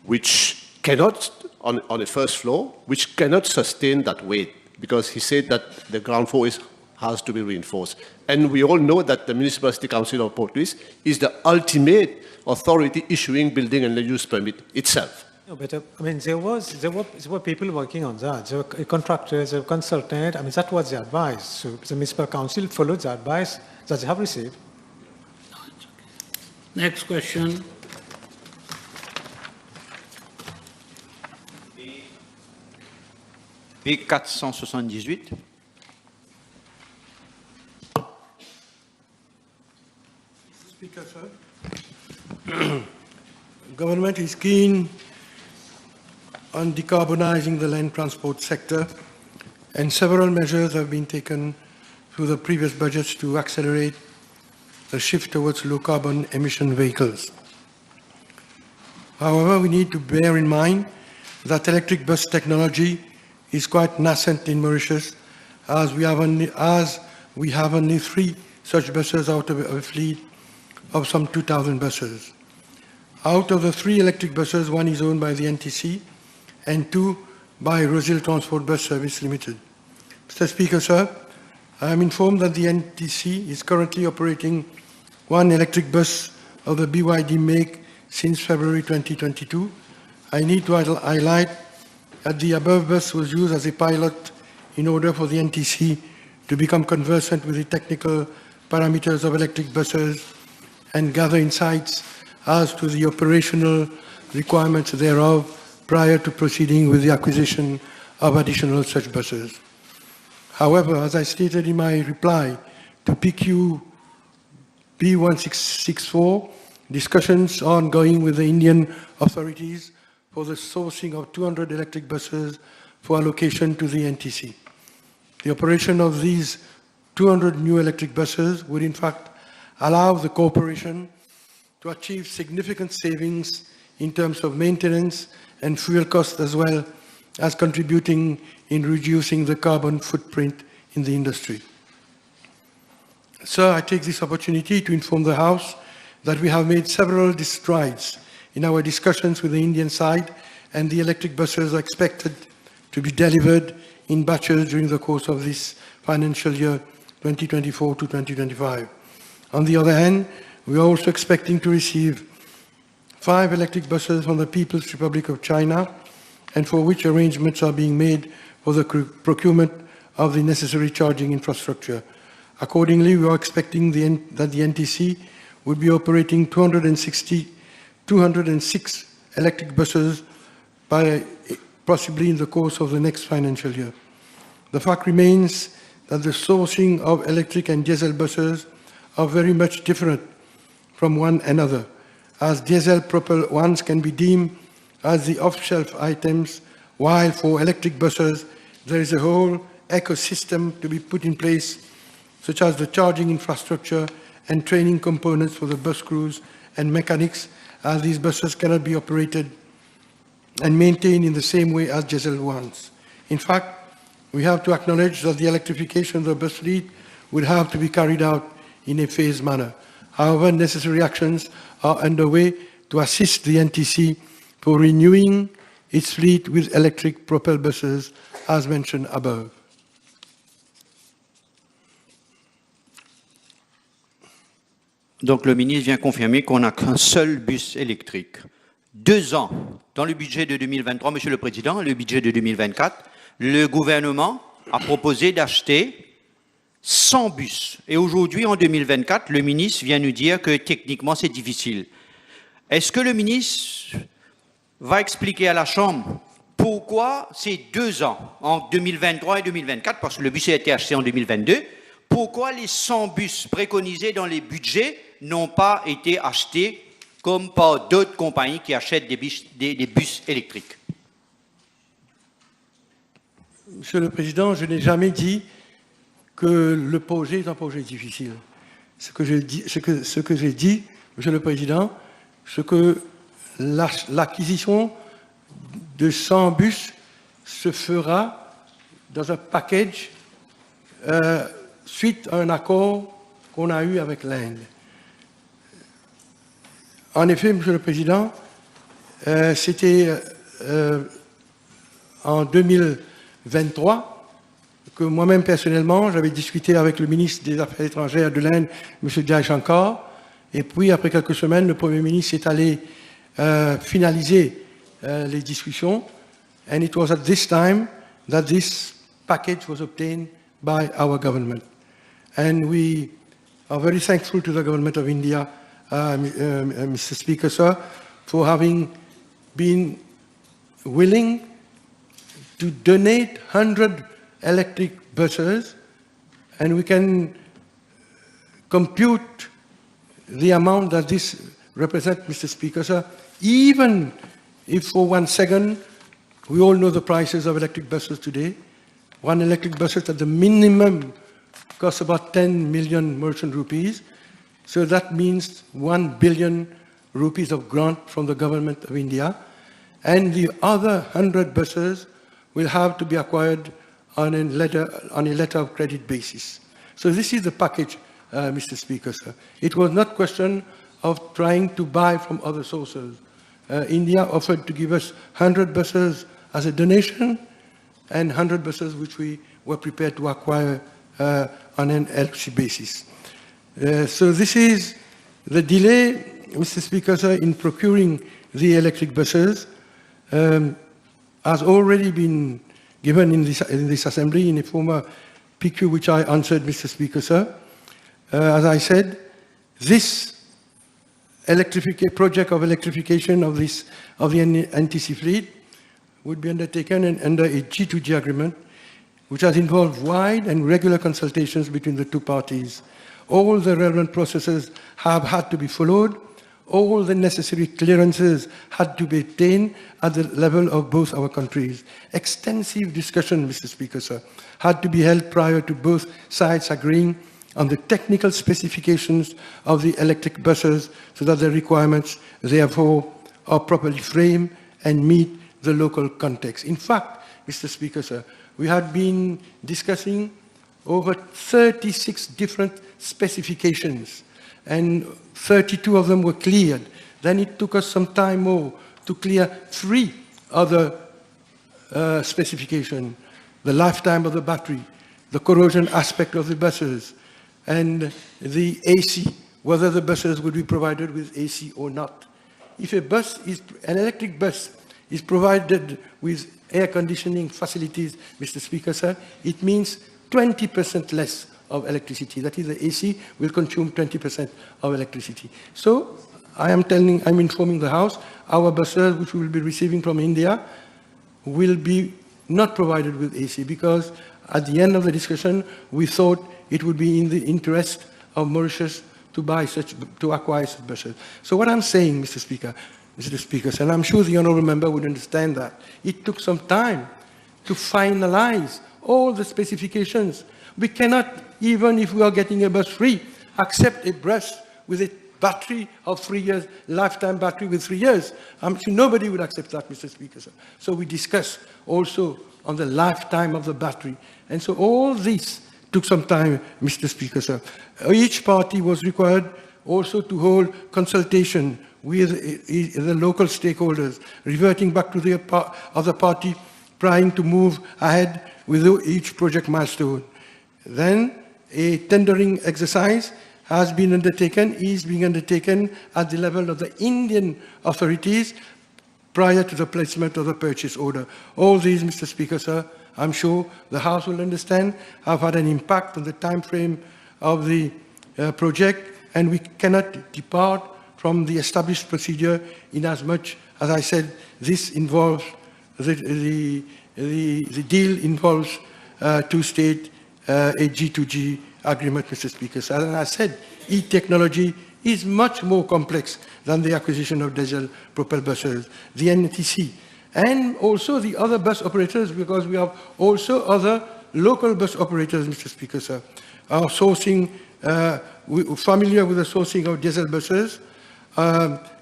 M: which cannot, on the first floor, which cannot sustain that weight, because he said that the ground floor has to be reinforced. And we all know that the Municipal City Council of Port Louis is the ultimate authority issuing building and land use permit itself.
J: No, but I mean, there were people working on that. There were contractors, there were consultants. I mean, that was the advice. So the municipal council followed the advice that they have received.
A: Next question.
G: B478.
N: Speaker, sir. Government is keen on decarbonizing the land transport sector, and several measures have been taken through the previous budgets to accelerate the shift towards low carbon emission vehicles. However, we need to bear in mind that electric bus technology is quite nascent in Mauritius, as we have only 3 such buses out of a fleet of some 2,000 buses. Out of the 3 electric buses, 1 is owned by the NTC and 2 by Rosil Transport Bus Service Limited. Mr. Speaker, sir, I am informed that the NTC is currently operating 1 electric bus of the BYD make since February 2022. I need to highlight that the above bus was used as a pilot in order for the NTC to become conversant with the technical parameters of electric buses and gather insights as to the operational requirements thereof prior to proceeding with the acquisition of additional such buses. However, as I stated in my reply to PQ B1664, discussions are ongoing with the Indian authorities for the sourcing of 200 electric buses for allocation to the NTC. The operation of these 200 new electric buses would in fact allow the corporation to achieve significant savings in terms of maintenance and fuel costs, as well as contributing in reducing the carbon footprint in the industry. Sir, I take this opportunity to inform the House that we have made several strides in our discussions with the Indian side, and the electric buses are expected to be delivered in batches during the course of this financial year 2024 to 2025. On the other hand, we are also expecting to receive 5 electric buses from the People's Republic of China, and for which arrangements are being made for the procurement of the necessary charging infrastructure. Accordingly, we are expecting that the NTC would be operating 206 electric buses possibly in the course of the next financial year. The fact remains that the sourcing of electric and diesel buses are very much different from one another, as diesel-propelled ones can be deemed as the off-shelf items, while for electric buses there is a whole ecosystem to be put in place, such as the charging infrastructure and training components for the bus crews and mechanics, as these buses cannot be operated and maintained in the same way as diesel ones. In fact, we have to acknowledge that the electrification of the bus fleet would have to be carried out in a phased manner. However, necessary actions are underway to assist the NTC for renewing its fleet with electric propelled buses, as mentioned above.
G: Donc le ministre vient confirmer qu'on n'a qu'un seul bus électrique. 2 ans dans le budget de 2023, Monsieur le Président, le budget de 2024, le gouvernement a proposé d'acheter 100 bus. Et aujourd'hui, en 2024, le ministre vient nous dire que techniquement, c'est difficile. Est-ce que le ministre va expliquer à la Chambre pourquoi ces 2 ans, en 2023 et 2024, parce que le bus a été acheté en 2022, pourquoi les 100 bus préconisés dans les budgets n'ont pas été achetés comme par d'autres compagnies qui achètent des bus électriques?
N: Monsieur le Président, je n'ai jamais dit que le projet est un projet difficile. Ce que j'ai dit, Monsieur le Président, c'est que l'acquisition de 100 bus se fera dans un package suite à un accord qu'on a eu avec l'Inde. En effet, Monsieur le Président, c'était en 2023, que moi-même personnellement, j'avais discuté avec le ministre des Affaires étrangères de l'Inde, M. Jaishankar, et puis après quelques semaines, le Premier ministre est allé finaliser les discussions, and it was at this time that this package was obtained by our government. And we are very thankful to the government of India, Mr. Speaker, sir, for having been willing to donate 100 electric buses, and we can compute the amount that this represents, Mr. Speaker, sir, even if for 1 second, we all know the prices of electric buses today. One electric bus at the minimum costs about 10 million merchant rupees. So that means 1 billion rupees of grant from the government of India. And the other 100 buses will have to be acquired on a letter of credit basis. So this is the package, Mr. Speaker, sir. It was not a question of trying to buy from other sources. India offered to give us 100 buses as a donation and 100 buses which we were prepared to acquire on an LC basis. So this is the delay, Mr. Speaker, sir, in procuring the electric buses has already been given in this assembly in a former PQ which I answered, Mr. Speaker, sir. As I said, this project of electrification of the NTC fleet would be undertaken under a G2G agreement, which has involved wide and regular consultations between the two parties. All the relevant processes have had to be followed. All the necessary clearances had to be obtained at the level of both our countries. Extensive discussion, Mr. Speaker, sir, had to be held prior to both sides agreeing on the technical specifications of the electric buses so that the requirements, therefore, are properly framed and meet the local context. In fact, Mr. Speaker, sir, we had been discussing over 36 different specifications, and 32 of them were cleared. Then it took us some time more to clear 3 other specifications: the lifetime of the battery, the corrosion aspect of the buses, and the AC, whether the buses would be provided with AC or not. If an electric bus is provided with air conditioning facilities, Mr. Speaker, sir, it means 20% less of electricity. That is, the AC will consume 20% of electricity. So I'm informing the House, our buses which we will be receiving from India will be not provided with AC, because at the end of the discussion, we thought it would be in the interest of Mauritius to acquire such buses. So what I'm saying, Mr. Speaker, and I'm sure the honourable member would understand that, it took some time to finalize all the specifications. We cannot, even if we are getting a bus free, accept a bus with a battery of 3 years, lifetime battery with 3 years. I'm sure nobody would accept that, Mr. Speaker, sir. So we discussed also on the lifetime of the battery. And so all this took some time, Mr. Speaker, sir. Each party was required also to hold consultation with the local stakeholders, reverting back to the other party, trying to move ahead with each project milestone. Then a tendering exercise is being undertaken at the level of the Indian authorities prior to the placement of the purchase order. All these, Mr. Speaker, sir, I'm sure the House will understand, have had an impact on the time frame of the project, and we cannot depart from the established procedure in as much as I said this involves, the deal involves two-state a G2G agreement, Mr. Speaker. So as I said, e-technology is much more complex than the acquisition of diesel propelled buses, the NTC, and also the other bus operators, because we have also other local bus operators, Mr. Speaker, sir, are sourcing, familiar with the sourcing of diesel buses,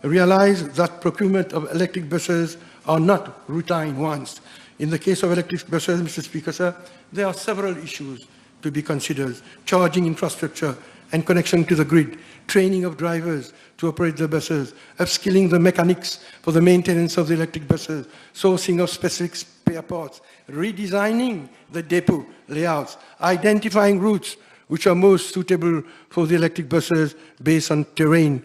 N: realize that procurement of electric buses are not routine ones. In the case of electric buses, Mr. Speaker, sir, there are several issues to be considered: charging infrastructure and connection to the grid, training of drivers to operate the buses, upskilling the mechanics for the maintenance of the electric buses, sourcing of specific spare parts, redesigning the depot layouts, identifying routes which are most suitable for the electric buses based on terrain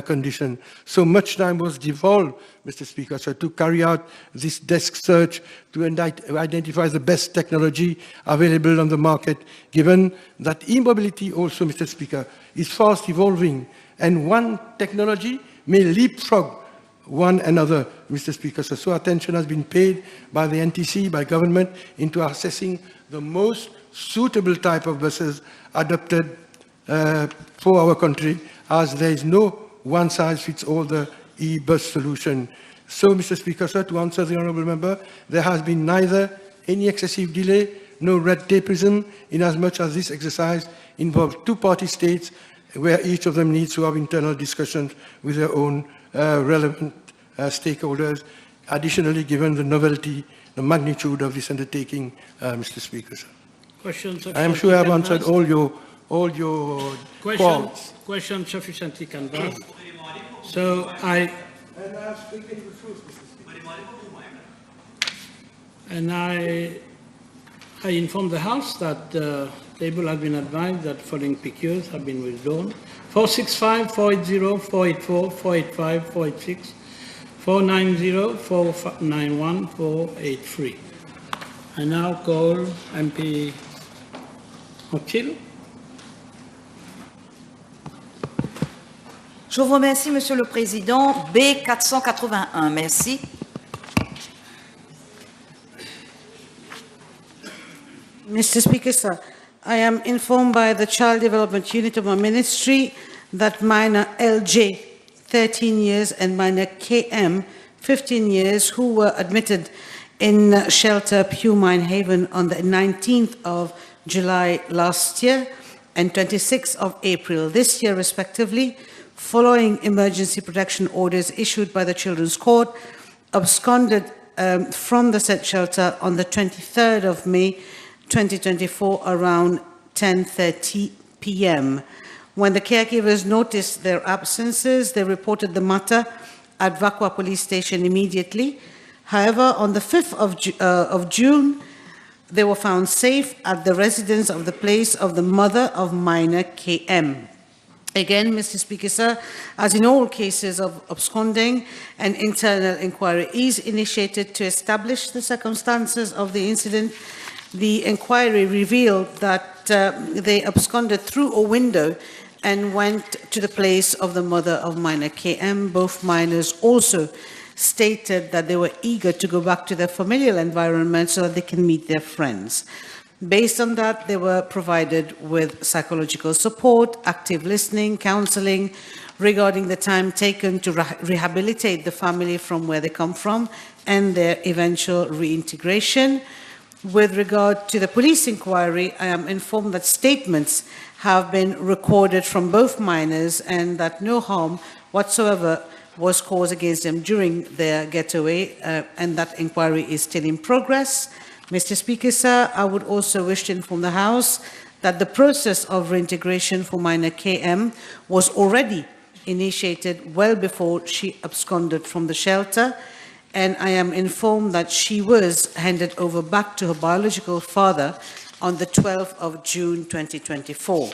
N: condition. So much time was devolved, Mr. Speaker, so to carry out this desk search to identify the best technology available on the market, given that e-mobility also, Mr. Speaker, is fast evolving, and one technology may leapfrog one another, Mr. Speaker. So attention has been paid by the NTC, by government, into assessing the most suitable type of buses adopted for our country, as there is no one-size-fits-all the e-bus solution. So, Mr. Speaker, sir, to answer the honourable member, there has been neither any excessive delay, no red tapeism, inasmuch as this exercise involves two-party states where each of them needs to have internal discussions with their own relevant stakeholders. Additionally, given the novelty, the magnitude of this undertaking, Mr. Speaker, sir.
A: Questions
N: I am sure I have answered all your calls.
A: Questions sufficiently canvassed. So I inform the House that the table has been advised that following PQs have been withdrawn: 465, 480, 484, 485, 486, 490, 491, 483. I now call MP O'Kill.
I: Je vous remercie, Monsieur le Président. B 481, merci.
S: Mr. Speaker, sir, I am informed by the Child Development Unit of my ministry that minor LJ, 13 years, and minor KM, 15 years, who were admitted in shelter Pew Mine Haven on the 19th of July last year and 26th of April this year, respectively, following emergency protection orders issued by the Children's Court, absconded from the said shelter on the 23rd of May 2024 around 10:30 p.m. When the caregivers noticed their absences, they reported the matter at Vakwa Police Station immediately. However, on the 5th of June, they were found safe at the residence of the place of the mother of minor KM. Again, Mr. Speaker, sir, as in all cases of absconding, an internal inquiry is initiated to establish the circumstances of the incident. The inquiry revealed that they absconded through a window and went to the place of the mother of minor KM. Both minors also stated that they were eager to go back to their familial environment so that they can meet their friends. Based on that, they were provided with psychological support, active listening, counseling regarding the time taken to rehabilitate the family from where they come from and their eventual reintegration. With regard to the police inquiry, I am informed that statements have been recorded from both minors and that no harm whatsoever was caused against them during their getaway, and that inquiry is still in progress. Mr. Speaker, sir, I would also wish to inform the House that the process of reintegration for minor KM was already initiated well before she absconded from the shelter, and I am informed that she was handed over back to her biological father on the 12th of June 2024.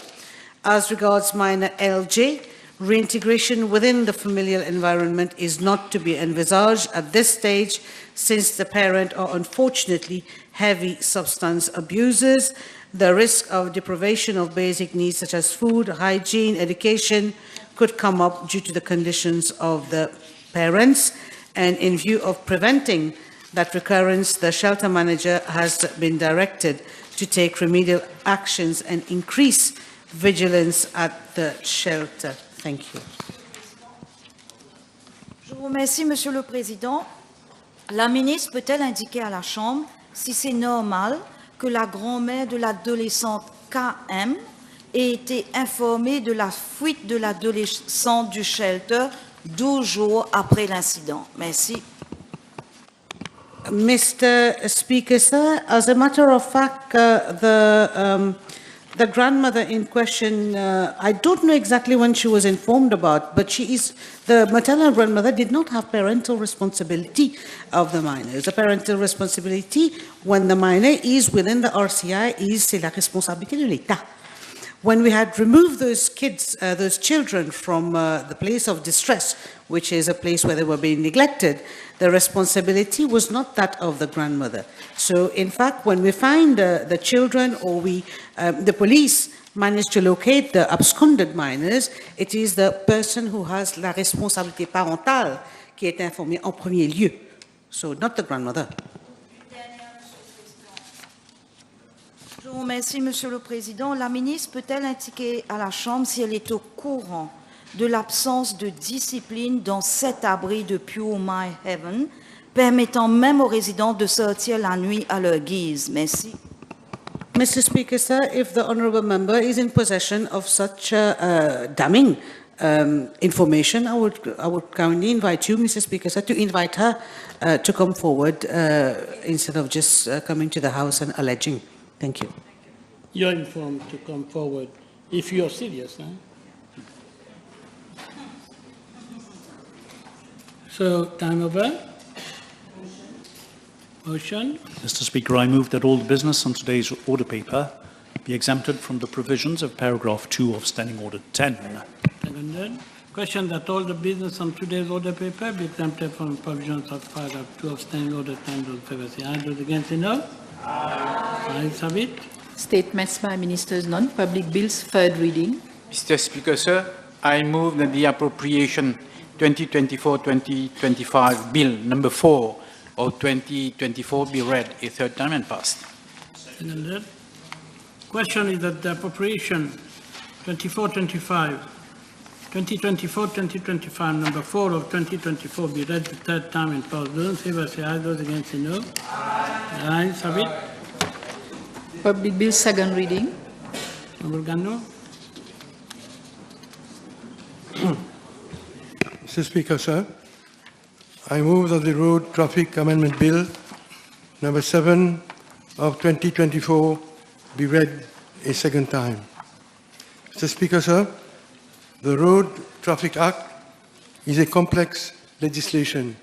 S: As regards minor LJ, reintegration within the familial environment is not to be envisaged at this stage, since the parent are unfortunately heavy substance abusers. The risk of deprivation of basic needs such as food, hygiene, education could come up due to the conditions of the parents. And in view of preventing that recurrence, the shelter manager has been directed to take remedial actions and increase vigilance at the shelter. Thank you.
I: Je vous remercie, Monsieur le Président. La ministre peut-elle indiquer à la Chambre si c'est normal que la grand-mère de l'adolescente KM ait été informée de la fuite de l'adolescente du shelter 12 jours après l'incident? Merci.
S: Mr. Speaker, sir, as a matter of fact, the The grandmother in question, I don't know exactly when she was informed about, but the maternal grandmother did not have parental responsibility of the minors. The parental responsibility when the minor is within the RCI c'est la responsabilité de l'État. When we had removed those kids, those children from the place of distress, which is a place where they were being neglected, the responsibility was not that of the grandmother. So, in fact, when we find the children or the police manage to locate the absconded minors, it is the person who has la responsabilité parentale qui est informée en premier lieu. So, not the grandmother.
I: Je vous remercie, Monsieur le Président. La ministre peut-elle indiquer à la Chambre si elle est au courant de l'absence de discipline dans cet abri de Pure My Heaven, permettant même aux résidents de sortir la nuit à leur guise? Merci.
S: Mr. Speaker, sir, if the honourable member is in possession of such damning information, I would kindly invite you, Mr. Speaker, sir, to invite her to come forward instead of just coming to the House and alleging. Thank you.
A: You're informed to come forward if you're serious. Huh? So, time over. Motion.
Q: Mr. Speaker, I move that all the business on today's order paper be exempted from the provisions of paragraph 2 of Standing Order 10.
A: Seconded. Question that all the business on today's order paper be exempted from the provisions of paragraph 2 of Standing Order 10. Those in favor say aye. Those against say no. Ayes have it.
T: Statements by Ministers, non-public bills, third reading.
D: Mr. Speaker, sir, I move that the appropriation 2024-2025 bill number 4 of 2024 be read a third time and passed.
A: Seconded. Question is that the appropriation 2024-25 number 4 of 2024 be read the third time and passed. Those in favor say aye. Those against say no. Ayes have it.
T: Public bill, second reading.
A: Honourable Gano.
N: Mr. Speaker, sir, I move that the Road Traffic Amendment Bill number 7 of 2024 be read a second time. Mr. Speaker, sir, the Road Traffic Act is a complex legislation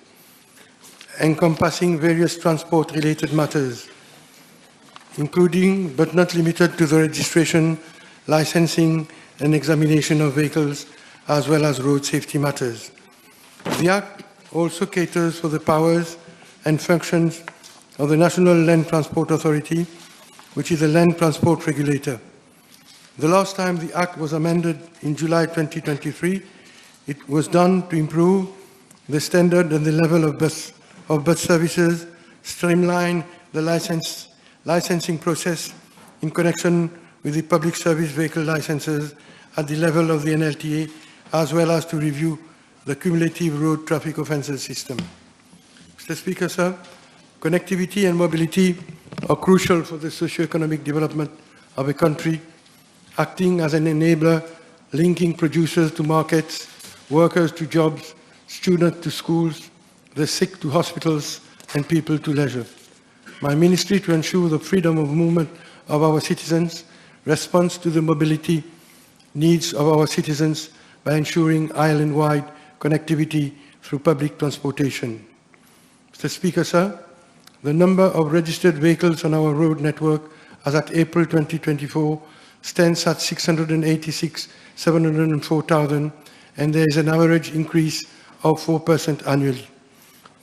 N: encompassing various transport-related matters, including but not limited to the registration, licensing, and examination of vehicles, as well as road safety matters. The Act also caters for the powers and functions of the National Land Transport Authority, which is a land transport regulator. The last time the Act was amended in July 2023, it was done to improve the standard and the level of bus services, streamline the licensing process in connection with the public service vehicle licenses at the level of the NLTA, as well as to review the cumulative road traffic offences system. Mr. Speaker, sir, connectivity and mobility are crucial for the socio-economic development of a country, acting as an enabler, linking producers to markets, workers to jobs, students to schools, the sick to hospitals, and people to leisure. My ministry, to ensure the freedom of movement of our citizens, responds to the mobility needs of our citizens by ensuring island-wide connectivity through public transportation. Mr. Speaker, sir, the number of registered vehicles on our road network as at April 2024 stands at 686,704,000, and there is an average increase of 4% annually.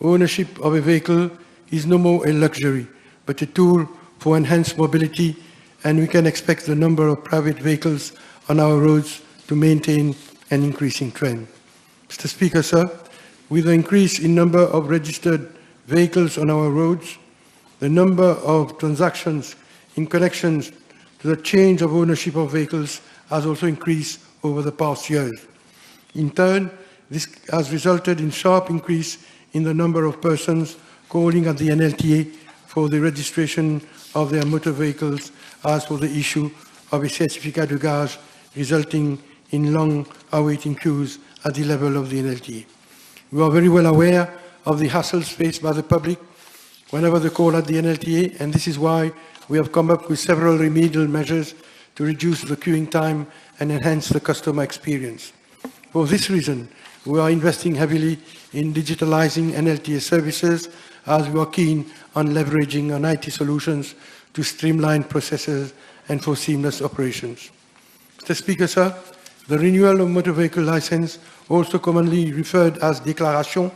N: Ownership of a vehicle is no more a luxury, but a tool for enhanced mobility, and we can expect the number of private vehicles on our roads to maintain an increasing trend. Mr. Speaker, sir, with the increase in number of registered vehicles on our roads, the number of transactions in connection to the change of ownership of vehicles has also increased over the past years. In turn, this has resulted in sharp increase in the number of persons calling at the NLTA for the registration of their motor vehicles as for the issue of a certificate de gage, resulting in long awaiting queues at the level of the NLTA. We are very well aware of the hassles faced by the public whenever they call at the NLTA, and this is why we have come up with several remedial measures to reduce the queuing time and enhance the customer experience. For this reason, we are investing heavily in digitalizing NLTA services, as we are keen on leveraging on IT solutions to streamline processes and for seamless operations. Mr. Speaker, sir, the renewal of motor vehicle license, also commonly referred as déclaration,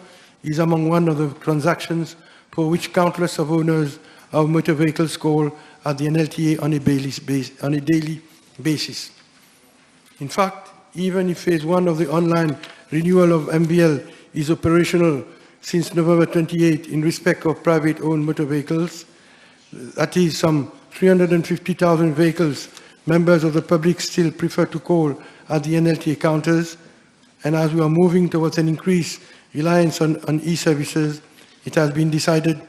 N: is among one of the transactions for which countless of owners of motor vehicles call at the NLTA on a daily basis. In fact, even if phase one of the online renewal of MVL is operational since November 28 in respect of private-owned motor vehicles, that is some 350,000 vehicles, members of the public still prefer to call at the NLTA counters, and as we are moving towards an increased reliance on e-services, it has been decided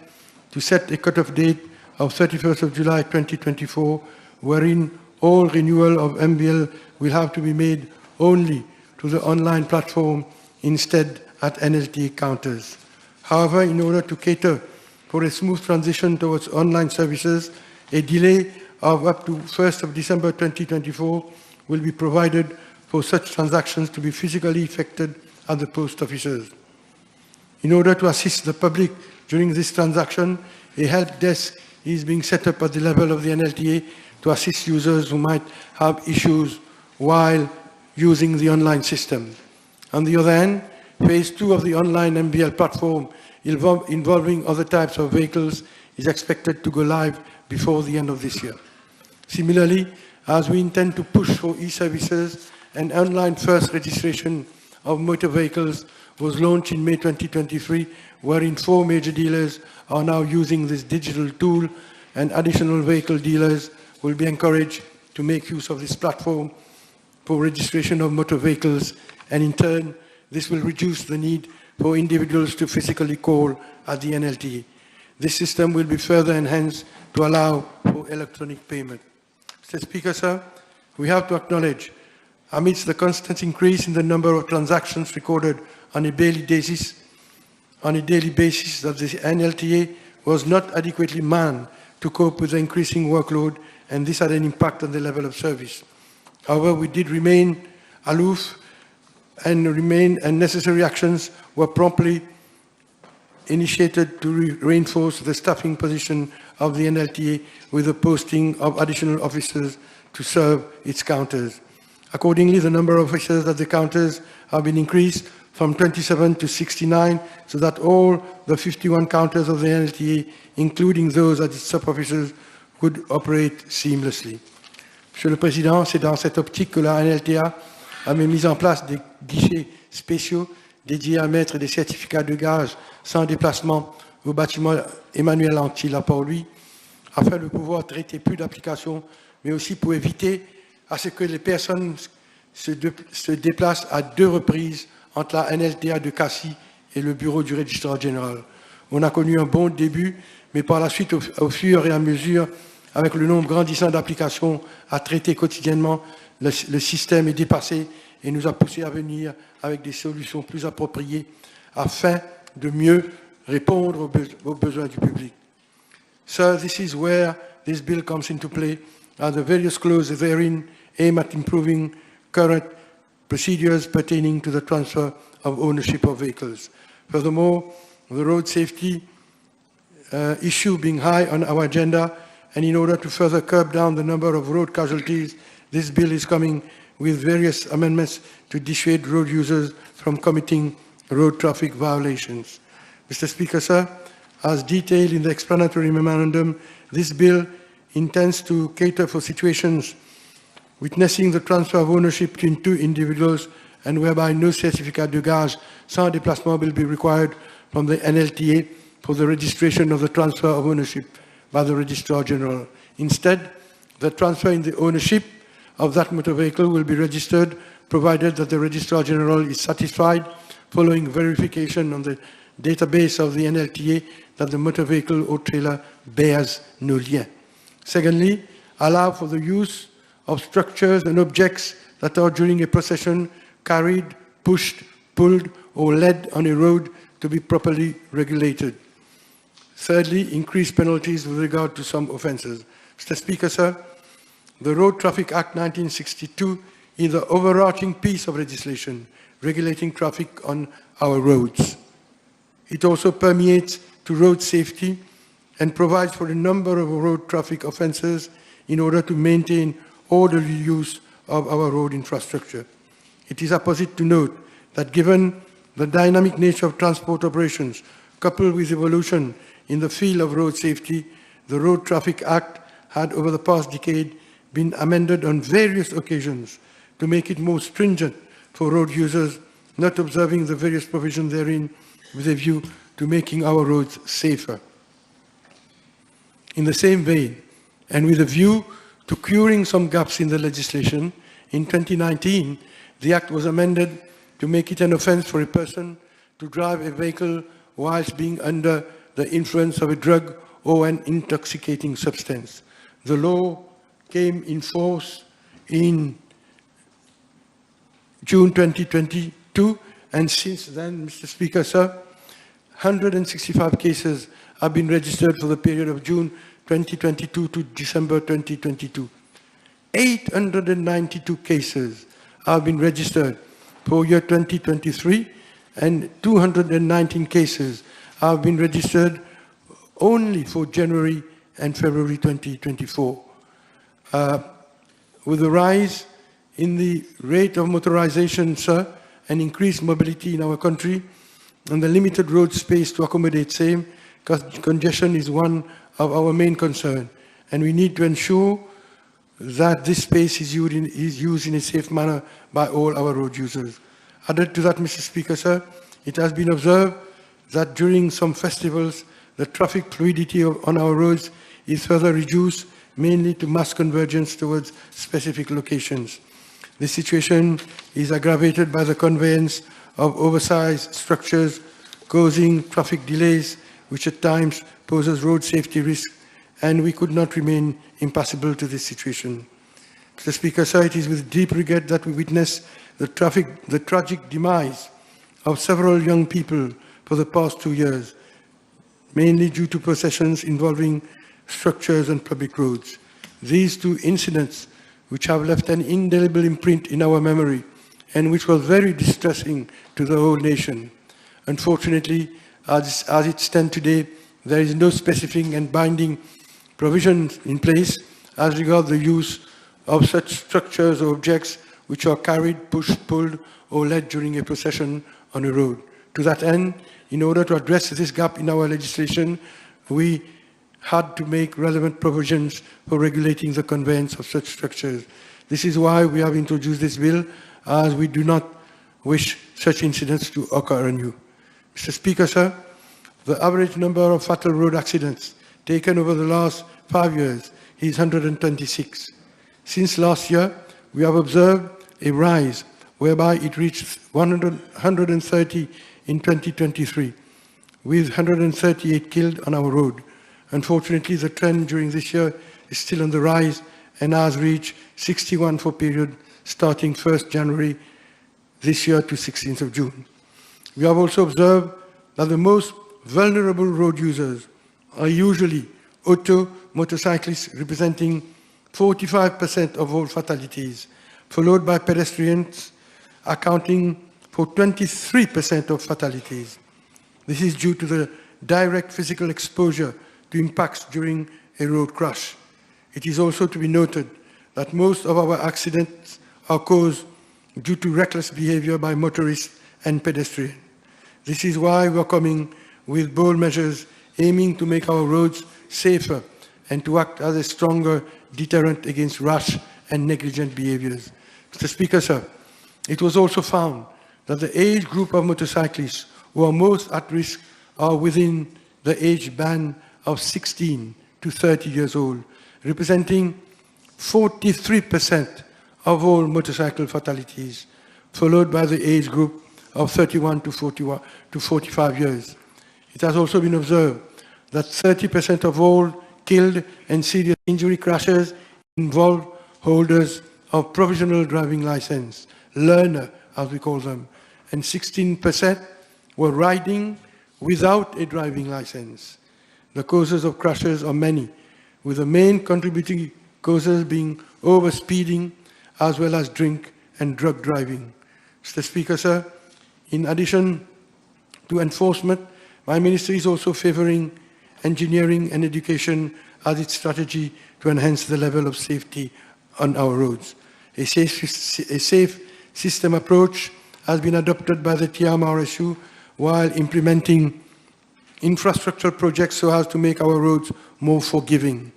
N: to set a cut-off date of 31st of July 2024, wherein all renewal of MVL will have to be made only to the online platform instead at NLTA counters. However, in order to cater for a smooth transition towards online services, a delay of up to 1st of December 2024 will be provided for such transactions to be physically effected at the post offices. In order to assist the public during this transaction, a help desk is being set up at the level of the NLTA to assist users who might have issues while using the online system. On the other hand, phase 2 of the online MVL platform involving other types of vehicles is expected to go live before the end of this year. Similarly, as we intend to push for e-services, an online first registration of motor vehicles was launched in May 2023, wherein 4 major dealers are now using this digital tool, and additional vehicle dealers will be encouraged to make use of this platform for registration of motor vehicles, and in turn, this will reduce the need for individuals to physically call at the NLTA. This system will be further enhanced to allow for electronic payment. Mr. Speaker, sir, we have to acknowledge, amidst the constant increase in the number of transactions recorded on a daily basis, that the NLTA was not adequately manned to cope with the increasing workload, and this had an impact on the level of service. However, we did remain aloof, and necessary actions were promptly initiated to reinforce the staffing position of the NLTA with the posting of additional officers to serve its counters. Accordingly, the number of officers at the counters have been increased from 27 to 69, so that all the 51 counters of the NLTA, including those at its sub-officers, could operate seamlessly. Monsieur le Président, c'est dans cette optique que la NLTA a mis en place des guichets spéciaux dédiés à mettre des certificats de gage sans déplacement au bâtiment Emmanuel Antil à Port-Louis, afin de pouvoir traiter plus d'applications, mais aussi pour éviter à ce que les personnes se déplacent à 2 reprises entre la NLTA de Cassis et le bureau du Registrar général. On a connu un bon début, mais par la suite, au fur et à mesure, avec le nombre grandissant d'applications à traiter quotidiennement, le système est dépassé et nous a poussé à venir avec des solutions plus appropriées afin de mieux répondre aux besoins du public. So this is where this bill comes into play, and the various clauses therein aim at improving current procedures pertaining to the transfer of ownership of vehicles. Furthermore, the road safety issue being high on our agenda, and in order to further curb down the number of road casualties, this bill is coming with various amendments to dissuade road users from committing road traffic violations. Mr. Speaker, sir, as detailed in the explanatory memorandum, this bill intends to cater for situations witnessing the transfer of ownership between 2 individuals and whereby no certificate de gage sans déplacement will be required from the NLTA for the registration of the transfer of ownership by the Registrar General. Instead, the transfer in the ownership of that motor vehicle will be registered, provided that the Registrar General is satisfied, following verification on the database of the NLTA, that the motor vehicle or trailer bears no lien. Secondly, allow for the use of structures and objects that are during a procession carried, pushed, pulled, or led on a road to be properly regulated. Thirdly, increase penalties with regard to some offences. Mr. Speaker, sir, the Road Traffic Act 1962 is the overarching piece of legislation regulating traffic on our roads. It also permeates to road safety and provides for a number of road traffic offences in order to maintain orderly use of our road infrastructure. It is apposite to note that given the dynamic nature of transport operations, coupled with evolution in the field of road safety, the Road Traffic Act had over the past decade been amended on various occasions to make it more stringent for road users not observing the various provisions therein with a view to making our roads safer. In the same vein, and with a view to curing some gaps in the legislation, in 2019, the Act was amended to make it an offence for a person to drive a vehicle whilst being under the influence of a drug or an intoxicating substance. The law came in force in June 2022, and since then, Mr. Speaker, sir, 165 cases have been registered for the period of June 2022 to December 2022. 892 cases have been registered for year 2023, and 219 cases have been registered only for January and February 2024. With the rise in the rate of motorization, sir, and increased mobility in our country, and the limited road space to accommodate same, congestion is one of our main concern, and we need to ensure that this space is used in a safe manner by all our road users. Added to that, Mr. Speaker, sir, it has been observed that during some festivals, the traffic fluidity on our roads is further reduced, mainly to mass convergence towards specific locations. This situation is aggravated by the conveyance of oversized structures causing traffic delays, which at times poses road safety risk, and we could not remain impassible to this situation. Mr. Speaker, sir, it is with deep regret that we witness the tragic demise of several young people for the past 2 years, mainly due to processions involving structures and public roads. These two incidents, which have left an indelible imprint in our memory and which was very distressing to the whole nation. Unfortunately, as it stands today, there is no specific and binding provisions in place as regards the use of such structures or objects which are carried, pushed, pulled, or led during a procession on a road. To that end, in order to address this gap in our legislation, we had to make relevant provisions for regulating the conveyance of such structures. This is why we have introduced this bill, as we do not wish such incidents to occur anew. Mr. Speaker, sir, the average number of fatal road accidents taken over the last 5 years is 126. Since last year, we have observed a rise whereby it reached 130 in 2023, with 138 killed on our road. Unfortunately, the trend during this year is still on the rise and has reached 61 for period starting 1st January this year to 16th of June. We have also observed that the most vulnerable road users are usually motorcyclists, representing 45% of all fatalities, followed by pedestrians, accounting for 23% of fatalities. This is due to the direct physical exposure to impacts during a road crash. It is also to be noted that most of our accidents are caused due to reckless behavior by motorists and pedestrians. This is why we are coming with bold measures aiming to make our roads safer and to act as a stronger deterrent against rash and negligent behaviors. Mr. Speaker, sir, it was also found that the age group of motorcyclists who are most at risk are within the age band of 16 to 30 years old, representing 43% of all motorcycle fatalities, followed by the age group of 31 to 45 years. It has also been observed that 30% of all killed and serious injury crashes involve holders of provisional driving license, learner as we call them, and 16% were riding without a driving license. The causes of crashes are many, with the main contributing causes being overspeeding as well as drink and drug driving. Mr. Speaker, sir, in addition to enforcement, my ministry is also favouring engineering and education as its strategy to enhance the level of safety on our roads. A safe system approach has been adopted by the TMRSU while implementing infrastructural projects so as to make our roads more forgiving.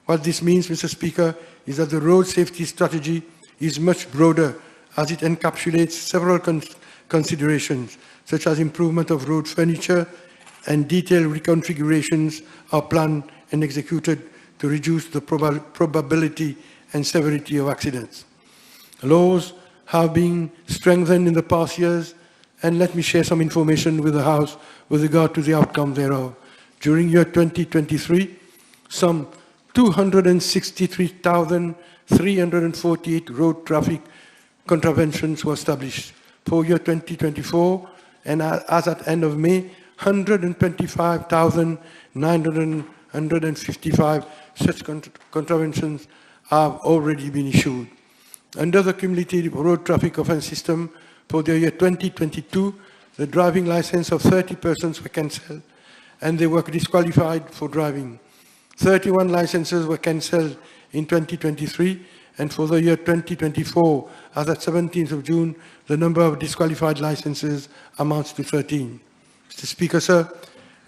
N: What this means, Mr. Speaker, is that the road safety strategy is much broader as it encapsulates several considerations, such as improvement of road furniture and detailed reconfigurations are planned and executed to reduce the probability and severity of accidents. Laws have been strengthened in the past years, and let me share some information with the House with regard to the outcome thereof. During year 2023, some 263,348 road traffic contraventions were established. For year 2024, and as at end of May, 125,955 such contraventions have already been issued. Under the cumulative road traffic offence system for the year 2022, the driving license of 30 persons were cancelled and they were disqualified for driving. 31 licenses were cancelled in 2023, and for the year 2024, as at 17th of June, the number of disqualified licenses amounts to 13. Mr. Speaker, sir,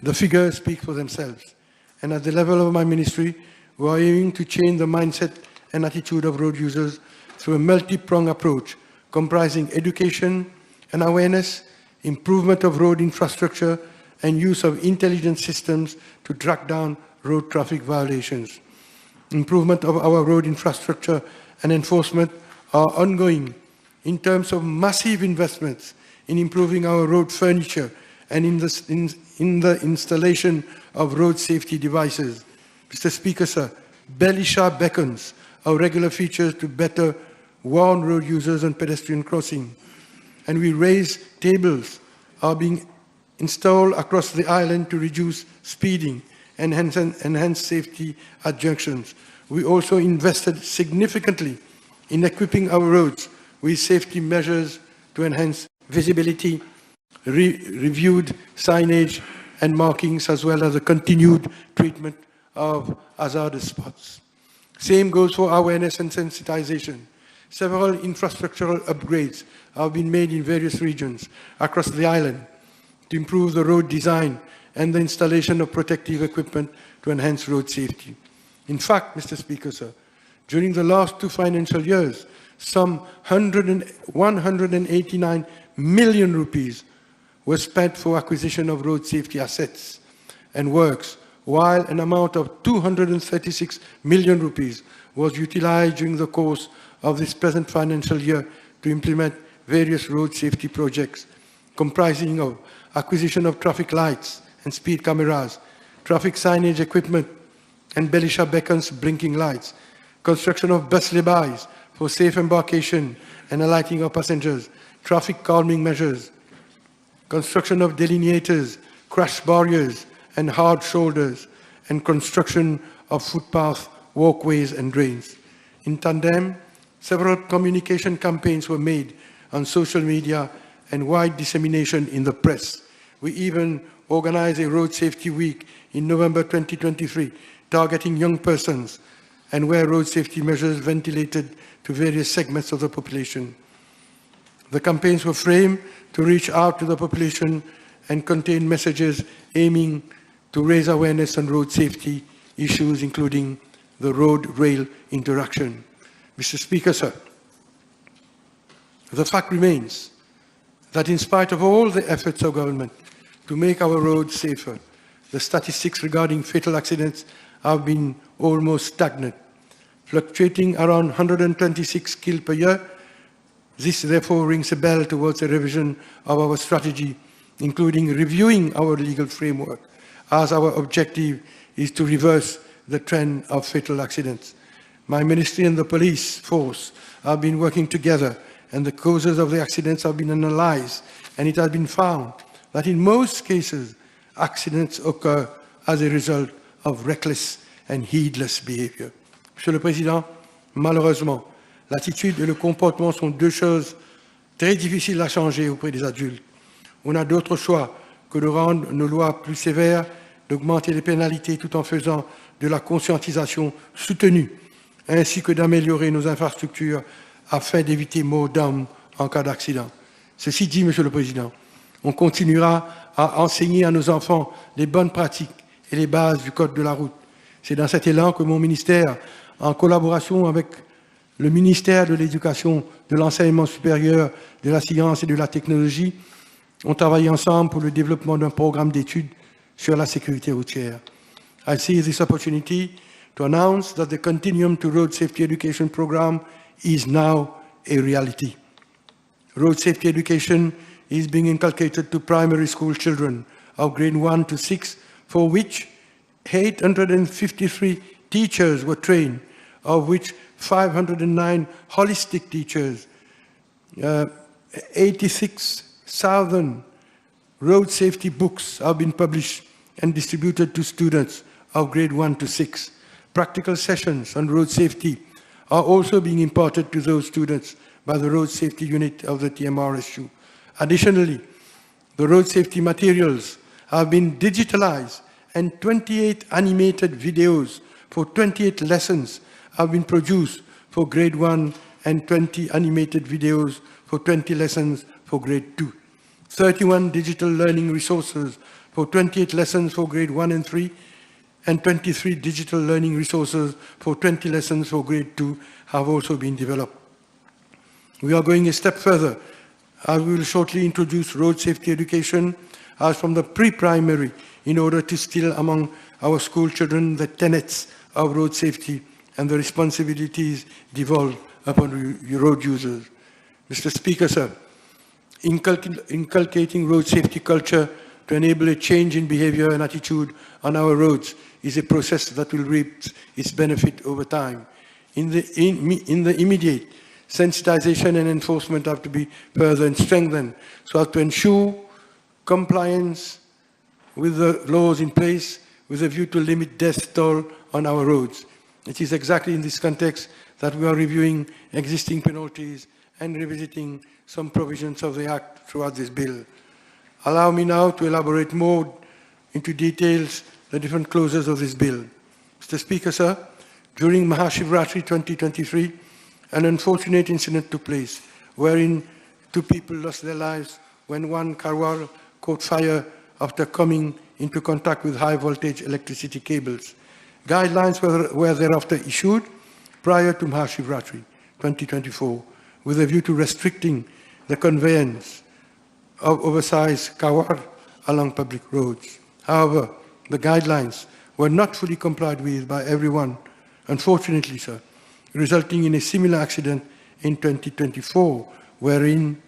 N: the figures speak for themselves. And at the level of my ministry, we are aiming to change the mindset and attitude of road users through a multi-pronged approach comprising education and awareness, improvement of road infrastructure, and use of intelligent systems to track down road traffic violations. Improvement of our road infrastructure and enforcement are ongoing in terms of massive investments in improving our road furniture and in the installation of road safety devices. Mr. Speaker, sir, belly sharp beacons are regular features to better warn road users on pedestrian crossing. And we raise tables are being installed across the island to reduce speeding and enhance safety at junctions. We also invested significantly in equipping our roads with safety measures to enhance visibility, reviewed signage and markings, as well as the continued treatment of hazardous spots. Same goes for awareness and sensitization. Several infrastructural upgrades have been made in various regions across the island to improve the road design and the installation of protective equipment to enhance road safety. In fact, Mr. Speaker, sir, during the last 2 financial years, some 189 million rupees were spent for acquisition of road safety assets and works, while an amount of 236 million rupees was utilized during the course of this present financial year to implement various road safety projects comprising of acquisition of traffic lights and speed cameras, traffic signage equipment and belly sharp beacons, blinking lights, construction of bus laybys for safe embarkation and alighting of passengers, traffic calming measures, construction of delineators, crash barriers and hard shoulders, and construction of footpaths, walkways and drains. In tandem, several communication campaigns were made on social media and wide dissemination in the press. We even organized a road safety week in November 2023, targeting young persons, and where road safety measures ventilated to various segments of the population. The campaigns were framed to reach out to the population and contain messages aiming to raise awareness on road safety issues, including the road-rail interaction. Mr. Speaker, sir, the fact remains that in spite of all the efforts of government to make our roads safer, the statistics regarding fatal accidents have been almost stagnant, fluctuating around 126 killed per year. This therefore rings a bell towards a revision of our strategy, including reviewing our legal framework, as our objective is to reverse the trend of fatal accidents. My ministry and the police force have been working together, and the causes of the accidents have been analyzed, and it has been found that in most cases, accidents occur as a result of reckless and heedless behavior. Monsieur le Président, malheureusement, l'attitude et le comportement sont deux choses très difficiles à changer auprès des adultes. On n'a d'autre choix que de rendre nos lois plus sévères, d'augmenter les pénalités tout en faisant de la conscientisation soutenue, ainsi que d'améliorer nos infrastructures afin d'éviter mort d'homme en cas d'accident. Ceci dit, Monsieur le Président, on continuera à enseigner à nos enfants les bonnes pratiques et les bases du Code de la route. C'est dans cet élan que mon ministère, en collaboration avec le ministère de l'Éducation, de l'Enseignement supérieur, de la Science et de la Technologie, ont travaillé ensemble pour le développement d'un programme d'études sur la sécurité routière. I seize this opportunity to announce that the Continuum to Road Safety Education program is now a reality. Road safety education is being inculcated to primary school children of grade 1 to 6, for which 853 teachers were trained, of which 509 holistic teachers, 86,000 road safety books have been published and distributed to students of grade 1 to 6. Practical sessions on road safety are also being imparted to those students by the Road Safety Unit of the TMRSU. Additionally, the road safety materials have been digitalized and 28 animated videos for 28 lessons have been produced for grade 1 and 20 animated videos for 20 lessons for grade 2. 31 digital learning resources for 28 lessons for grade 1 and 3, and 23 digital learning resources for 20 lessons for grade 2 have also been developed. We are going a step further, as we will shortly introduce road safety education as from the pre-primary in order to instill among our school children the tenets of road safety and the responsibilities devolved upon road users. Mr. Speaker, sir, inculcating road safety culture to enable a change in behavior and attitude on our roads is a process that will reap its benefit over time. In the immediate, sensitization and enforcement have to be further strengthened so as to ensure compliance with the laws in place with a view to limit death toll on our roads. It is exactly in this context that we are reviewing existing penalties and revisiting some provisions of the Act throughout this bill. Allow me now to elaborate more into details the different clauses of this bill. Mr. Speaker, sir, during Mahashivratri 2023, an unfortunate incident took place wherein 2 people lost their lives when one Karwar caught fire after coming into contact with high voltage electricity cables. Guidelines were thereafter issued prior to Mahashivratri 2024 with a view to restricting the conveyance of oversized Karwar along public roads. However, the guidelines were not fully complied with by everyone, unfortunately, sir, resulting in a similar accident in 2024, wherein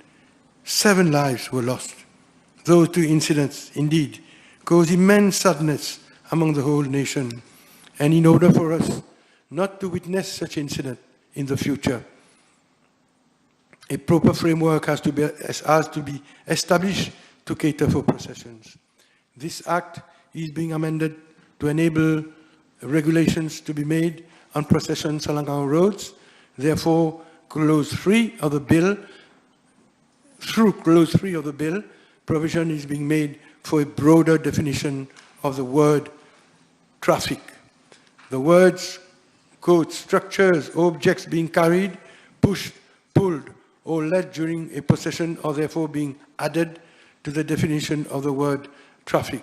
N: 7 lives were lost. Those 2 incidents, indeed, cause immense sadness among the whole nation. And in order for us not to witness such incident in the future, a proper framework has to be established to cater for processions. This Act is being amended to enable regulations to be made on processions along our roads. Therefore, Clause 3 of the bill, provision is being made for a broader definition of the word traffic. The words, quote, structures or objects being carried, pushed, pulled, or led during a procession are therefore being added to the definition of the word traffic.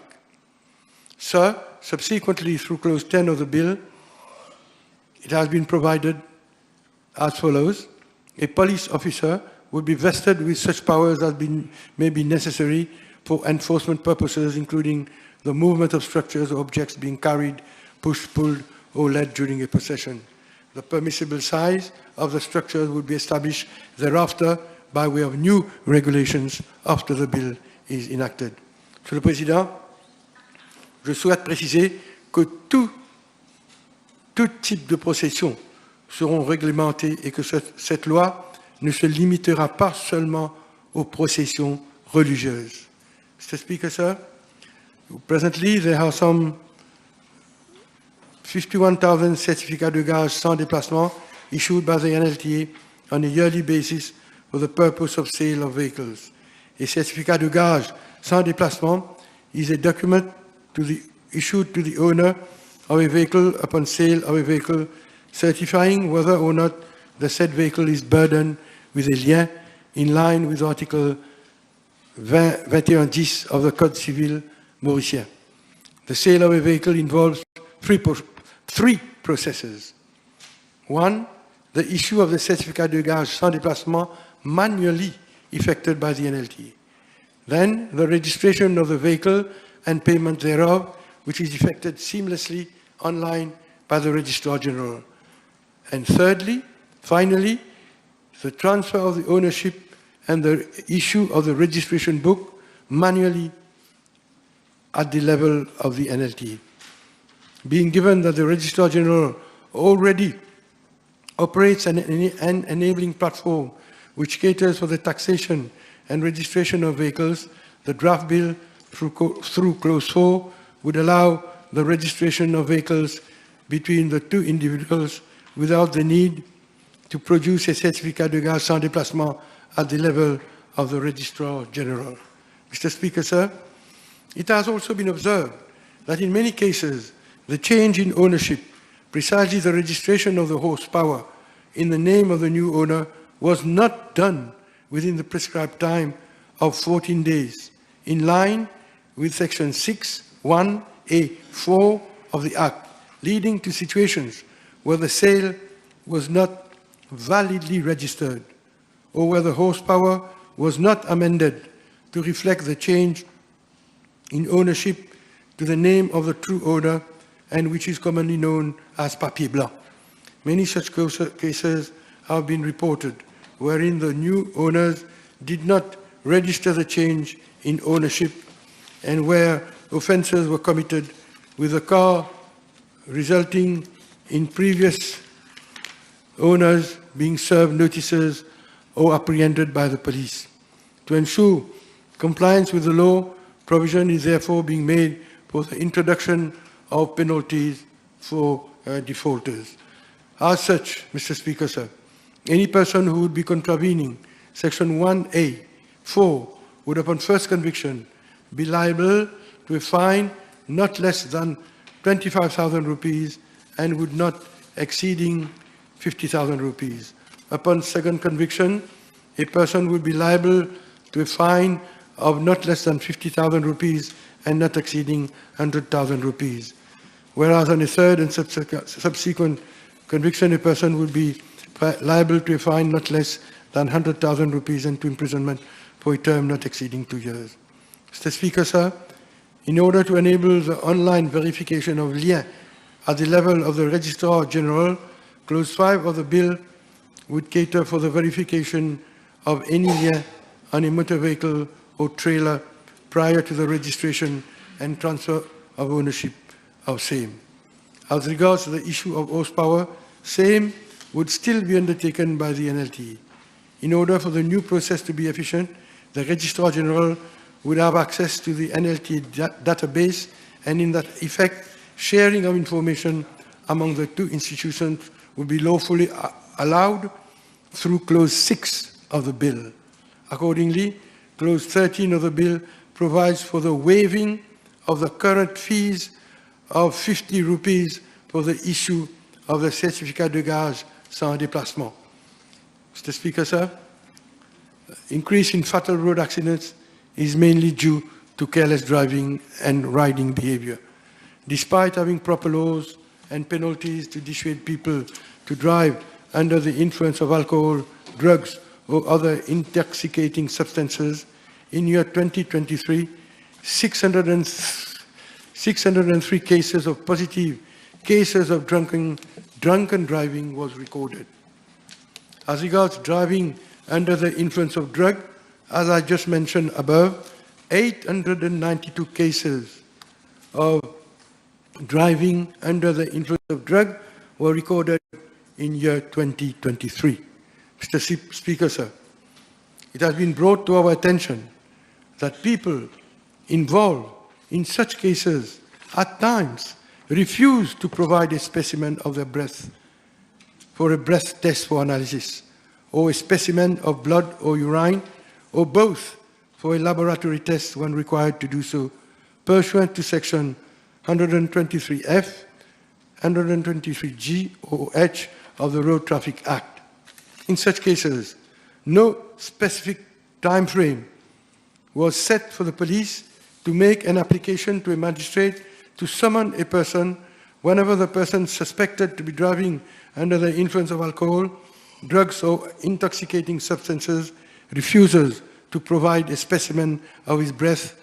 N: Sir, subsequently through Clause 10 of the bill, it has been provided as follows. A police officer would be vested with such powers as may be necessary for enforcement purposes, including the movement of structures or objects being carried, pushed, pulled, or led during a procession. The permissible size of the structures would be established thereafter by way of new regulations after the bill is enacted. Monsieur le Président, je souhaite préciser que tout type de procession seront réglementés et que cette loi ne se limitera pas seulement aux processions religieuses. Mr. Speaker, sir, presently there are some 51,000 certificats de gage sans déplacement issued by the NLTA on a yearly basis for the purpose of sale of vehicles. A certificate de gage sans déplacement is a document issued to the owner of a vehicle upon sale of a vehicle, certifying whether or not the said vehicle is burdened with a lien in line with Article 2110 of the Code Civil Mauricien. The sale of a vehicle involves three processes. One, the issue of the certificate de gage sans déplacement manually effected by the NLTA. Then, the registration of the vehicle and payment thereof, which is effected seamlessly online by the Registrar General. And thirdly, finally, the transfer of the ownership and the issue of the registration book manually at the level of the NLTA. Being given that the Registrar General already operates an enabling platform which caters for the taxation and registration of vehicles, the draft bill through Clause 4 would allow the registration of vehicles between the two individuals without the need to produce a certificate de gage sans déplacement at the level of the Registrar General. Mr. Speaker, sir, it has also been observed that in many cases, the change in ownership, precisely the registration of the horsepower in the name of the new owner, was not done within the prescribed time of 14 days, in line with Section 6(1)(a)(4) of the Act, leading to situations where the sale was not validly registered, or where the horsepower was not amended to reflect the change in ownership to the name of the true owner, and which is commonly known as papier blanc. Many such cases have been reported, wherein the new owners did not register the change in ownership, and where offences were committed with the car resulting in previous owners being served notices or apprehended by the police. To ensure compliance with the law, provision is therefore being made for the introduction of penalties for defaulters. As such, Mr. Speaker, sir, any person who would be contravening Section 1(a)(4) would, upon first conviction, be liable to a fine not less than 25,000 rupees and would not exceeding 50,000 rupees. Upon second conviction, a person would be liable to a fine of not less than 50,000 rupees and not exceeding 100,000 rupees. Whereas on a third and subsequent conviction, a person would be liable to a fine not less than 100,000 rupees and to imprisonment for a term not exceeding 2 years. Mr. Speaker, sir, in order to enable the online verification of lien at the level of the Registrar General, Clause 5 of the bill would cater for the verification of any lien on a motor vehicle or trailer prior to the registration and transfer of ownership of same. As regards to the issue of horsepower, same would still be undertaken by the NLTA. In order for the new process to be efficient, the Registrar General would have access to the NLTA database, and in that effect, sharing of information among the two institutions would be lawfully allowed through Clause 6 of the bill. Accordingly, Clause 13 of the bill provides for the waiving of the current fees of 50 rupees for the issue of the certificate de gage sans déplacement. Mr. Speaker, sir, increase in fatal road accidents is mainly due to careless driving and riding behavior. Despite having proper laws and penalties to dissuade people to drive under the influence of alcohol, drugs, or other intoxicating substances, in year 2023, 603 cases of positive cases of drunken driving was recorded. As regards driving under the influence of drug, as I just mentioned above, 892 cases of driving under the influence of drug were recorded in year 2023. Mr. Speaker, sir, it has been brought to our attention that people involved in such cases at times refuse to provide a specimen of their breath for a breath test for analysis, or a specimen of blood or urine, or both for a laboratory test when required to do so, pursuant to Section 123F, 123G or H of the Road Traffic Act. In such cases, no specific time frame was set for the police to make an application to a magistrate to summon a person whenever the person suspected to be driving under the influence of alcohol, drugs, or intoxicating substances refuses to provide a specimen of his breath,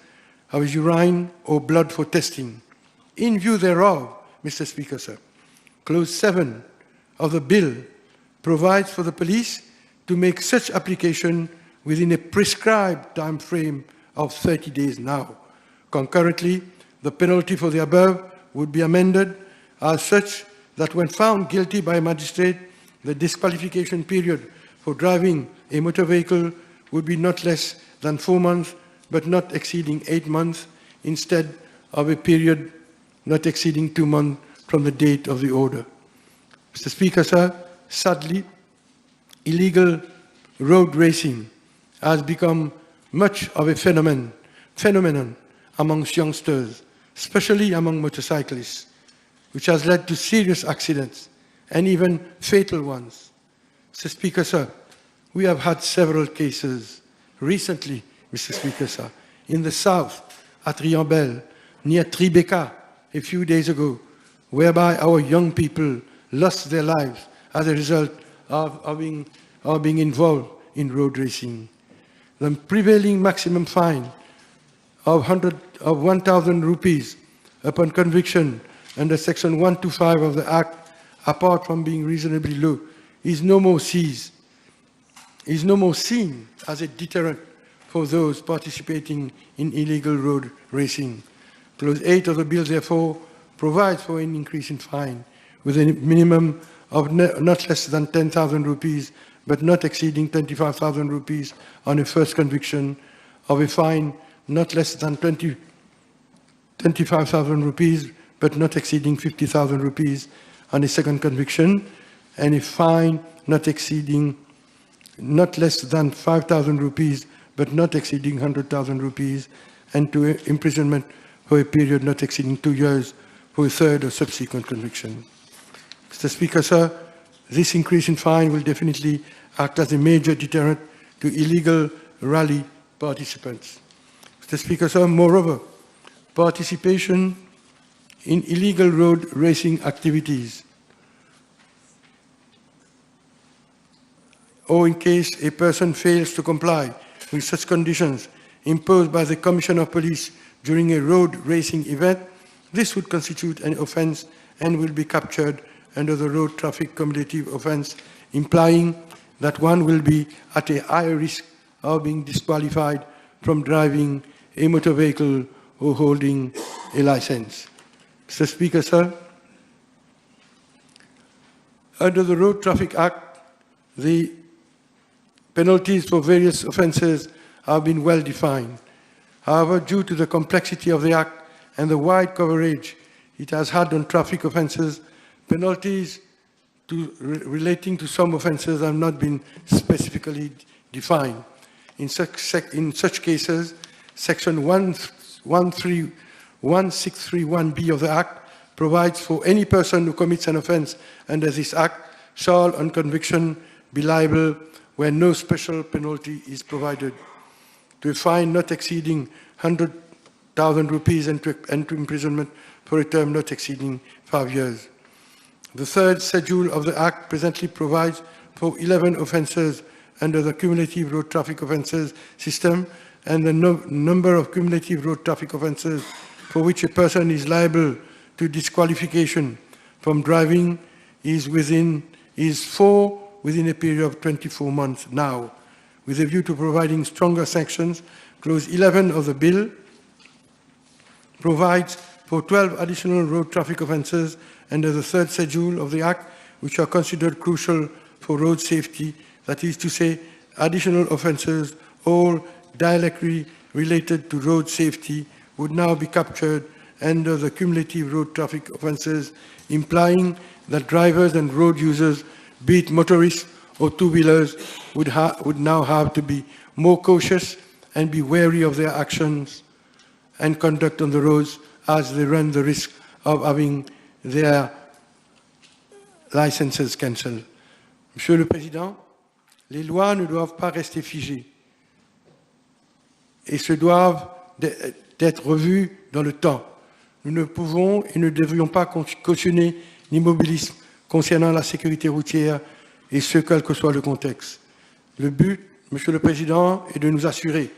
N: of his urine, or blood for testing. In view thereof, Mr. Speaker, sir, Clause 7 of the bill provides for the police to make such application within a prescribed time frame of 30 days now. Concurrently, the penalty for the above would be amended as such that when found guilty by a magistrate, the disqualification period for driving a motor vehicle would be not less than 4 months, but not exceeding 8 months, instead of a period not exceeding 2 months from the date of the order. Mr. Speaker, sir, sadly, illegal road racing has become much of a phenomenon amongst youngsters, especially among motorcyclists, which has led to serious accidents and even fatal ones. Mr. Speaker, sir, we have had several cases recently, Mr. Speaker, sir, in the south, at Riambel, near Tribeca, a few days ago, whereby our young people lost their lives as a result of being involved in road racing. The prevailing maximum fine of 1,000 rupees upon conviction under Section 125 of the Act, apart from being reasonably low, is no more seen as a deterrent for those participating in illegal road racing. Clause 8 of the bill, therefore, provides for an increase in fine with a minimum of not less than 10,000 rupees, but not exceeding 25,000 rupees on a first conviction, of a fine not less than 25,000 rupees, but not exceeding 50,000 rupees on a second conviction, and a fine not less than 5,000 rupees, but not exceeding 100,000 rupees, and to imprisonment for a period not exceeding 2 years for a third or subsequent conviction. Mr. Speaker, sir, this increase in fine will definitely act as a major deterrent to illegal rally participants. Mr. Speaker, sir, moreover, participation in illegal road racing activities, or in case a person fails to comply with such conditions imposed by the Commissioner of Police during a road racing event, this would constitute an offence and will be captured under the road traffic cumulative offence, implying that one will be at a higher risk of being disqualified from driving a motor vehicle or holding a license. Mr. Speaker, sir, under the Road Traffic Act, the penalties for various offences have been well defined. However, due to the complexity of the Act and the wide coverage it has had on traffic offences, penalties relating to some offences have not been specifically defined. In such cases, Section 1631B of the Act provides for any person who commits an offence under this Act shall, on conviction, be liable where no special penalty is provided, to a fine not exceeding 100,000 rupees and to imprisonment for a term not exceeding 5 years. The third schedule of the Act presently provides for 11 offences under the cumulative road traffic offences system, and the number of cumulative road traffic offences for which a person is liable to disqualification from driving is 4 within a period of 24 months now. With a view to providing stronger sanctions, Clause 11 of the bill provides for 12 additional road traffic offences under the third schedule of the Act, which are considered crucial for road safety, that is to say, additional offences, all directly related to road safety, would now be captured under the cumulative road traffic offences, implying that drivers and road users, be it motorists or two-wheelers, would now have to be more cautious and be wary of their actions and conduct on the roads as they run the risk of having their licenses cancelled. Monsieur le Président, les lois ne doivent pas rester figées et se doivent d'être revues dans le temps. Nous ne pouvons et ne devrions pas cautionner l'immobilisme concernant la sécurité routière et ce, quel que soit le contexte. Le but, Monsieur le Président, est de nous assurer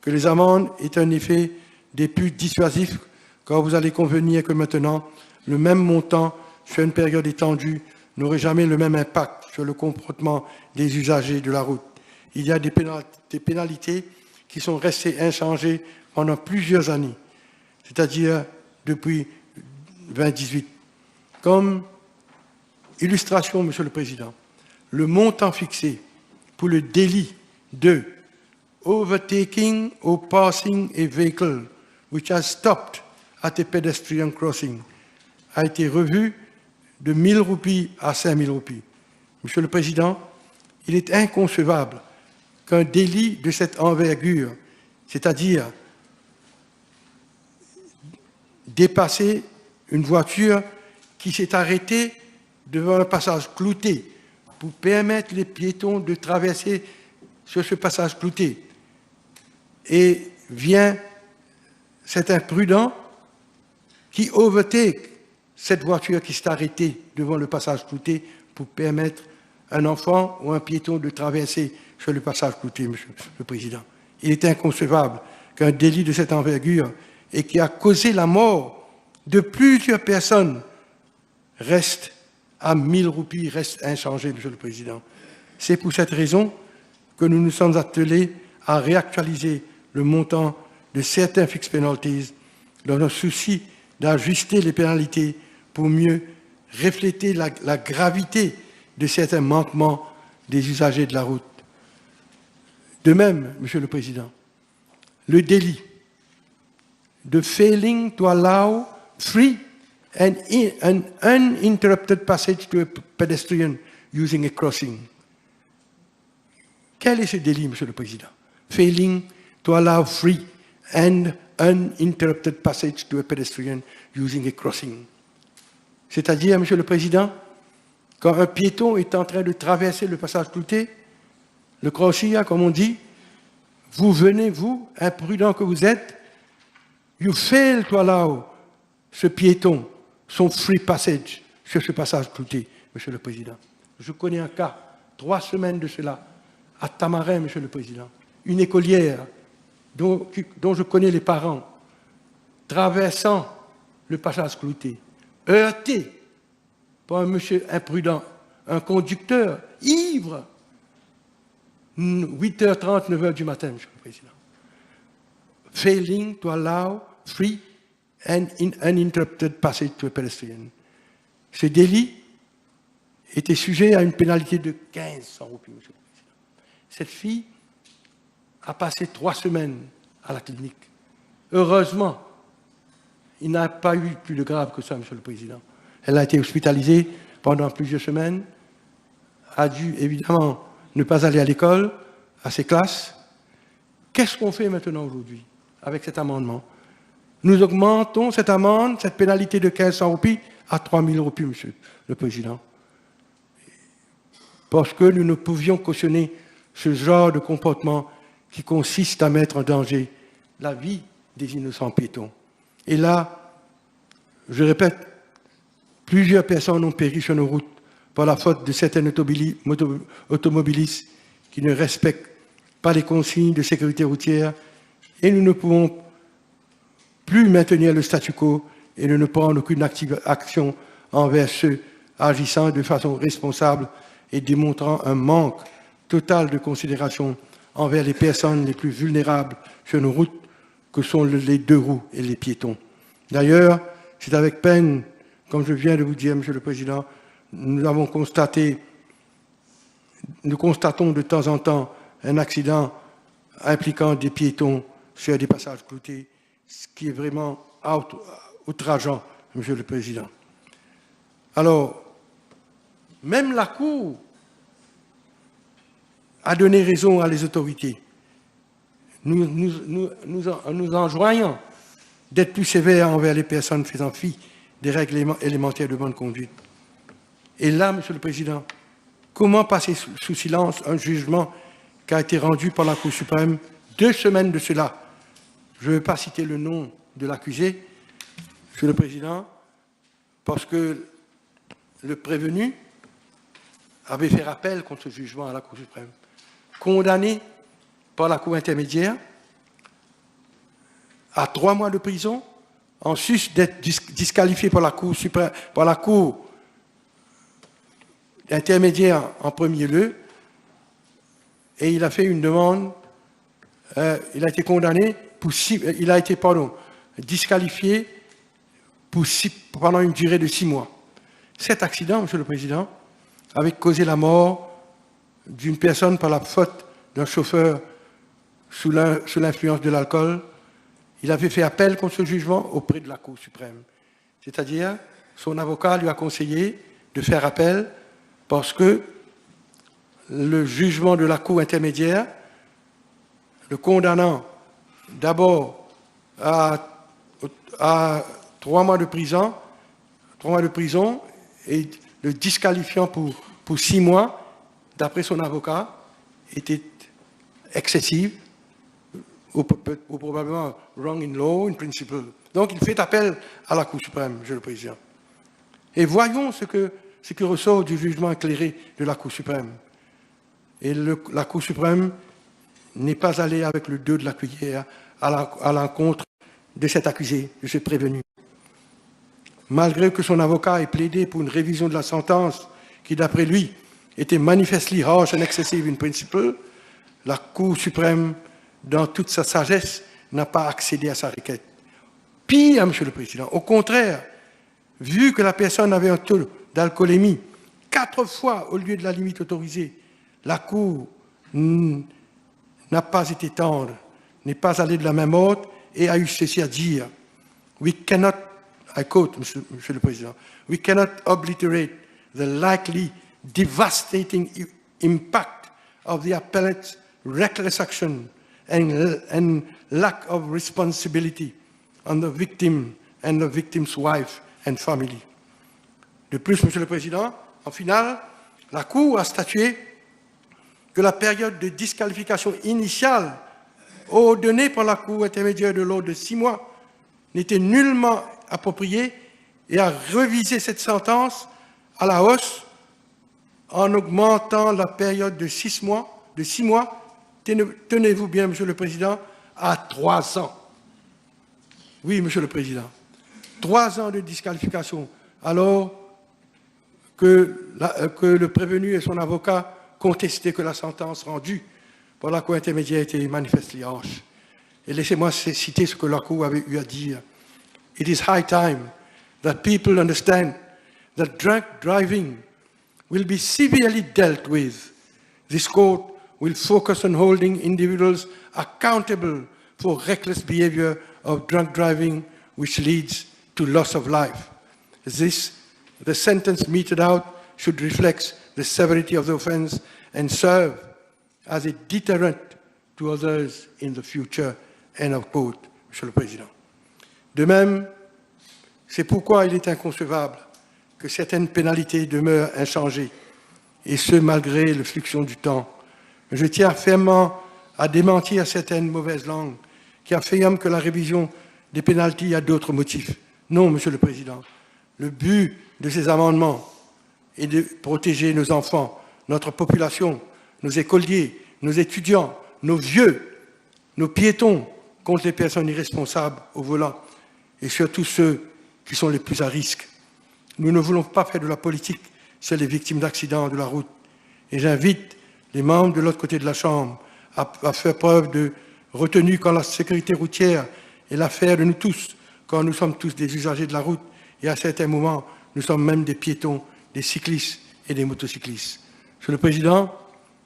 N: que les amendes aient un effet des plus dissuasifs, car vous allez convenir que maintenant, le même montant sur une période étendue n'aurait jamais le même impact sur le comportement des usagers de la route. Il y a des pénalités qui sont restées inchangées pendant plusieurs années, c'est-à-dire depuis 2018. Comme illustration, Monsieur le Président, le montant fixé pour le délit de overtaking or passing a vehicle which has stopped at a pedestrian crossing a été revu de 1 000 roupies à 5 000 roupies. Monsieur le Président, il est inconcevable qu'un délit de cette envergure, c'est-à-dire dépasser une voiture qui s'est arrêtée devant un passage clouté pour permettre les piétons de traverser sur ce passage clouté, et vient cet imprudent qui overtake cette voiture qui s'est arrêtée devant le passage clouté pour permettre à un enfant ou un piéton de traverser sur le passage clouté, Monsieur le Président. Il est inconcevable qu'un délit de cette envergure et qui a causé la mort de plusieurs personnes reste à 1 000 roupies, reste inchangé, Monsieur le Président. C'est pour cette raison que nous nous sommes attelés à réactualiser le montant de certains fixed penalties dans un souci d'ajuster les pénalités pour mieux refléter la gravité de certains manquements des usagers de la route. De même, Monsieur le Président, le délit de failing to allow free and uninterrupted passage to a pedestrian using a crossing. Quel est ce délit, Monsieur le Président? Failing to allow free and uninterrupted passage to a pedestrian using a crossing. C'est-à-dire, Monsieur le Président, quand un piéton est en train de traverser le passage clouté, le crochet, comme on dit, vous venez, vous, imprudent que vous êtes, you fail to allow ce piéton son free passage sur ce passage clouté, Monsieur le Président. Je connais un cas, 3 semaines de cela, à Tamarin, Monsieur le Président, une écolière dont je connais les parents, traversant le passage clouté, heurté par un monsieur imprudent, un conducteur ivre, 8h30, 9h du matin, Monsieur le Président. Failing to allow free and uninterrupted passage to a pedestrian. Ce délit était sujet à une pénalité de 1500 roupies, Monsieur le Président. Cette fille a passé 3 semaines à la clinique. Heureusement, il n'a pas eu plus de grave que ça, Monsieur le Président. Elle a été hospitalisée pendant plusieurs semaines, a dû évidemment ne pas aller à l'école, à ses classes. Qu'est-ce qu'on fait maintenant aujourd'hui avec cet amendement? Nous augmentons cette amende, cette pénalité de 1500 roupies à 3000 roupies, Monsieur le Président. Parce que nous ne pouvions cautionner ce genre de comportement qui consiste à mettre en danger la vie des innocents piétons. Et là, je répète, plusieurs personnes ont péri sur nos routes par la faute de certains automobilistes qui ne respectent pas les consignes de sécurité routière, et nous ne pouvons plus maintenir le statu quo et ne prendre aucune action envers ceux agissant de façon responsable et démontrant un manque total de considération envers les personnes les plus vulnérables sur nos routes, que sont les 2 roues et les piétons. D'ailleurs, c'est avec peine, comme je viens de vous dire, Monsieur le Président, nous constatons de temps en temps un accident impliquant des piétons sur des passages cloutés, ce qui est vraiment outrageant, Monsieur le Président. Alors, même la Cour a donné raison à les autorités. Nous enjoignons d'être plus sévères envers les personnes faisant fi des règles élémentaires de bonne conduite. Et là, Monsieur le Président, comment passer sous silence un jugement qui a été rendu par la Cour suprême 2 semaines de cela? Je ne veux pas citer le nom de l'accusé, Monsieur le Président, parce que le prévenu avait fait appel contre ce jugement à la Cour suprême, condamné par la Cour intermédiaire à 3 mois de prison, en sus d'être disqualifié par la Cour suprême, par la Cour intermédiaire en premier lieu, et il a fait une demande, il a été condamné pour disqualifié pendant une durée de 6 mois. Cet accident, Monsieur le Président, avait causé la mort d'une personne par la faute d'un chauffeur sous l'influence de l'alcool. Il avait fait appel contre ce jugement auprès de la Cour suprême. C'est-à-dire, son avocat lui a conseillé de faire appel parce que le jugement de la Cour intermédiaire, le condamnant d'abord à 3 mois de prison, et le disqualifiant pour 6 mois, d'après son avocat, était excessive, ou probablement wrong in law, in principle. Donc il fait appel à la Cour suprême, Monsieur le Président. Et voyons ce qui ressort du jugement éclairé de la Cour suprême. Et la Cour suprême n'est pas allée avec le dos de la cuillère à l'encontre de cet accusé, de ce prévenu. Malgré que son avocat ait plaidé pour une révision de la sentence qui, d'après lui, était manifestly harsh and excessive in principle, la Cour suprême, dans toute sa sagesse, n'a pas accédé à sa requête. Pire, Monsieur le Président, au contraire, vu que la personne avait un taux d'alcoolémie 4 fois au lieu de la limite autorisée, la Cour n'a pas été tendre, n'est pas allée de la même ordre et a eu ceci à dire. We cannot, I quote, Monsieur le Président, we cannot obliterate the likely devastating impact of the appellant's reckless action and lack of responsibility on the victim and the victim's wife and family. De plus, Monsieur le Président, en finale, la Cour a statué que la période de disqualification initiale ordonnée par la Cour intermédiaire de l'ordre de 6 mois n'était nullement appropriée et a révisé cette sentence à la hausse en augmentant la période de 6 mois, tenez-vous bien, Monsieur le Président, à 3 ans. Oui, Monsieur le Président, 3 ans de disqualification, alors que le prévenu et son avocat contestaient que la sentence rendue par la Cour intermédiaire était manifestement harsh. Et laissez-moi citer ce que la Cour avait eu à dire. It is high time that people understand that drunk driving will be severely dealt with. This court will focus on holding individuals accountable for reckless behavior of drunk driving, which leads to loss of life. The sentence meted out should reflect the severity of the offense and serve as a deterrent to others in the future. End of quote, Monsieur le Président. De même, c'est pourquoi il est inconcevable que certaines pénalités demeurent inchangées, et ce malgré la fluctuation du temps. Je tiens fermement à démentir certaines mauvaises langues qui affirment que la révision des pénalités a d'autres motifs. Non, Monsieur le Président. Le but de ces amendements est de protéger nos enfants, notre population, nos écoliers, nos étudiants, nos vieux, nos piétons contre les personnes irresponsables au volant et surtout ceux qui sont les plus à risque. Nous ne voulons pas faire de la politique sur les victimes d'accidents de la route. Et j'invite les membres de l'autre côté de la Chambre à faire preuve de retenue quand la sécurité routière est l'affaire de nous tous, quand nous sommes tous des usagers de la route et à certains moments, nous sommes même des piétons, des cyclistes et des motocyclistes. Monsieur le Président,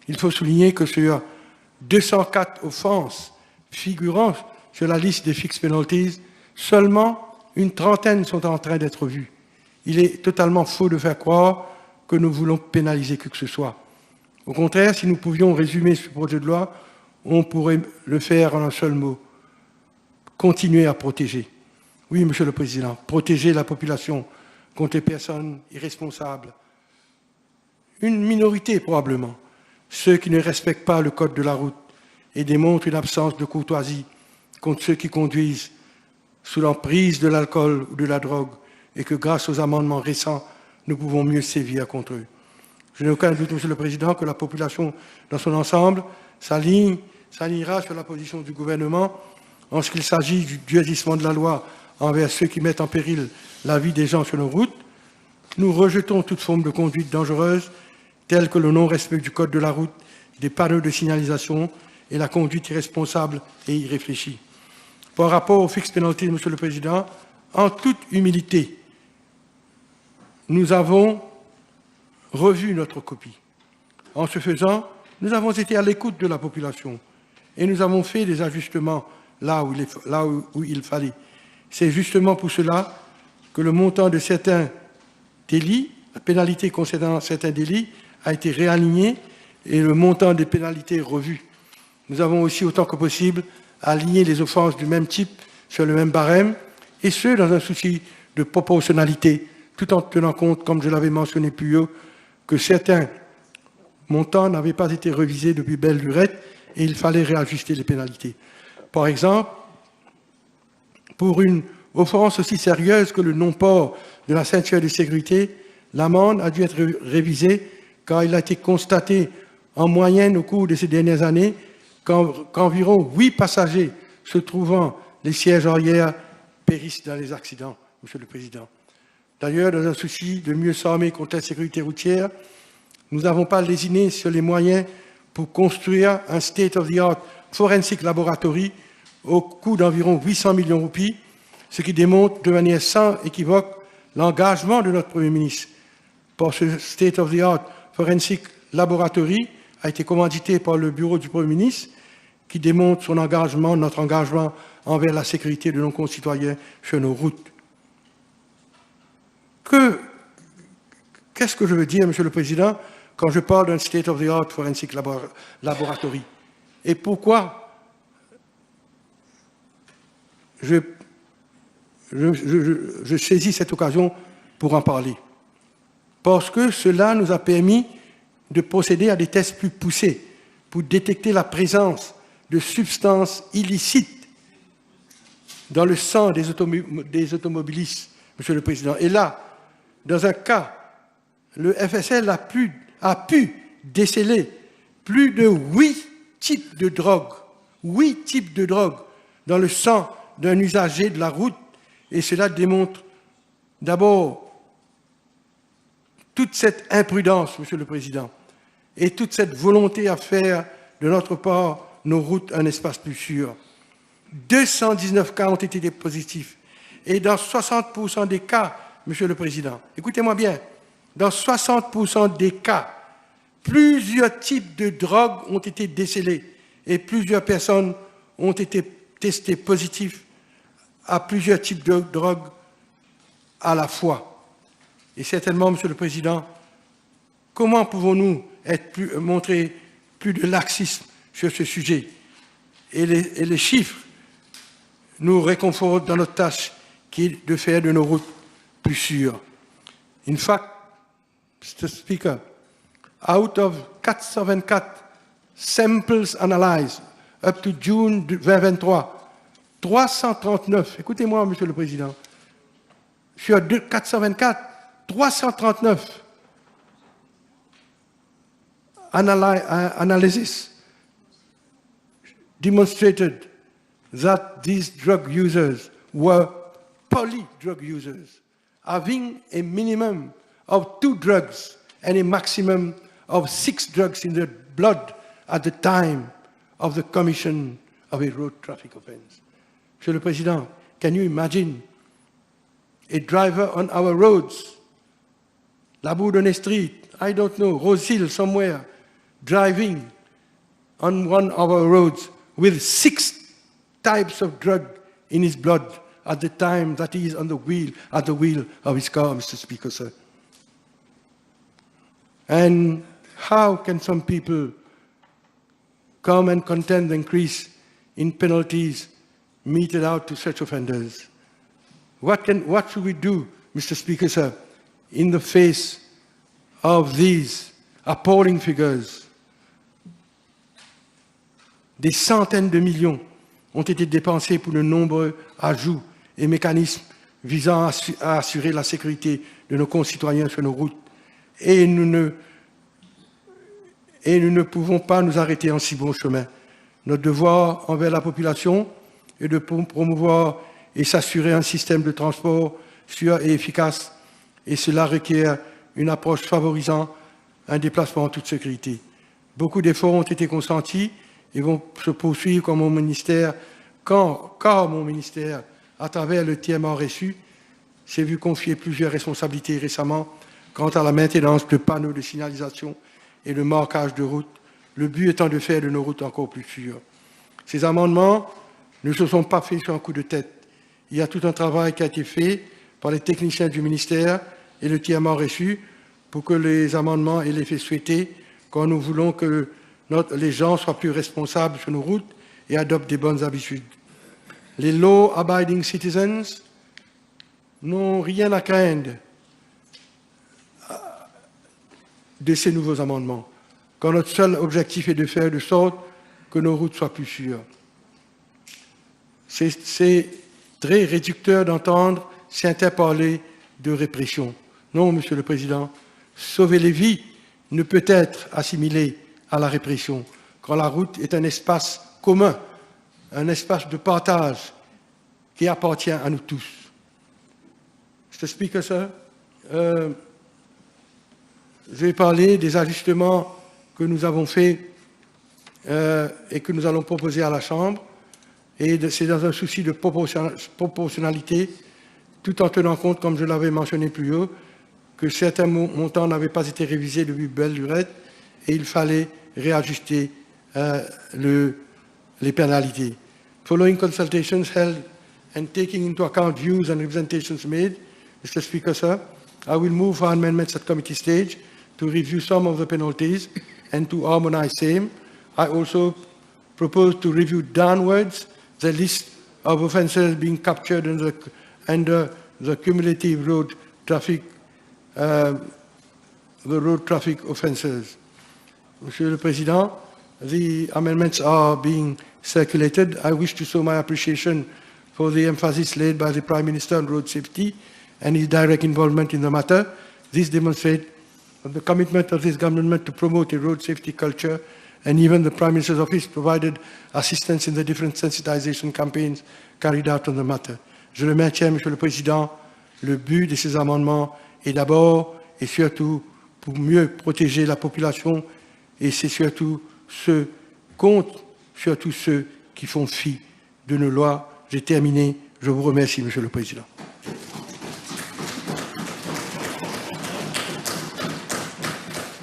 N: il faut souligner que sur 204 offenses figurant sur la liste des fixed penalties, seulement une trentaine sont en train d'être vus. Il est totalement faux de faire croire que nous voulons pénaliser qui que ce soit. Au contraire, si nous pouvions résumer ce projet de loi, on pourrait le faire en un seul mot. Continuer à protéger. Oui, Monsieur le Président, protéger la population contre les personnes irresponsables. Une minorité, probablement, ceux qui ne respectent pas le code de la route et démontrent une absence de courtoisie contre ceux qui conduisent sous l'emprise de l'alcool ou de la drogue et que grâce aux amendements récents, nous pouvons mieux sévir contre eux. Je n'ai aucun doute, Monsieur le Président, que la population dans son ensemble s'alignera sur la position du gouvernement en ce qu'il s'agit du durcissement de la loi envers ceux qui mettent en péril la vie des gens sur nos routes. Nous rejetons toute forme de conduite dangereuse, telle que le non-respect du code de la route, des panneaux de signalisation et la conduite irresponsable et irréfléchie. Par rapport aux fixed penalties, Monsieur le Président, en toute humilité, nous avons revu notre copie. En ce faisant, nous avons été à l'écoute de la population et nous avons fait des ajustements là où il fallait. C'est justement pour cela que le montant de certains délits, la pénalité concernant certains délits, a été réaligné et le montant des pénalités revu. Nous avons aussi, autant que possible, aligné les offenses du même type sur le même barème, et ce, dans un souci de proportionnalité, tout en tenant compte, comme je l'avais mentionné plus haut, que certains montants n'avaient pas été révisés depuis belle lurette et il fallait réajuster les pénalités. Par exemple, pour une offense aussi sérieuse que le non-port de la ceinture de sécurité, l'amende a dû être révisée car il a été constaté en moyenne au cours de ces dernières années qu'environ 8 passagers se trouvant les sièges arrière périssent dans les accidents, Monsieur le Président. D'ailleurs, dans un souci de mieux s'armer contre la sécurité routière, nous n'avons pas lésiné sur les moyens pour construire un state-of-the-art forensic laboratory au coût d'environ 800 millions de roupies, ce qui démontre de manière sans équivoque l'engagement de notre Premier ministre. Pour ce state-of-the-art forensic laboratory a été commandité par le bureau du Premier ministre, qui démontre son engagement, notre engagement envers la sécurité de nos concitoyens sur nos routes. Qu'est-ce que je veux dire, Monsieur le Président, quand je parle d'un state-of-the-art forensic laboratory? Et pourquoi je saisis cette occasion pour en parler? Parce que cela nous a permis de procéder à des tests plus poussés pour détecter la présence de substances illicites dans le sang des automobilistes, Monsieur le Président. Et là, dans un cas, le FSL a pu déceler plus de 8 types de drogues, 8 types de drogues dans le sang d'un usager de la route. Et cela démontre d'abord toute cette imprudence, Monsieur le Président, et toute cette volonté à faire de notre part nos routes un espace plus sûr. 219 cas ont été positifs. Et dans 60% des cas, Monsieur le Président, écoutez-moi bien, dans 60% des cas, plusieurs types de drogues ont été décelés et plusieurs personnes ont été testées positives à plusieurs types de drogues à la fois. Et certainement, Monsieur le Président, comment pouvons-nous montrer plus de laxisme sur ce sujet? Et les chiffres nous réconfortent dans notre tâche qui est de faire de nos routes plus sûres. In fact, Mr. Speaker, out of 424 samples analyzed up to June 2023, 339, écoutez-moi, Monsieur le Président, sur 424, 339 analysis demonstrated that these drug users were poly-drug users, having a minimum of 2 drugs and a maximum of 6 drugs in their blood at the time of the commission of a road traffic offense. Monsieur le Président, can you imagine a driver on our roads, La Bourdonnais Street, I don't know, Rose Hill somewhere, driving on one of our roads with 6 types of drug in his blood at the time that he is on the wheel, at the wheel of his car, Mr. Speaker, sir. And how can some people come and contend the increase in penalties meted out to such offenders? What should we do, Mr. Speaker, sir, in the face of these appalling figures? Des centaines de millions ont été dépensés pour de nombreux ajouts et mécanismes visant à assurer la sécurité de nos concitoyens sur nos routes. Et nous ne pouvons pas nous arrêter en si bon chemin. Notre devoir envers la population est de promouvoir et s'assurer un système de transport sûr et efficace, et cela requiert une approche favorisant un déplacement en toute sécurité. Beaucoup d'efforts ont été consentis et vont se poursuivre car mon ministère, à travers le TMA reçu, s'est vu confier plusieurs responsabilités récemment quant à la maintenance de panneaux de signalisation et le marquage de routes, le but étant de faire de nos routes encore plus sûres. Ces amendements ne se sont pas faits sur un coup de tête. Il y a tout un travail qui a été fait par les techniciens du ministère et le TMA reçu pour que les amendements aient l'effet souhaité quand nous voulons que les gens soient plus responsables sur nos routes et adoptent des bonnes habitudes. Les law-abiding citizens n'ont rien à craindre de ces nouveaux amendements, quand notre seul objectif est de faire de sorte que nos routes soient plus sûres. C'est très réducteur d'entendre certains parler de répression. Non, Monsieur le Président, sauver les vies ne peut être assimilé à la répression, quand la route est un espace commun, un espace de partage qui appartient à nous tous. Mr. Speaker, sir, je vais parler des ajustements que nous avons faits et que nous allons proposer à la Chambre, et c'est dans un souci de proportionnalité, tout en tenant compte, comme je l'avais mentionné plus haut, que certains montants n'avaient pas été révisés depuis belle lurette et il fallait réajuster les pénalités. Following consultations held and taking into account views and representations made, Mr. Speaker, sir, I will move for amendments at committee stage to review some of the penalties and to harmonize same. I also propose to review downwards the list of offences being captured under the cumulative road traffic, the road traffic offences. Monsieur le Président, the amendments are being circulated. I wish to show my appreciation for the emphasis laid by the Prime Minister on road safety and his direct involvement in the matter. This demonstrates the commitment of this government to promote a road safety culture, and even the Prime Minister's office provided assistance in the different sensitization campaigns carried out on the matter. Je le maintiens, Monsieur le Président, le but de ces amendements est d'abord et surtout pour mieux protéger la population, et c'est surtout ceux qui font fi de nos lois. J'ai terminé. Je vous remercie, Monsieur le Président.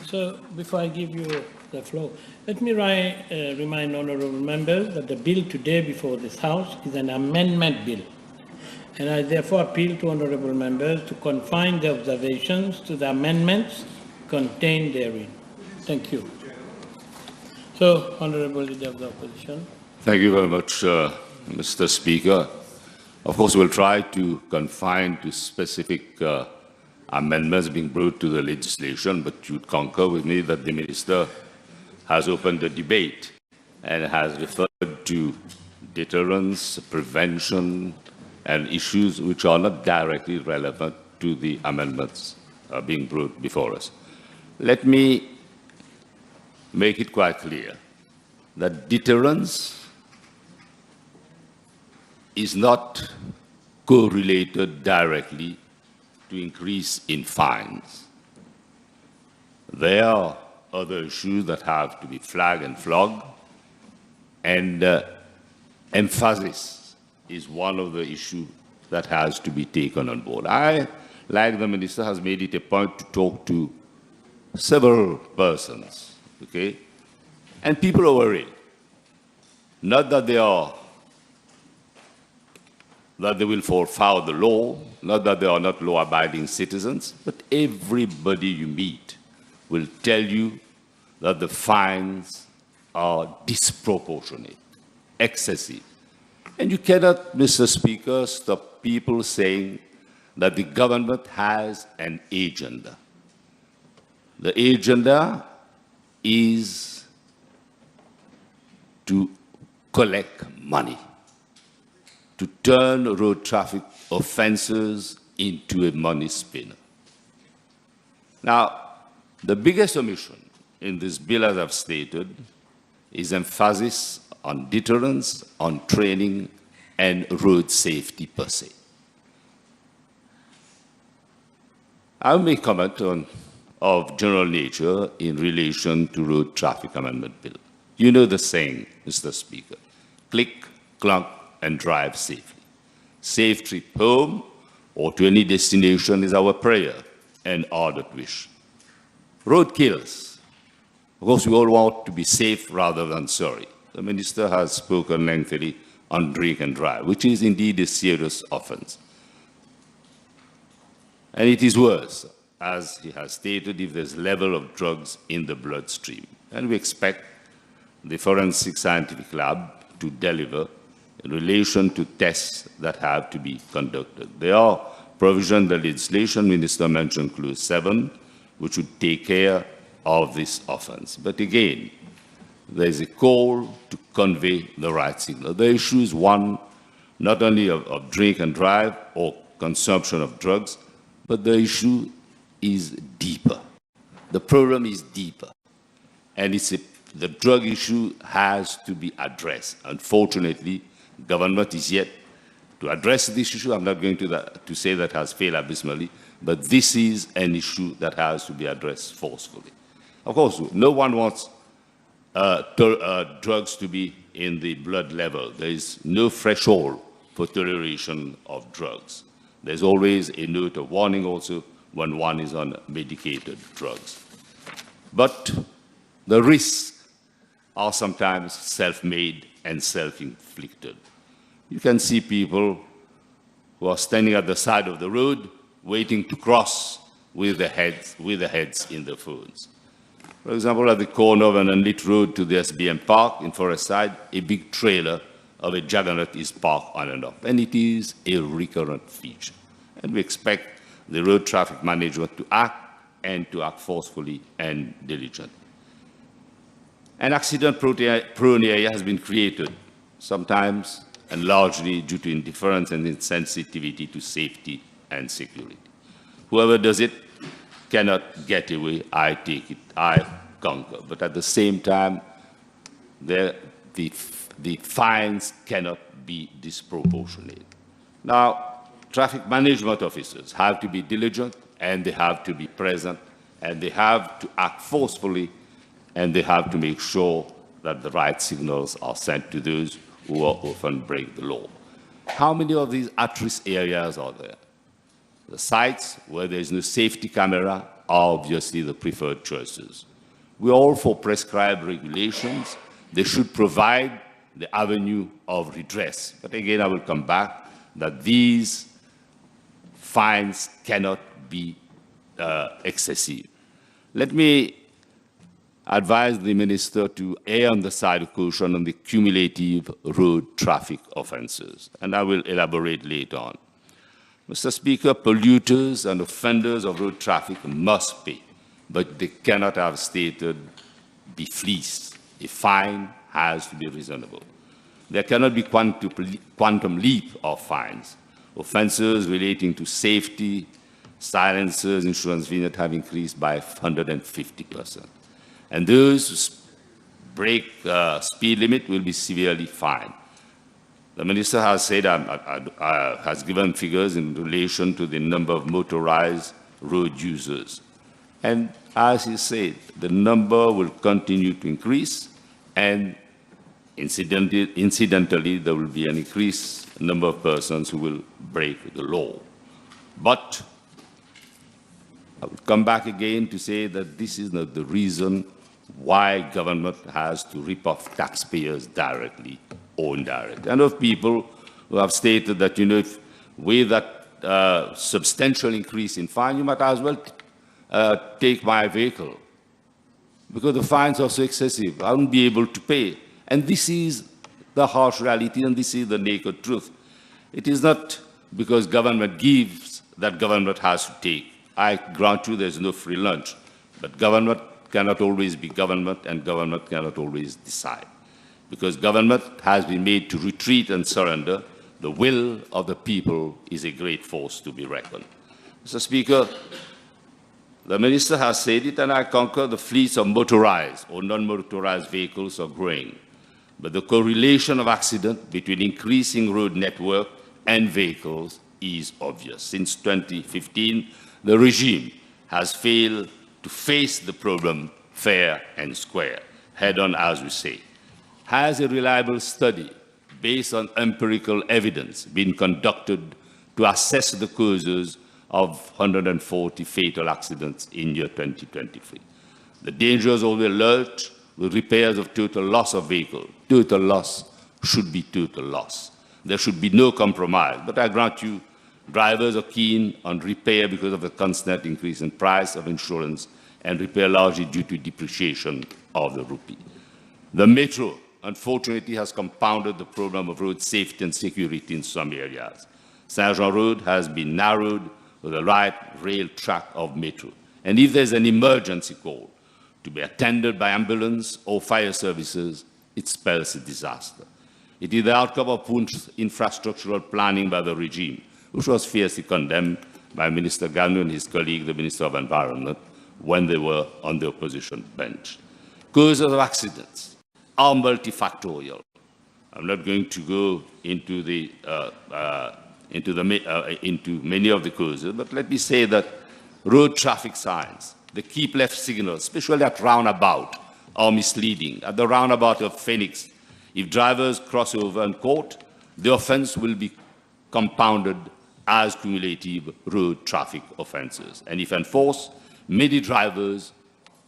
A: So, before I give you the floor, let me remind honourable members that the bill today before this House is an amendment bill. And I therefore appeal to honourable members to confine their observations to the amendments contained therein. Thank you. So, Honourable Leader of the Opposition.
U: Thank you very much, Mr. Speaker. Of course, we'll try to confine to specific amendments being brought to the legislation, but you'd concur with me that the Minister has opened the debate and has referred to deterrence, prevention, and issues which are not directly relevant to the amendments being brought before us. Let me make it quite clear that deterrence is not correlated directly to increase in fines. There are other issues that have to be flagged and flogged, and emphasis is one of the issues that has to be taken on board. I, like the Minister, has made it a point to talk to several persons, okay? And people are worried. Not that they are that they will fall foul of the law, not that they are not law-abiding citizens, but everybody you meet will tell you that the fines are disproportionate, excessive. And you cannot, Mr. Speaker, stop people saying that the government has an agenda. The agenda is to collect money, to turn road traffic offenses into a money spinner. Now, the biggest omission in this bill, as I've stated, is emphasis on deterrence, on training, and road safety per se. I'll make comment of general nature in relation to road traffic amendment bill. You know the saying, Mr. Speaker, click, clunk, and drive safely. Safe trip home or to any destination is our prayer and ardent wish. Road kills. Of course, we all want to be safe rather than sorry. The Minister has spoken lengthily on drink and drive, which is indeed a serious offense. And it is worse, as he has stated, if there's level of drugs in the bloodstream. And we expect the Forensic Scientific Lab to deliver in relation to tests that have to be conducted. There are provisions in the legislation, Minister mentioned Clause 7, which would take care of this offense. But again, there is a call to convey the right signal. The issue is one not only of drink and drive or consumption of drugs, but the issue is deeper. The problem is deeper. And the drug issue has to be addressed. Unfortunately, government is yet to address this issue. I'm not going to say that has failed abysmally, but this is an issue that has to be addressed forcefully. Of course, no one wants drugs to be in the blood level. There is no threshold for toleration of drugs. There's always a note of warning also when one is on medicated drugs. But the risks are sometimes self-made and self-inflicted. You can see people who are standing at the side of the road waiting to cross with their heads in their phones. For example, at the corner of an unlit road to the SBM Park in Forest Side, a big trailer of a juggernaut is parked on and off, and it is a recurrent feature. And we expect the road traffic management to act and to act forcefully and diligently. An accident-prone area has been created, sometimes and largely due to indifference and insensitivity to safety and security. Whoever does it cannot get away, I take it, I conquer. But at the same time, the fines cannot be disproportionate. Now, traffic management officers have to be diligent, and they have to be present, and they have to act forcefully, and they have to make sure that the right signals are sent to those who often break the law. How many of these at-risk areas are there? The sites where there is no safety camera are obviously the preferred choices. We're all for prescribed regulations. They should provide the avenue of redress. But again, I will come back that these fines cannot be excessive. Let me advise the Minister to err on the side of caution on the cumulative road traffic offences, and I will elaborate later on. Mr. Speaker, polluters and offenders of road traffic must pay, but they cannot have stated be fleeced. A fine has to be reasonable. There cannot be quantum leap of fines. Offences relating to safety, silencers, insurance vignette have increased by 150%. And those who break speed limit will be severely fined. The Minister has said, has given figures in relation to the number of motorized road users. And as he said, the number will continue to increase, and incidentally, there will be an increased number of persons who will break the law. But I will come back again to say that this is not the reason why government has to rip off taxpayers directly or indirectly. I know of people who have stated that, you know, if with that substantial increase in fine, you might as well take my vehicle, because the fines are so excessive. I won't be able to pay. And this is the harsh reality, and this is the naked truth. It is not because government gives that government has to take. I grant you there's no free lunch, but government cannot always be government, and government cannot always decide. Because government has been made to retreat and surrender, the will of the people is a great force to be reckoned. Mr. Speaker, the Minister has said it, and I concur, the fleets of motorized or non-motorized vehicles are growing. But the correlation of accident between increasing road network and vehicles is obvious. Since 2015, the regime has failed to face the problem fair and square, head-on, as we say. Has a reliable study based on empirical evidence been conducted to assess the causes of 140 fatal accidents in year 2023? The dangers always lurch with repairs of total loss of vehicle. Total loss should be total loss. There should be no compromise. But I grant you, drivers are keen on repair because of the constant increase in price of insurance and repair largely due to depreciation of the rupee. The metro, unfortunately, has compounded the problem of road safety and security in some areas. Saint-Jean Road has been narrowed with the right rail track of metro. And if there's an emergency call to be attended by ambulance or fire services, it spells a disaster. It is the outcome of poor infrastructural planning by the regime, which was fiercely condemned by Minister Gagnon and his colleague, the Minister of Environment, when they were on the opposition bench. Causes of accidents are multifactorial. I'm not going to go into many of the causes, but let me say that road traffic signs, the keep left signals, especially at roundabout, are misleading. At the roundabout of Phoenix, if drivers cross over and caught, the offense will be compounded as cumulative road traffic offenses. And if enforced, many drivers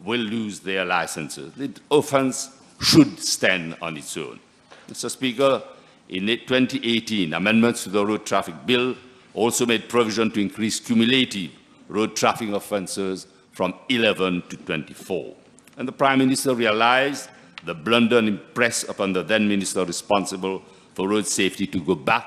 U: will lose their licenses. The offense should stand on its own. Mr. Speaker, in 2018, amendments to the Road Traffic Bill also made provision to increase cumulative road traffic offences from 11 to 24. And the Prime Minister realized the blunder and impressed upon the then Minister responsible for road safety to go back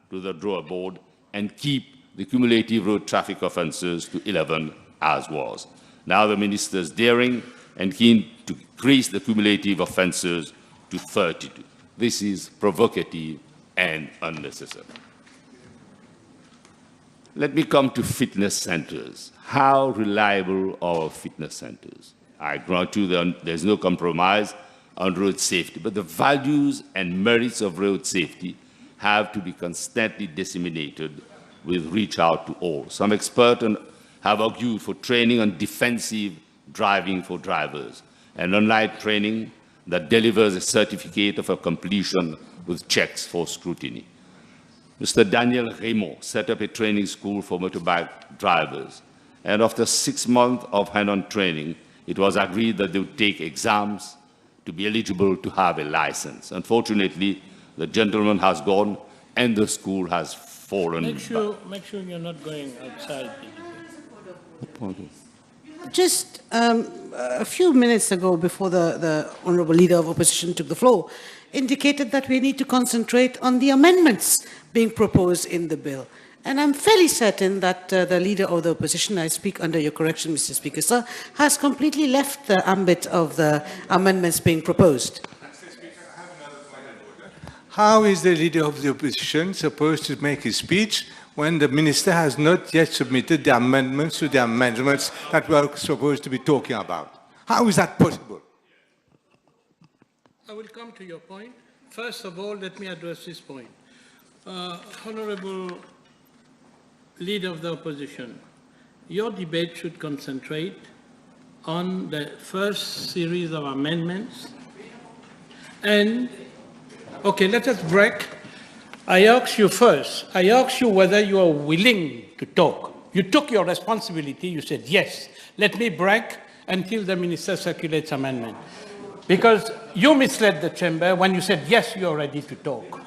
U: to the drawing board and keep the cumulative road traffic offences to 11 as was. Now the Minister is daring and keen to increase the cumulative offences to 32. This is provocative and unnecessary. Let me come to fitness centres. How reliable are fitness centres? I grant you there's no compromise on road safety, but the values and merits of road safety have to be constantly disseminated with reach out to all. Some experts have argued for training on defensive driving for drivers, and online training that delivers a certificate of a completion with checks for scrutiny. Mr. Daniel Raymond set up a training school for motorbike drivers, and after 6 months of hand-on training, it was agreed that they would take exams to be eligible to have a license. Unfortunately, the gentleman has gone and the school has fallen.
A: Make sure you're not going outside the debate.
S: Just a few minutes ago, before the Honourable Leader of Opposition took the floor, indicated that we need to concentrate on the amendments being proposed in the bill. And I'm fairly certain that the Leader of the Opposition, I speak under your correction, Mr. Speaker, sir, has completely left the ambit of the amendments being proposed.
H: How is the Leader of the Opposition supposed to make his speech when the Minister has not yet submitted the amendments to the amendments that we are supposed to be talking about? How is that possible?
A: I will come to your point. First of all, let me address this point. Honourable Leader of the Opposition, your debate should concentrate on the first series of amendments. And, okay, let us break. I ask you first, I ask you whether you are willing to talk. You took your responsibility, you said, yes, let me break until the Minister circulates amendment. Because you misled the chamber when you said, yes, you are ready to talk.